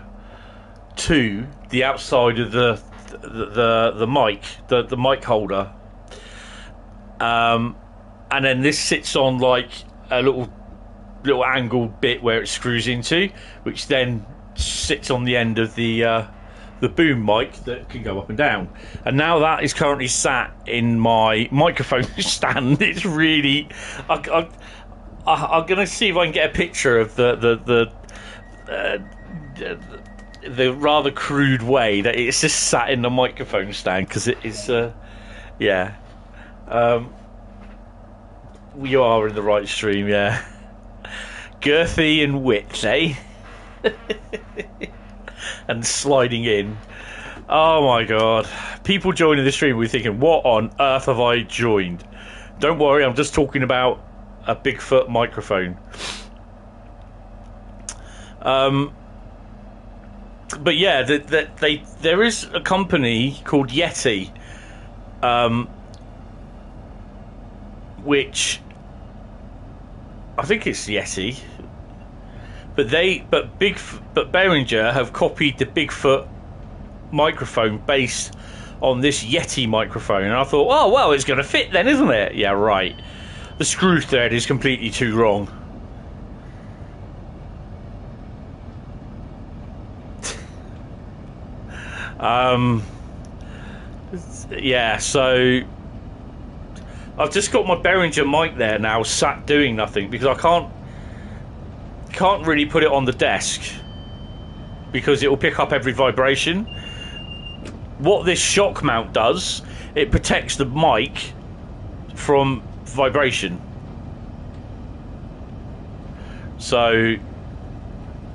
to the outside of the mic, the mic holder, and then this sits on like a little angled bit where it screws into, which then sits on the end of the boom mic that can go up and down. And now that is currently sat in my microphone stand. It's really, I'm gonna see if I can get a picture of the rather crude way that it's just sat in the microphone stand, because it is yeah. You are in the right stream, yeah. Girthy and width, eh? And sliding in. Oh my god. People joining the stream will be thinking, what on earth have I joined? Don't worry, I'm just talking about a Bigfoot microphone. But yeah, there is a company called Yeti, which I think it's Yeti, but Behringer have copied the Bigfoot microphone based on this Yeti microphone, and I thought, oh well, it's going to fit then, isn't it? Yeah, right. The screw thread is completely too wrong. Yeah, so I've just got my Behringer mic there now, sat doing nothing, because I can't really put it on the desk because it will pick up every vibration. What this shock mount does, it protects the mic from vibration. So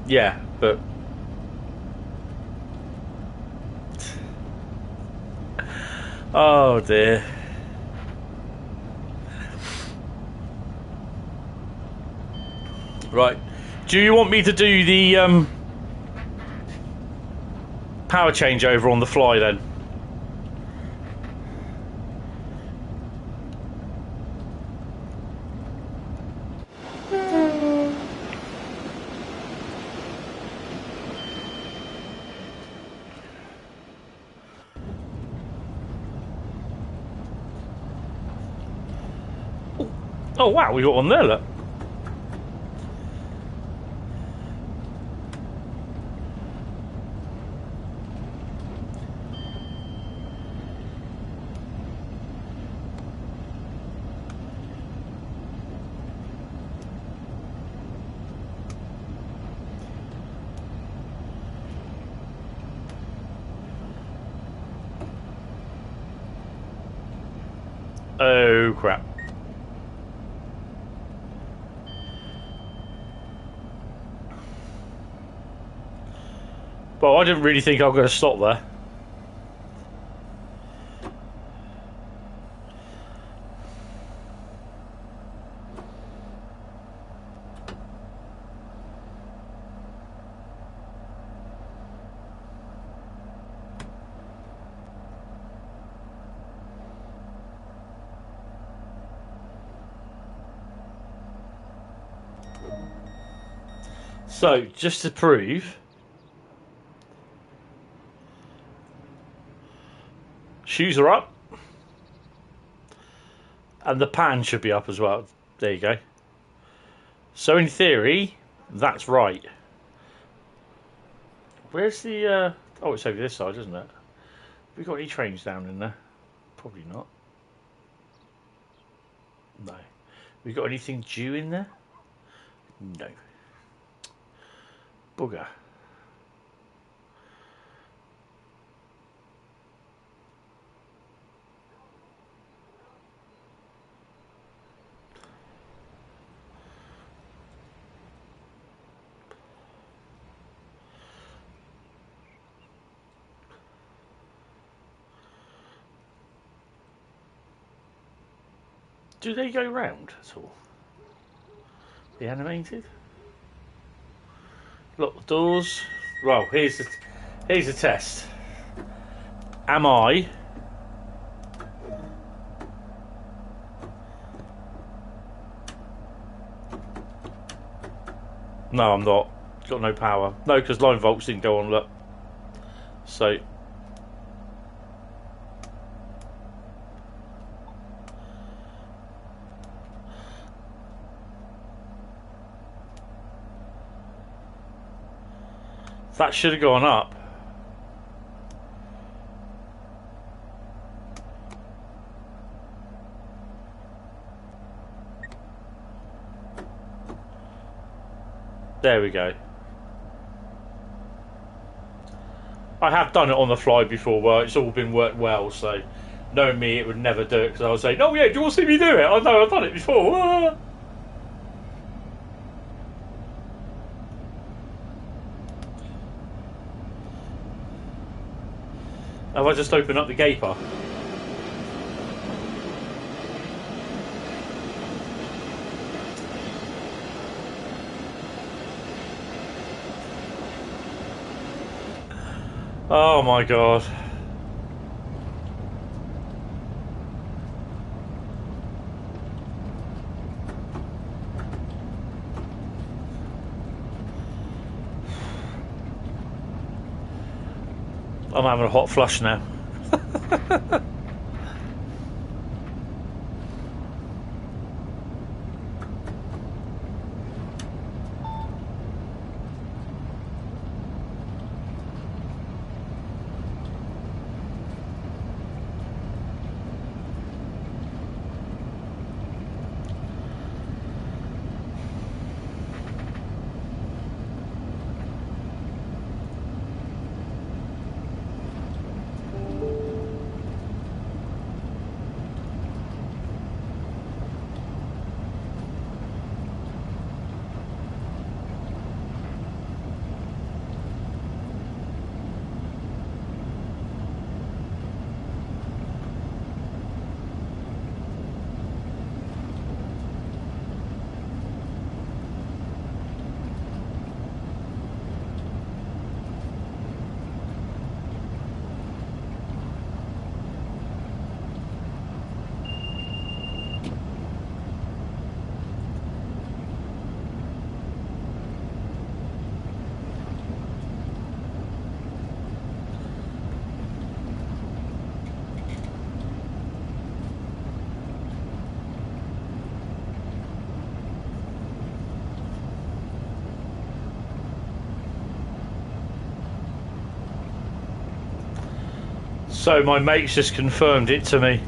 yeah, but oh dear. Right, do you want me to do the power changeover on the fly then? Oh wow, we got one there, look. Oh crap. Well, I didn't really think I was going to stop there. So, just to prove, shoes are up, and the pan should be up as well. There you go. So, in theory, that's right. Where's the... oh, it's over this side, isn't it? Have we got any trains down in there? Probably not. No. We got anything due in there? No. Bugger. Do they go round at all? The animated? Lock the doors. Well, here's the test. Am I No, I'm not. Got no power. No, because line volts didn't go on. Look. So. That should have gone up. There we go. I have done it on the fly before where it's all been worked well, so knowing me it would never do it because I would say, "Oh yeah, do you want to see me do it? I know I've done it before." Ah. Have I just opened up the gaper? Oh my god. I'm having a hot flush now. So my mate's just confirmed it to me.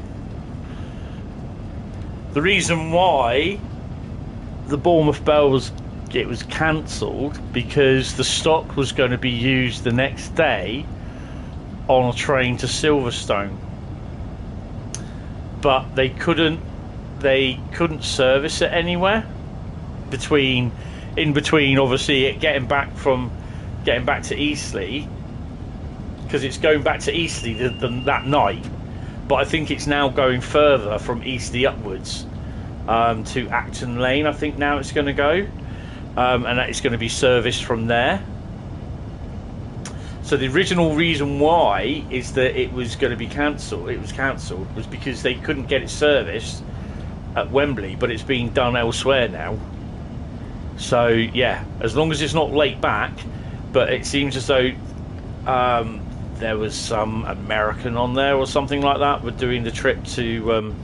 The reason why the Bournemouth Bell was cancelled because the stock was going to be used the next day on a train to Silverstone. but they couldn't service it anywhere in between obviously it getting back to Eastleigh, because it's going back to Eastleigh that night, but I think it's now going further from Eastleigh upwards to Acton Lane. I think now it's going to go, and it's going to be serviced from there. So the original reason why is that it was going to be cancelled. It was cancelled was because they couldn't get it serviced at Wembley, but it's being done elsewhere now. So yeah, as long as it's not late back, but it seems as though there was some American on there or something like that. We're doing the trip to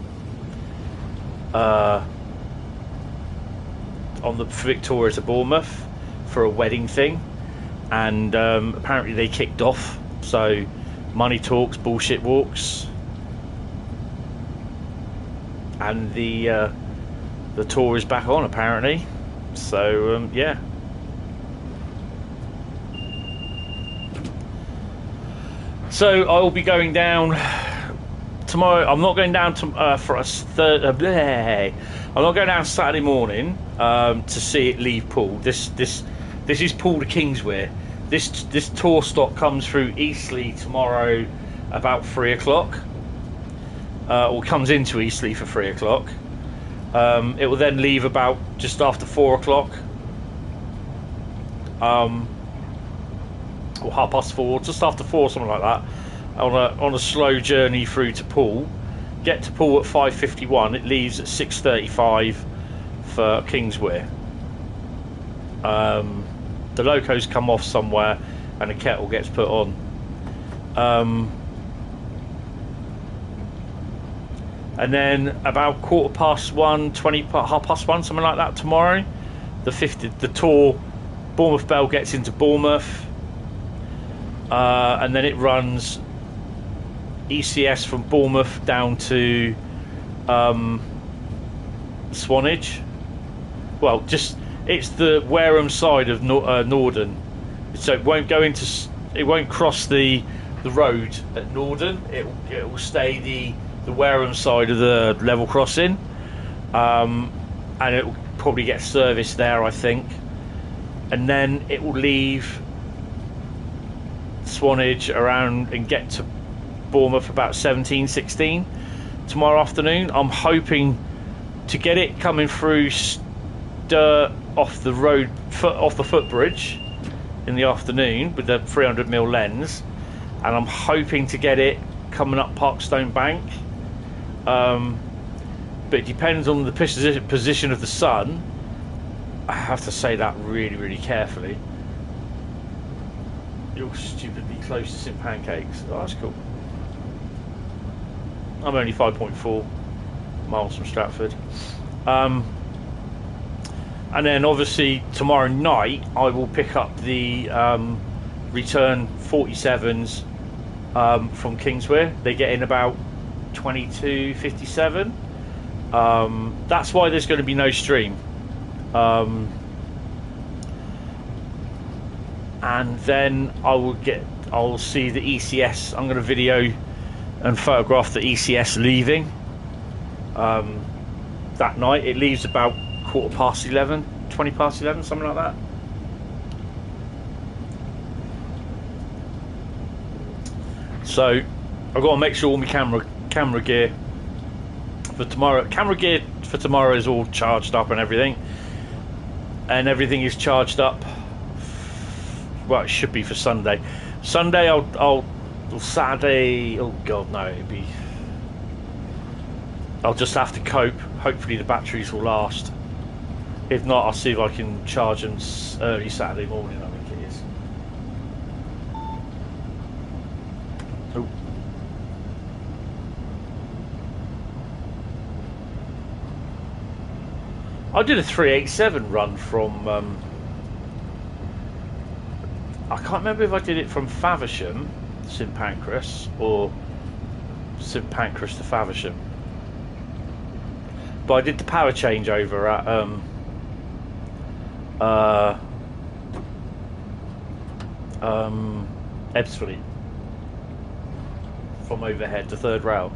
on the Victoria to Bournemouth for a wedding thing. And apparently they kicked off, so money talks, bullshit walks, and the tour is back on apparently. So yeah. So I will be going down tomorrow. I'm not going down to for a third. I'm not going down Saturday morning to see it leave Poole. This is Poole to Kingsway. This tour stop comes through Eastleigh tomorrow about 3 o'clock, or comes into Eastleigh for 3 o'clock. It will then leave about just after 4 o'clock, or 4:30, just after 4, something like that, on a slow journey through to Poole. Get to Poole at 5:51. It leaves at 6:35 for Kingsway. The locos come off somewhere and a kettle gets put on. And then about 1:15, 1:30, something like that tomorrow, the tour Bournemouth Bell gets into Bournemouth, and then it runs ECS from Bournemouth down to Swanage. Well, just it's the Wareham side of Norden, so it won't go into. It won't cross the road at Norden. It will stay the Wareham side of the level crossing, and it will probably get serviced there, I think, and then it will leave Swanage around and get to Bournemouth about 17:16 tomorrow afternoon. I'm hoping to get it coming through dirt off the road, off the footbridge in the afternoon with the 300mm lens, and I'm hoping to get it coming up Parkstone Bank, but it depends on the position of the sun. I have to say that really, really carefully. You're stupidly close to St Pancakes. Oh, that's cool. I'm only 5.4 miles from Stratford. And then obviously tomorrow night I will pick up the return 47s from Kingsway. They get in about 22:57. That's why there's going to be no stream. And then I'll see the ECS. I'm going to video and photograph the ECS leaving that night. It leaves about 11:15, 20:11, something like that. So I've got to make sure all my camera gear for tomorrow is all charged up and everything is charged up. Well, it should be for Sunday. Sunday Saturday, oh god no, I'll just have to cope. Hopefully the batteries will last. If not, I'll see if I can charge them early Saturday morning, I think it is. Oh. I did a 387 run from I can't remember if I did it from Faversham, St Pancras, or St Pancras to Faversham. But I did the power changeover at Ebbsfleet from overhead to third rail.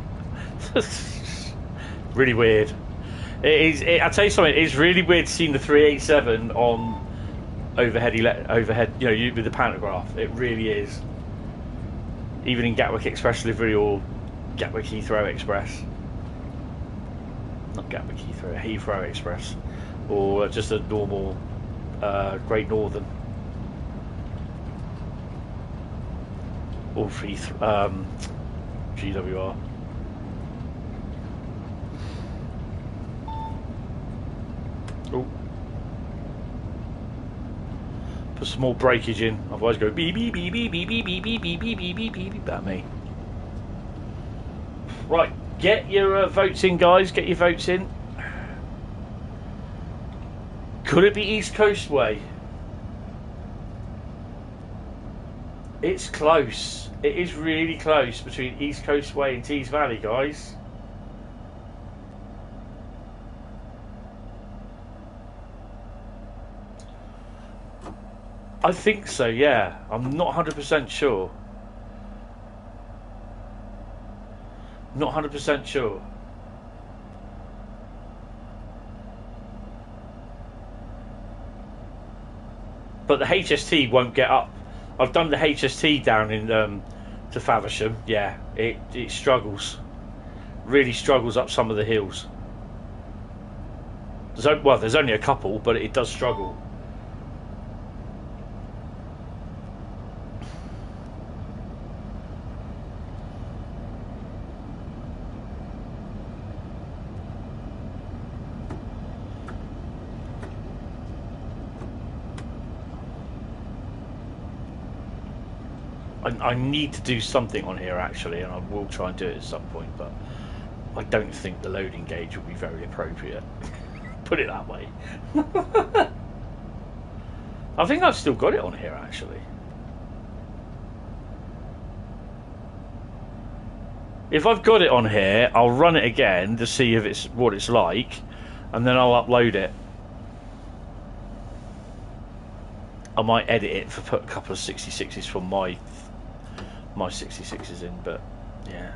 Really weird. It is. I'll tell you something. It's really weird seeing the 387 on overhead. You know, with the pantograph. It really is. Even in Gatwick Express livery or Gatwick Heathrow Express. Not Gatwick Heathrow, Heathrow Express, or just a normal Great Northern. Or GWR. Oh. Put some more breakage in, otherwise go beep beep beep beep beep beep beep beep beep beep beep beep beep beep at me. Right, get your votes in, guys. Get your votes in. Could it be East Coastway? It's close. It is really close between East Coastway and Tees Valley, guys. I think so, yeah. I'm not 100% sure. Not 100% sure. But the HST won't get up. I've done the HST down in to Faversham. Yeah, it struggles. Really struggles up some of the hills. There's only a couple, but it does struggle. I need to do something on here actually, and I will try and do it at some point, but I don't think the loading gauge will be very appropriate. Put it that way. I think I've still got it on here actually. If I've got it on here, I'll run it again to see if it's what it's like, and then I'll upload it. I might edit it for put a couple of 66s from my 66s in, but yeah.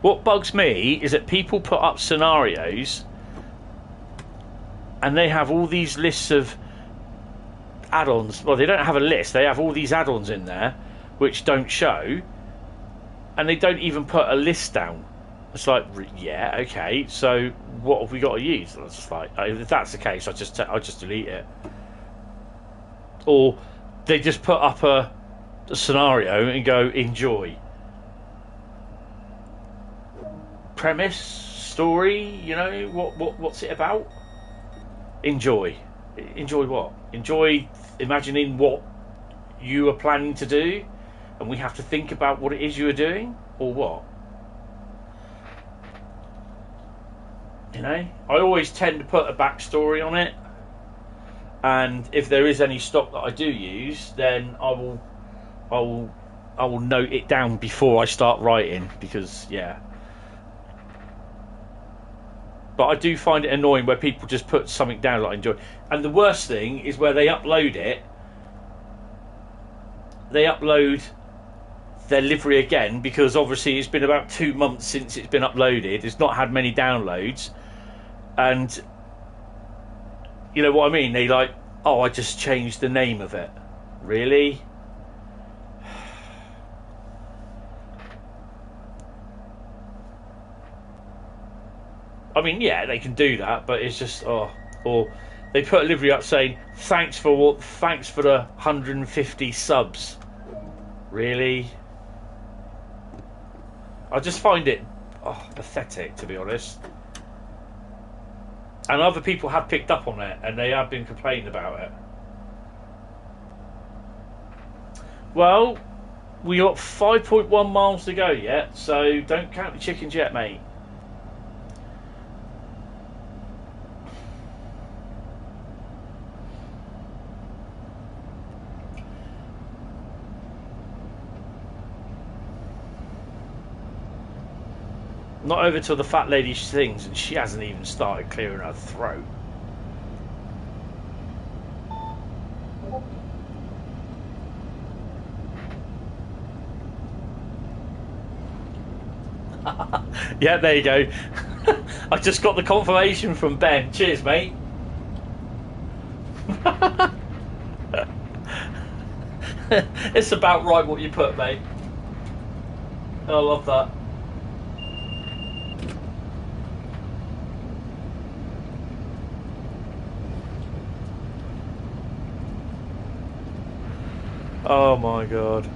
What bugs me is that people put up scenarios and they have all these lists of add-ons. Well, they don't have a list, they have all these add-ons in there which don't show, and they don't even put a list down. It's like, yeah, okay, so what have we got to use? It's just like, if that's the case, I just delete it. Or they just put up a scenario and go enjoy. Premise, story, you know, what's it about? Enjoy. Enjoy what? Enjoy imagining what you are planning to do, and we have to think about what it is you are doing, or what? You know, I always tend to put a backstory on it, and if there is any stock that I do use, then I will note it down before I start writing, because yeah. But I do find it annoying where people just put something down like enjoy. And the worst thing is where they upload it. They upload their livery again, because obviously it's been about 2 months since it's been uploaded. It's not had many downloads. And you know what I mean? They like, oh, I just changed the name of it. Really? I mean, yeah, they can do that, but it's just, oh. Or they put a livery up saying, thanks for the 150 subs. Really? I just find it pathetic, to be honest. And other people have picked up on it, and they have been complaining about it. Well, we got 5.1 miles to go yet, so don't count the chickens yet, mate. Not over till the fat lady sings, and she hasn't even started clearing her throat. Yeah, there you go. I just got the confirmation from Ben. Cheers, mate. It's about right what you put, mate. I love that. Oh my god.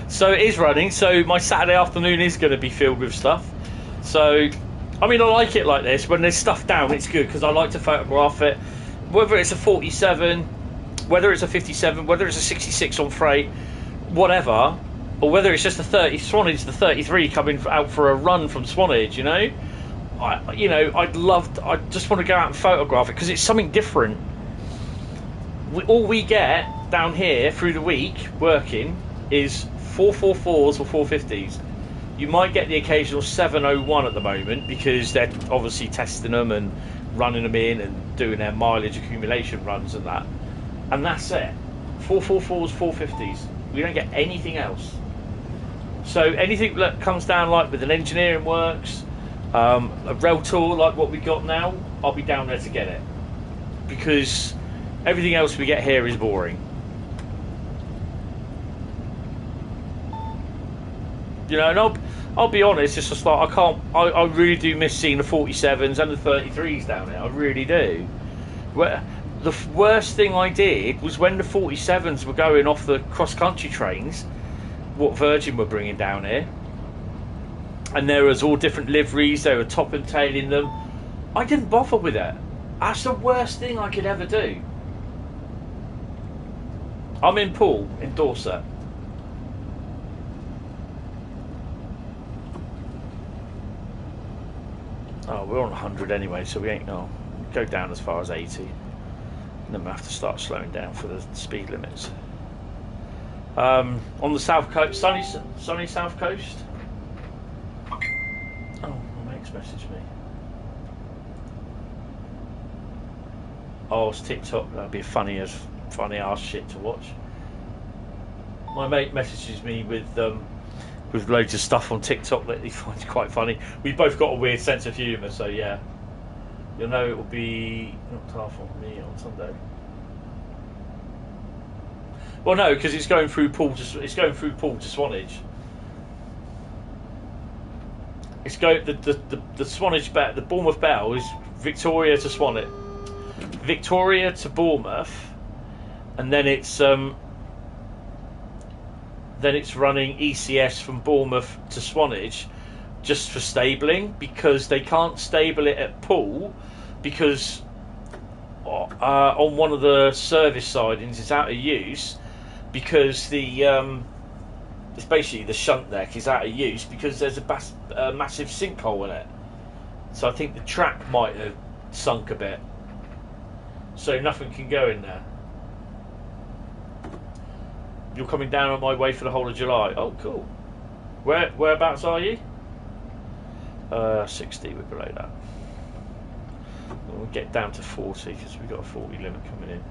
So it is running, so my Saturday afternoon is going to be filled with stuff. So, I mean, I like it like this. When there's stuff down, it's good, because I like to photograph it. Whether it's a 47, whether it's a 57, whether it's a 66 on freight, whatever, or whether it's just a 30, Swanage, the 33 coming out for a run from Swanage, you know? I just want to go out and photograph it, because it's something different. All we get down here through the week, working, is 444s or 450s. You might get the occasional 701 at the moment, because they're obviously testing them and running them in and doing their mileage accumulation runs and that. And that's it. 444s, 450s. We don't get anything else. So anything that comes down like with an engineering works, a rail tour like what we got now, I'll be down there to get it. Because everything else we get here is boring. You know, and I'll be honest, it's just like I really do miss seeing the 47s and the 33s down there. I really do. The worst thing I did was when the 47s were going off the cross-country trains, what Virgin were bringing down here, and there was all different liveries, they were top and tailing them. I didn't bother with it. That's the worst thing I could ever do. I'm in Poole, in Dorset. Oh, we're on 100 anyway, so we ain't gonna go down as far as 80. And then we'll have to start slowing down for the speed limits. On the south coast, sunny south coast. Oh, my mate's messaged me. Oh, it's TikTok. That'd be funny ass shit to watch. My mate messages me with loads of stuff on TikTok that he finds quite funny. We both got a weird sense of humour, so yeah. You'll know it will be not far from me on Sunday. Well, no, because it's going through Poole to Swanage. It's going the Swanage Bell, the Bournemouth Bell is Victoria to Swanage, Victoria to Bournemouth, and then it's running ECS from Bournemouth to Swanage just for stabling, because they can't stable it at Poole because on one of the service sidings it's out of use, because it's basically the shunt deck is out of use because there's a massive sinkhole in it. So I think the track might have sunk a bit, so nothing can go in there. You're coming down on my way for the whole of July. Oh, cool. Whereabouts are you? 60, we're below that. We'll get down to 40 because we've got a 40 limit coming in.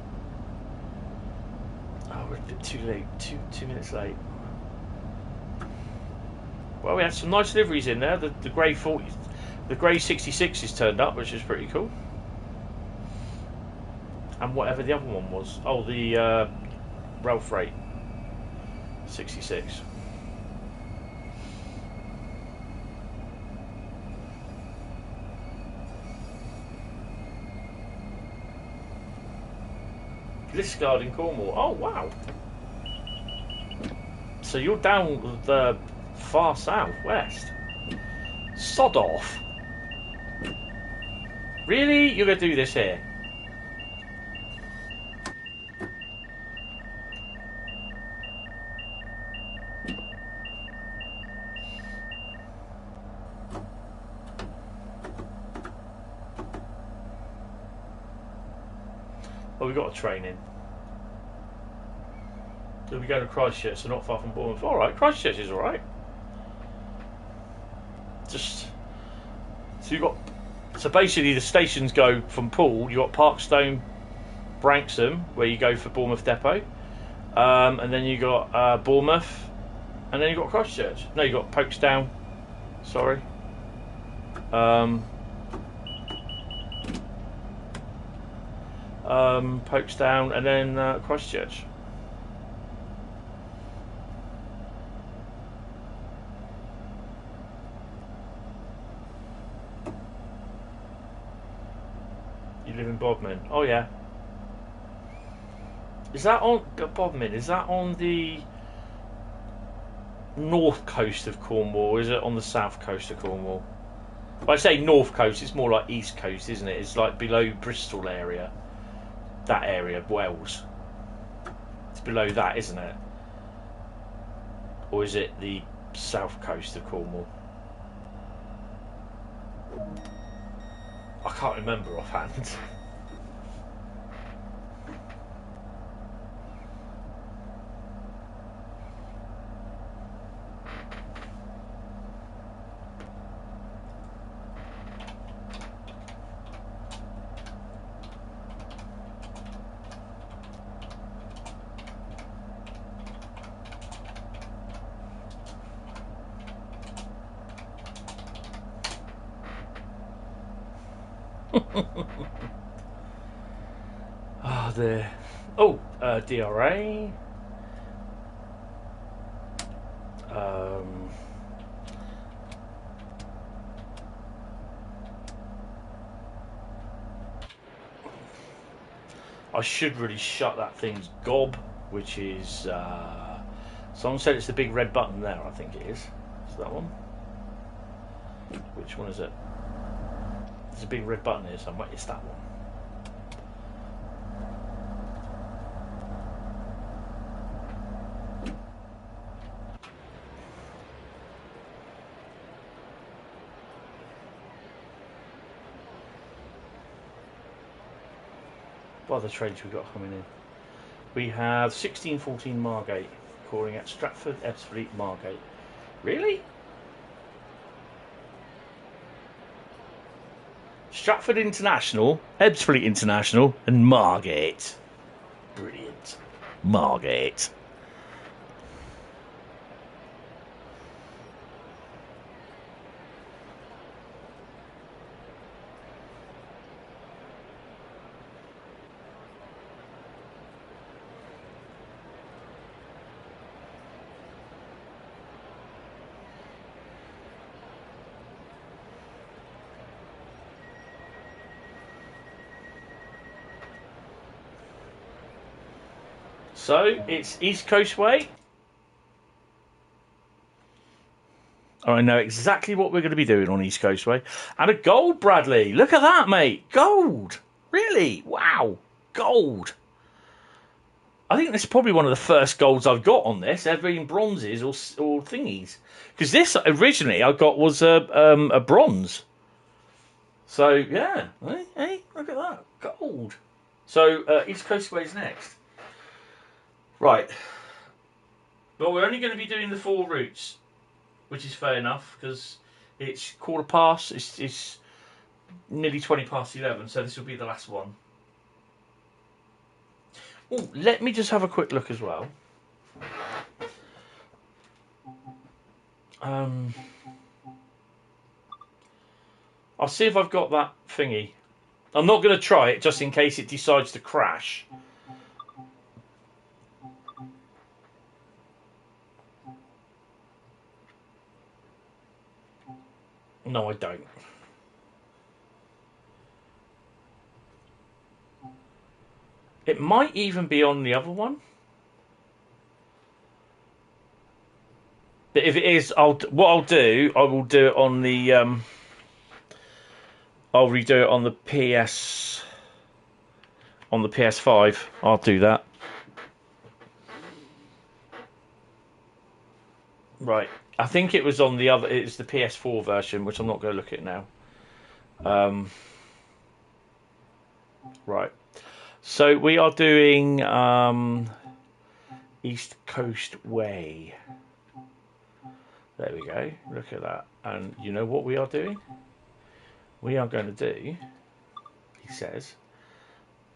Oh, we're a bit too late. Two minutes late. Well, we had some nice liveries in there. The grey 40, the grey 66 is turned up, which is pretty cool. And whatever the other one was. Oh, the rail freight 66. Liscard in Cornwall. Oh wow! So you're down the far south west. Sod off! Really? You're gonna do this here? Oh, we've got a train in. We'll be going to Christchurch, so not far from Bournemouth. Alright, Christchurch is alright. So you've got So basically, the stations go from Poole. You got Parkstone, Branksome, where you go for Bournemouth Depot, and then you got Bournemouth, and then you got Christchurch. No, you got Folkestone. Sorry. Folkestone, and then Christchurch. You live in Bodmin. Oh yeah. Is that on Bodmin? Is that on the north coast of Cornwall? Or is it on the south coast of Cornwall? When I say north coast, it's more like east coast, isn't it? It's like below Bristol area. That area, Wales. It's below that, isn't it? Or is it the south coast of Cornwall? I can't remember offhand. DRA. I should really shut that thing's gob, which is someone said it's the big red button there. I think it is. Is that one? Which one is it? There's a big red button here somewhere. It's that one. What other trains we've got coming in? We have 1614 Margate calling at Stratford, Ebbsfleet, Margate. Really? Stratford International, Ebbsfleet International, and Margate. Brilliant. Margate. So, it's East Coastway. I know exactly what we're going to be doing on East Coastway. And a gold, Bradley. Look at that, mate. Gold. Really? Wow. Gold. I think this is probably one of the first golds I've got on this, ever in bronzes or thingies. Because this, originally, I got was a bronze. So, yeah. Hey, look at that. Gold. So, East Coastway's next. Right. Well, we're only going to be doing the 4 routes, which is fair enough because it's quarter past. It's nearly 20 past 11, so this will be the last one. Oh, let me just have a quick look as well. I'll see if I've got that thingy. I'm not going to try it just in case it decides to crash. No, I don't. It might even be on the other one. But if it is, I will do it on the I'll redo it on the PS5. I'll do that. Right. I think it was on the other. It's the PS4 version, which I'm not going to look at now. Right. So we are doing East Coast Way. There we go. Look at that. And you know what we are doing? we are going to do, he says,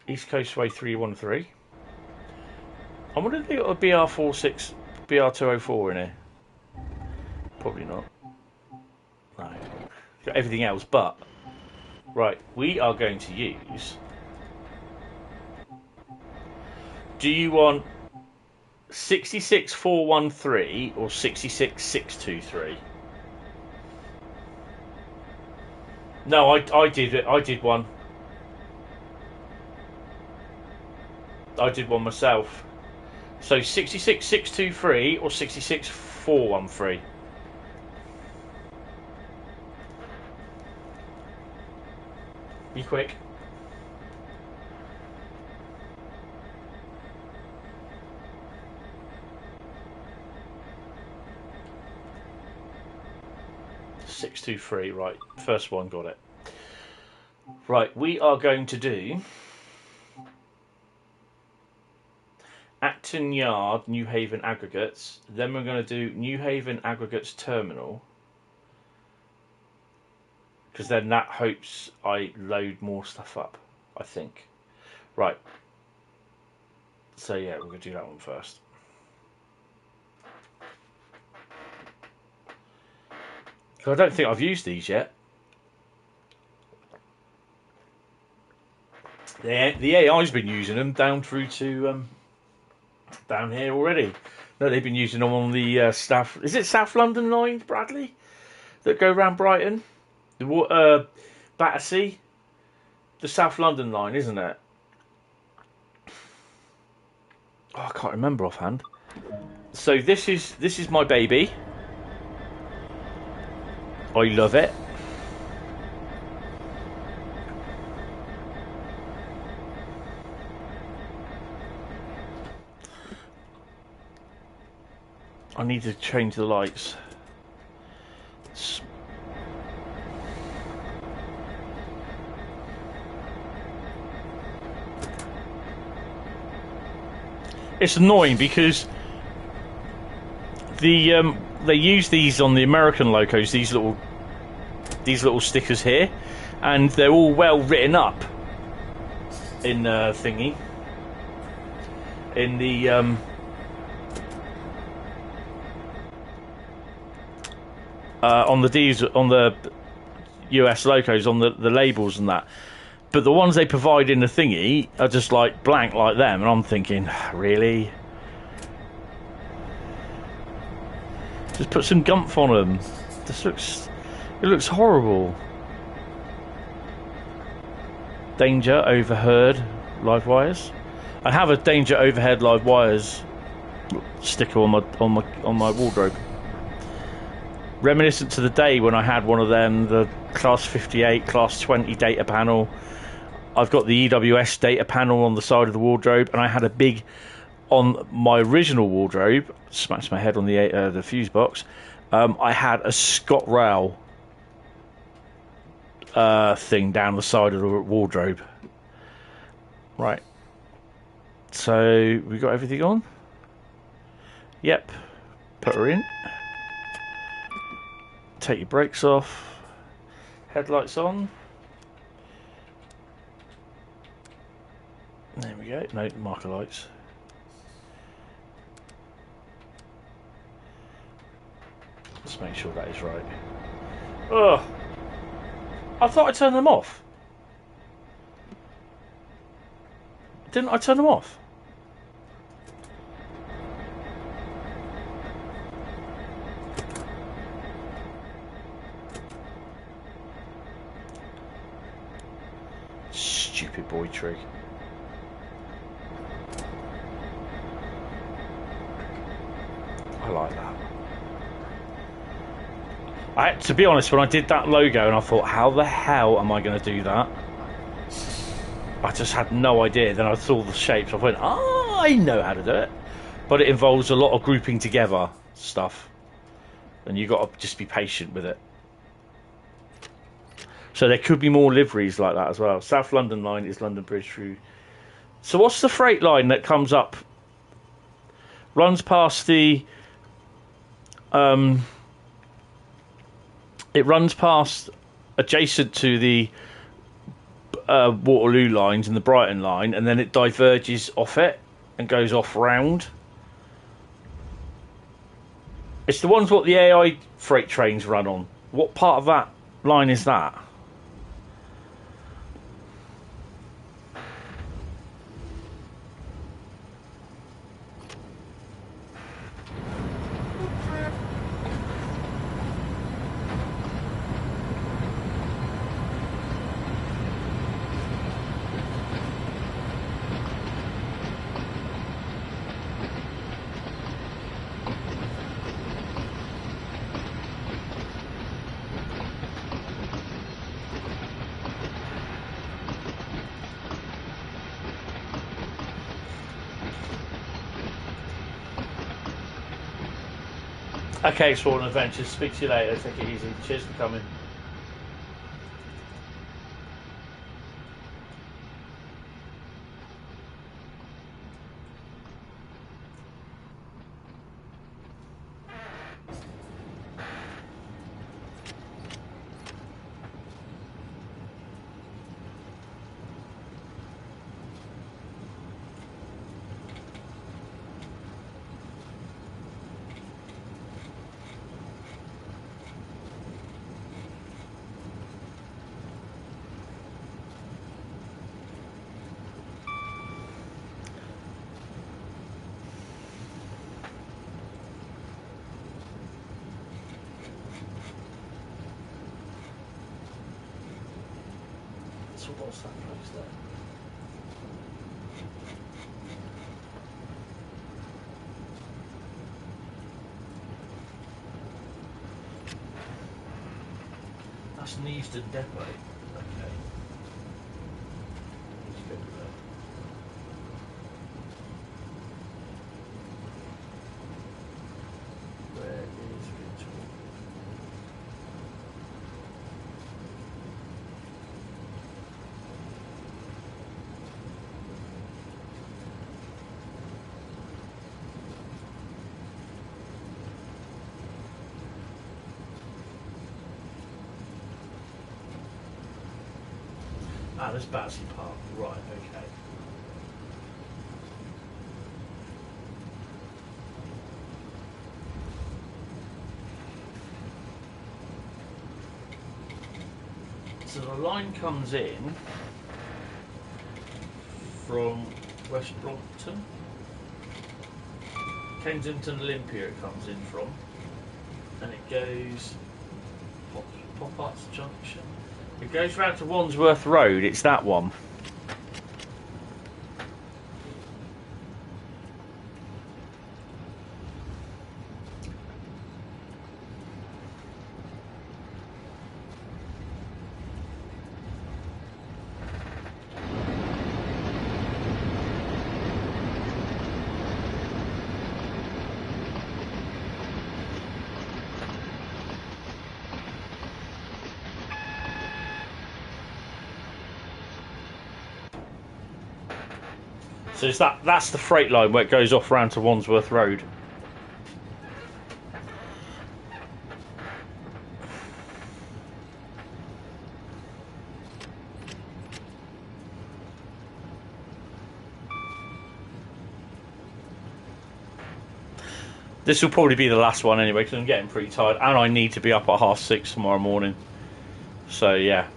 East Coastway 313. I wonder if they got a BR204 in here. Probably not. No. Got everything else, but right, we are going to use. Do you want 66413 or 66623? No, I did it. I did one. I did one myself. So 66623 or 66413. Be quick. Six, 2, 3. Right, first one, got it. Right, we are going to do Acton Yard, New Haven Aggregates. Then we're going to do New Haven Aggregates Terminal, because then that hopes I load more stuff up, I think. Right. So yeah, we're going to do that one first. I don't think I've used these yet. The AI's been using them down through to down here already. No, they've been using them on the South. Is it South London line, Bradley, that go around Brighton? The Battersea, the South London line, isn't it? Oh, I can't remember offhand. So this is my baby. I love it. I need to change the lights. It's annoying because they use these on the American locos, these little stickers here, and they're all well written up in thingy, in the on the US locos, on the labels and that. But the ones they provide in the thingy are just like blank like them, and I'm thinking, really? Just put some gumph on them. It looks horrible. Danger overheard live wires. I have a danger overhead live wires sticker on my wardrobe. Reminiscent to the day when I had one of them, the Class 58, Class 20 data panel. I've got the EWS data panel on the side of the wardrobe, and I had a big, on my original wardrobe, smashed my head on the fuse box, I had a ScotRail thing down the side of the wardrobe. Right. So, we got everything on? Yep. Put her in. Take your brakes off. Headlights on. There we go. No, marker lights. Let's make sure that is right. Ugh. I thought I turned them off. Didn't I turn them off? Stupid boy trick. I like that. To be honest, when I did that logo and I thought, how the hell am I going to do that? I just had no idea. Then I saw the shapes. I went, oh, I know how to do it. But it involves a lot of grouping together stuff. And you've got to just be patient with it. So there could be more liveries like that as well. South London line is London Bridge through. So what's the freight line that comes up? Runs past the... it runs past adjacent to the Waterloo lines and the Brighton line, and then it diverges off it and goes off round. It's the ones what the AI freight trains run on. What part of that line is that? Okay, Sworn Adventures. Speak to you later. Take it easy. Cheers for coming. So what's that place there? That's Neasden Depot. Okay. Let's go there. Where is Victor? Ah, there's Battersea Park. Right, okay. So the line comes in from West Brompton, Kensington Olympia it comes in from, and it goes Pop Arts Junction. It goes round to Wandsworth Road, it's that one. So it's that's the freight line where it goes off round to Wandsworth Road. This will probably be the last one anyway, because I'm getting pretty tired and I need to be up at 6:30 tomorrow morning. So yeah.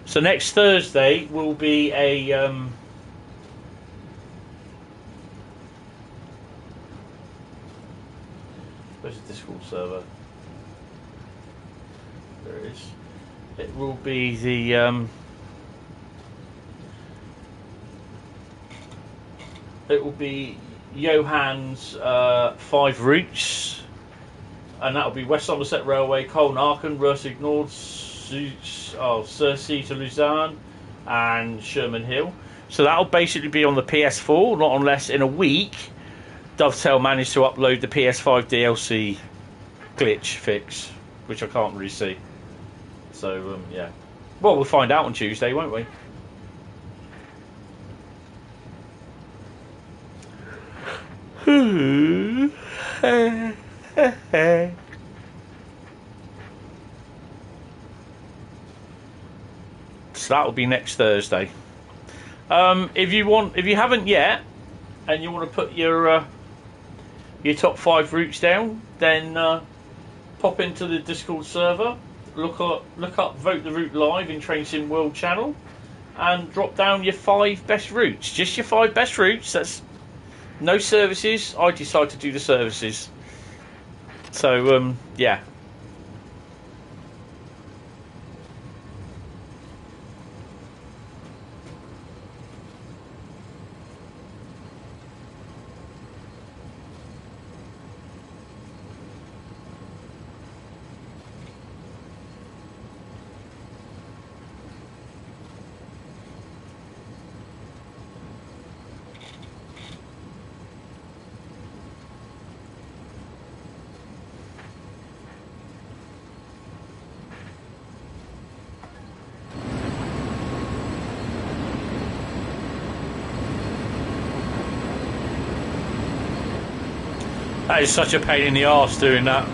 So next Thursday will be a where's the Discord server? There it is. It will be the it will be Johann's 5 routes, and that will be West Somerset Railway, Colne-Aachen, Ruhr-Signord, Surrey to Lausanne, and Sherman Hill. So that'll basically be on the PS4, not unless in a week Dovetail managed to upload the PS5 DLC glitch fix, which I can't really see. So yeah, well, we'll find out on Tuesday, won't we? So that will be next Thursday. If you haven't yet, and you want to put your top 5 routes down, then pop into the Discord server, look up Vote the Route Live in Train Sim World channel, and drop down your 5 best routes. Just your 5 best routes. That's no services. I decide to do the services. So yeah. That is such a pain in the arse doing that.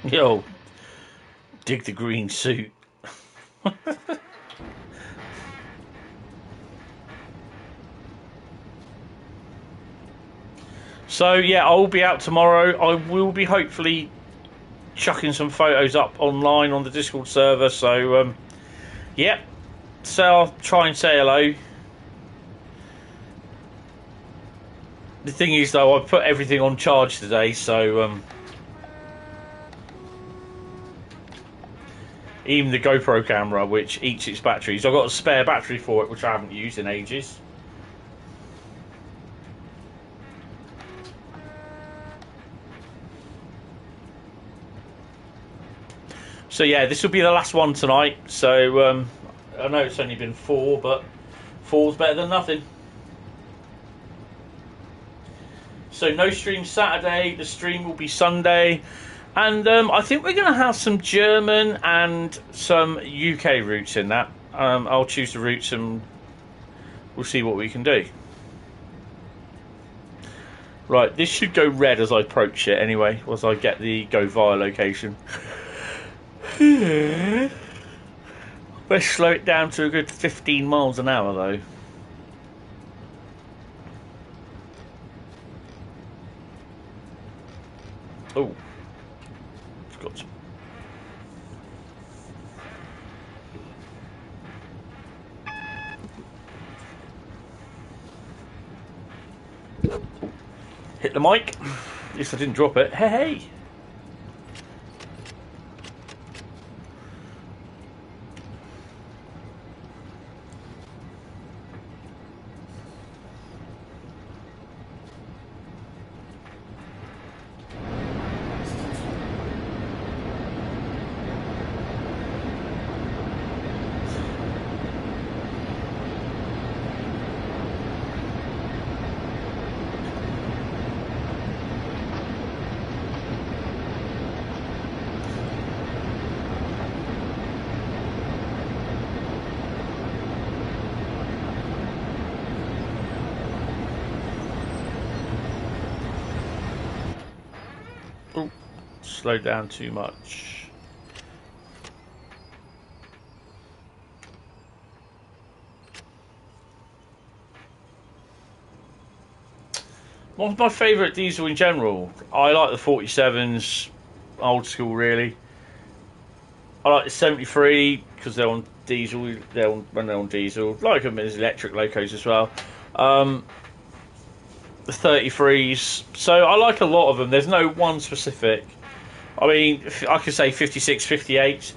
Yo. Dig the green suit. So yeah, I'll be out tomorrow. I will be hopefully chucking some photos up online on the Discord server. So yeah, so I'll try and say hello. The thing is though, I've put everything on charge today, so even the GoPro camera, which eats its batteries. I've got a spare battery for it, which I haven't used in ages. So yeah, this will be the last one tonight. So I know it's only been 4, but 4's better than nothing. So no stream Saturday, the stream will be Sunday. And I think we're going to have some German and some UK routes in that. I'll choose the routes and we'll see what we can do. Right, this should go red as I approach it anyway, as I get the go via location. Let's slow it down to a good 15 miles an hour though. Oh. Hit the mic. At least I didn't drop it. Hey! Slow down too much. What's my favourite diesel in general? I like the 47s, old school really. I like the 73 because they're on diesel. When they're on diesel, like them as electric locos as well. The 33s. So I like a lot of them. There's no one specific. I mean, I could say 56, 58,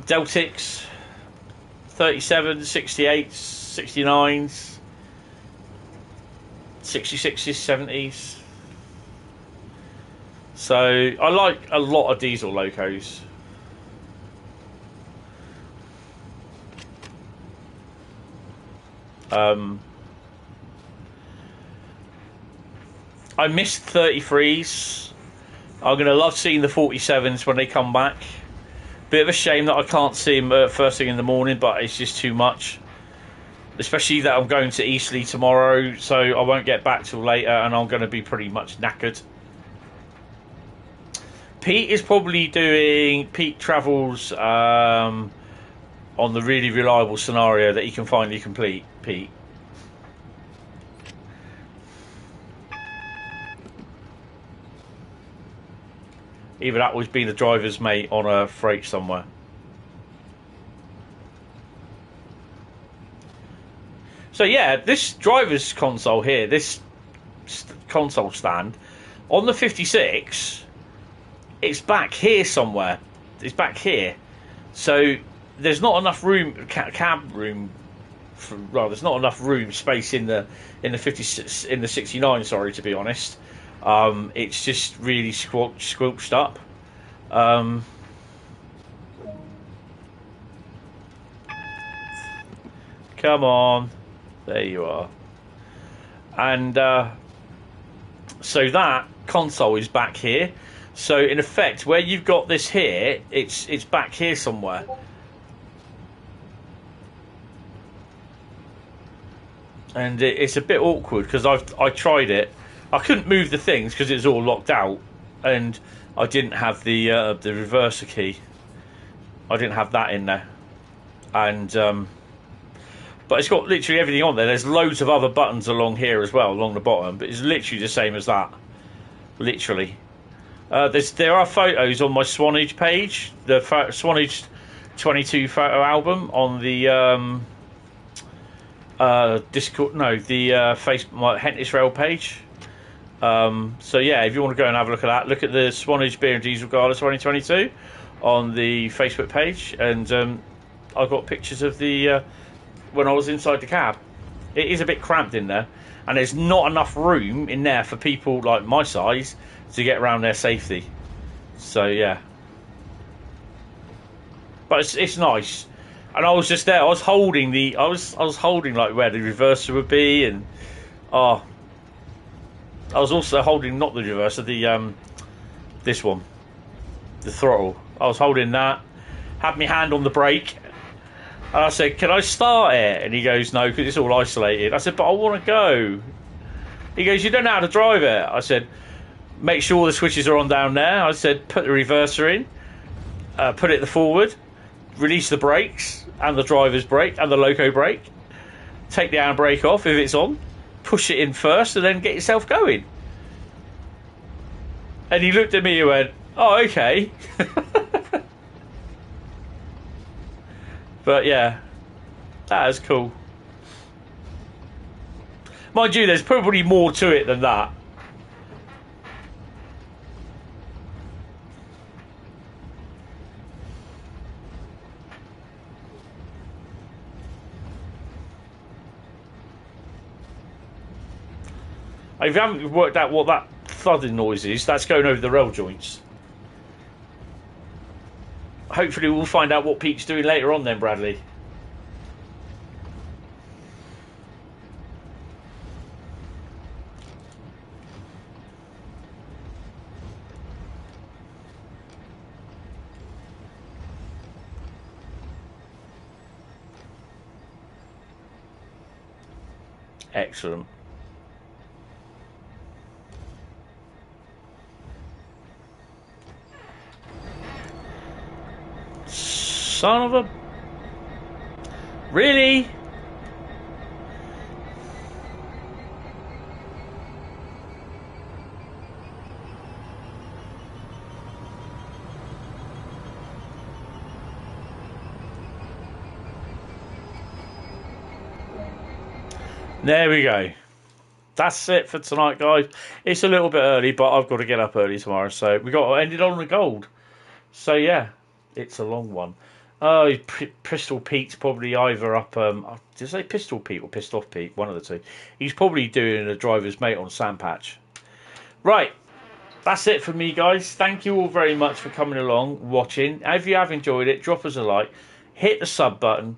Deltics, 37, 68s, 69s, 66s, 70s, So I like a lot of diesel locos. I missed 33s. I'm going to love seeing the 47s when they come back. Bit of a shame that I can't see them first thing in the morning, but it's just too much. Especially that I'm going to Eastleigh tomorrow, so I won't get back till later, and I'm going to be pretty much knackered. Pete travels on the really reliable scenario that he can finally complete, Pete. Either that was being a driver's mate on a freight somewhere. So yeah, this driver's console here, this console stand, on the 56, it's back here somewhere. It's back here. So there's not enough room, cab room, there's not enough room space in the 69. Sorry, to be honest, it's just really squelched up. Come on, there you are. And so that console is back here. So in effect, where you've got this here, it's back here somewhere. And it's a bit awkward because I tried it. I couldn't move the things because it was all locked out, and I didn't have the reverser key. I didn't have that in there, and but it's got literally everything on there. There's loads of other buttons along here as well, along the bottom, but it's literally the same as that. Literally. There are photos on my Swanage page, the Swanage 22 photo album on the Discord. No, the my Hentis Rail page. So yeah, if you want to go and have a look at that, look at the Swanage Beer and Diesel Gala 2022 on the Facebook page, and I've got pictures of the when I was inside the cab. It is a bit cramped in there, and there's not enough room in there for people like my size to get around their safety. So yeah, but it's nice. And I was just there. I was holding I was holding like where the reverser would be, and I was also holding not the reverser, the this one, the throttle. I was holding that. Had my hand on the brake. And I said, "Can I start it?" And he goes, "No, because it's all isolated." I said, "But I want to go." He goes, "You don't know how to drive it." I said, "Make sure the switches are on down there." I said, "Put the reverser in, put it forward, release the brakes and the driver's brake and the loco brake, take the handbrake off if it's on, push it in first, and then get yourself going." And he looked at me and went, "Oh, okay." But yeah, that is cool. Mind you, there's probably more to it than that. If you haven't worked out what that thudding noise is, that's going over the rail joints. Hopefully we'll find out what Pete's doing later on then, Bradley. Excellent. Son of a... Really? There we go. That's it for tonight, guys. It's a little bit early, but I've got to get up early tomorrow, so we got ended on the gold. So yeah, it's a long one. Oh, Pistol Pete's probably either up. Did I say Pistol Pete or Pissed Off Pete? One of the two. He's probably doing a driver's mate on Sandpatch. Right. that's it for me, guys. Thank you all very much for coming along, watching. If you have enjoyed it, drop us a like, hit the sub button,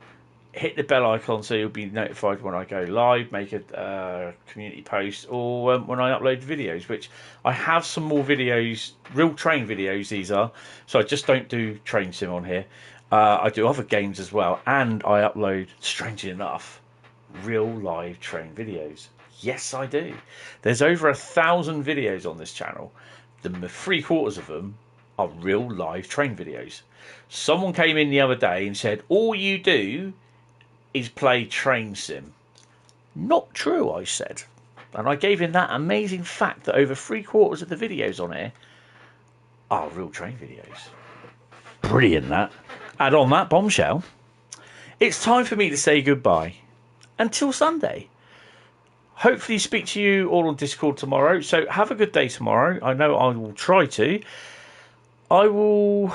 hit the bell icon so you'll be notified when I go live, make a community post, or when I upload videos, which I have some more videos, real train videos these are, so I just don't do train sim on here. I do other games as well, and I upload, strangely enough, real live train videos. Yes, I do. There's over 1,000 videos on this channel. The 3/4 of them are real live train videos. Someone came in the other day and said, all you do is play train sim. Not true, I said. And I gave him that amazing fact that over 3/4 of the videos on here are real train videos. Brilliant, that. And on that bombshell, it's time for me to say goodbye. Until Sunday. Hopefully speak to you all on Discord tomorrow. So have a good day tomorrow. I know I will try to. I will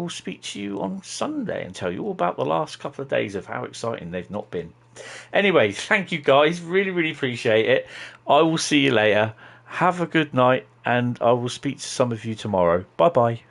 speak to you on Sunday and tell you all about the last couple of days of how exciting they've not been. Anyway, thank you guys. Really, really appreciate it. I will see you later. Have a good night, and I will speak to some of you tomorrow. Bye-bye.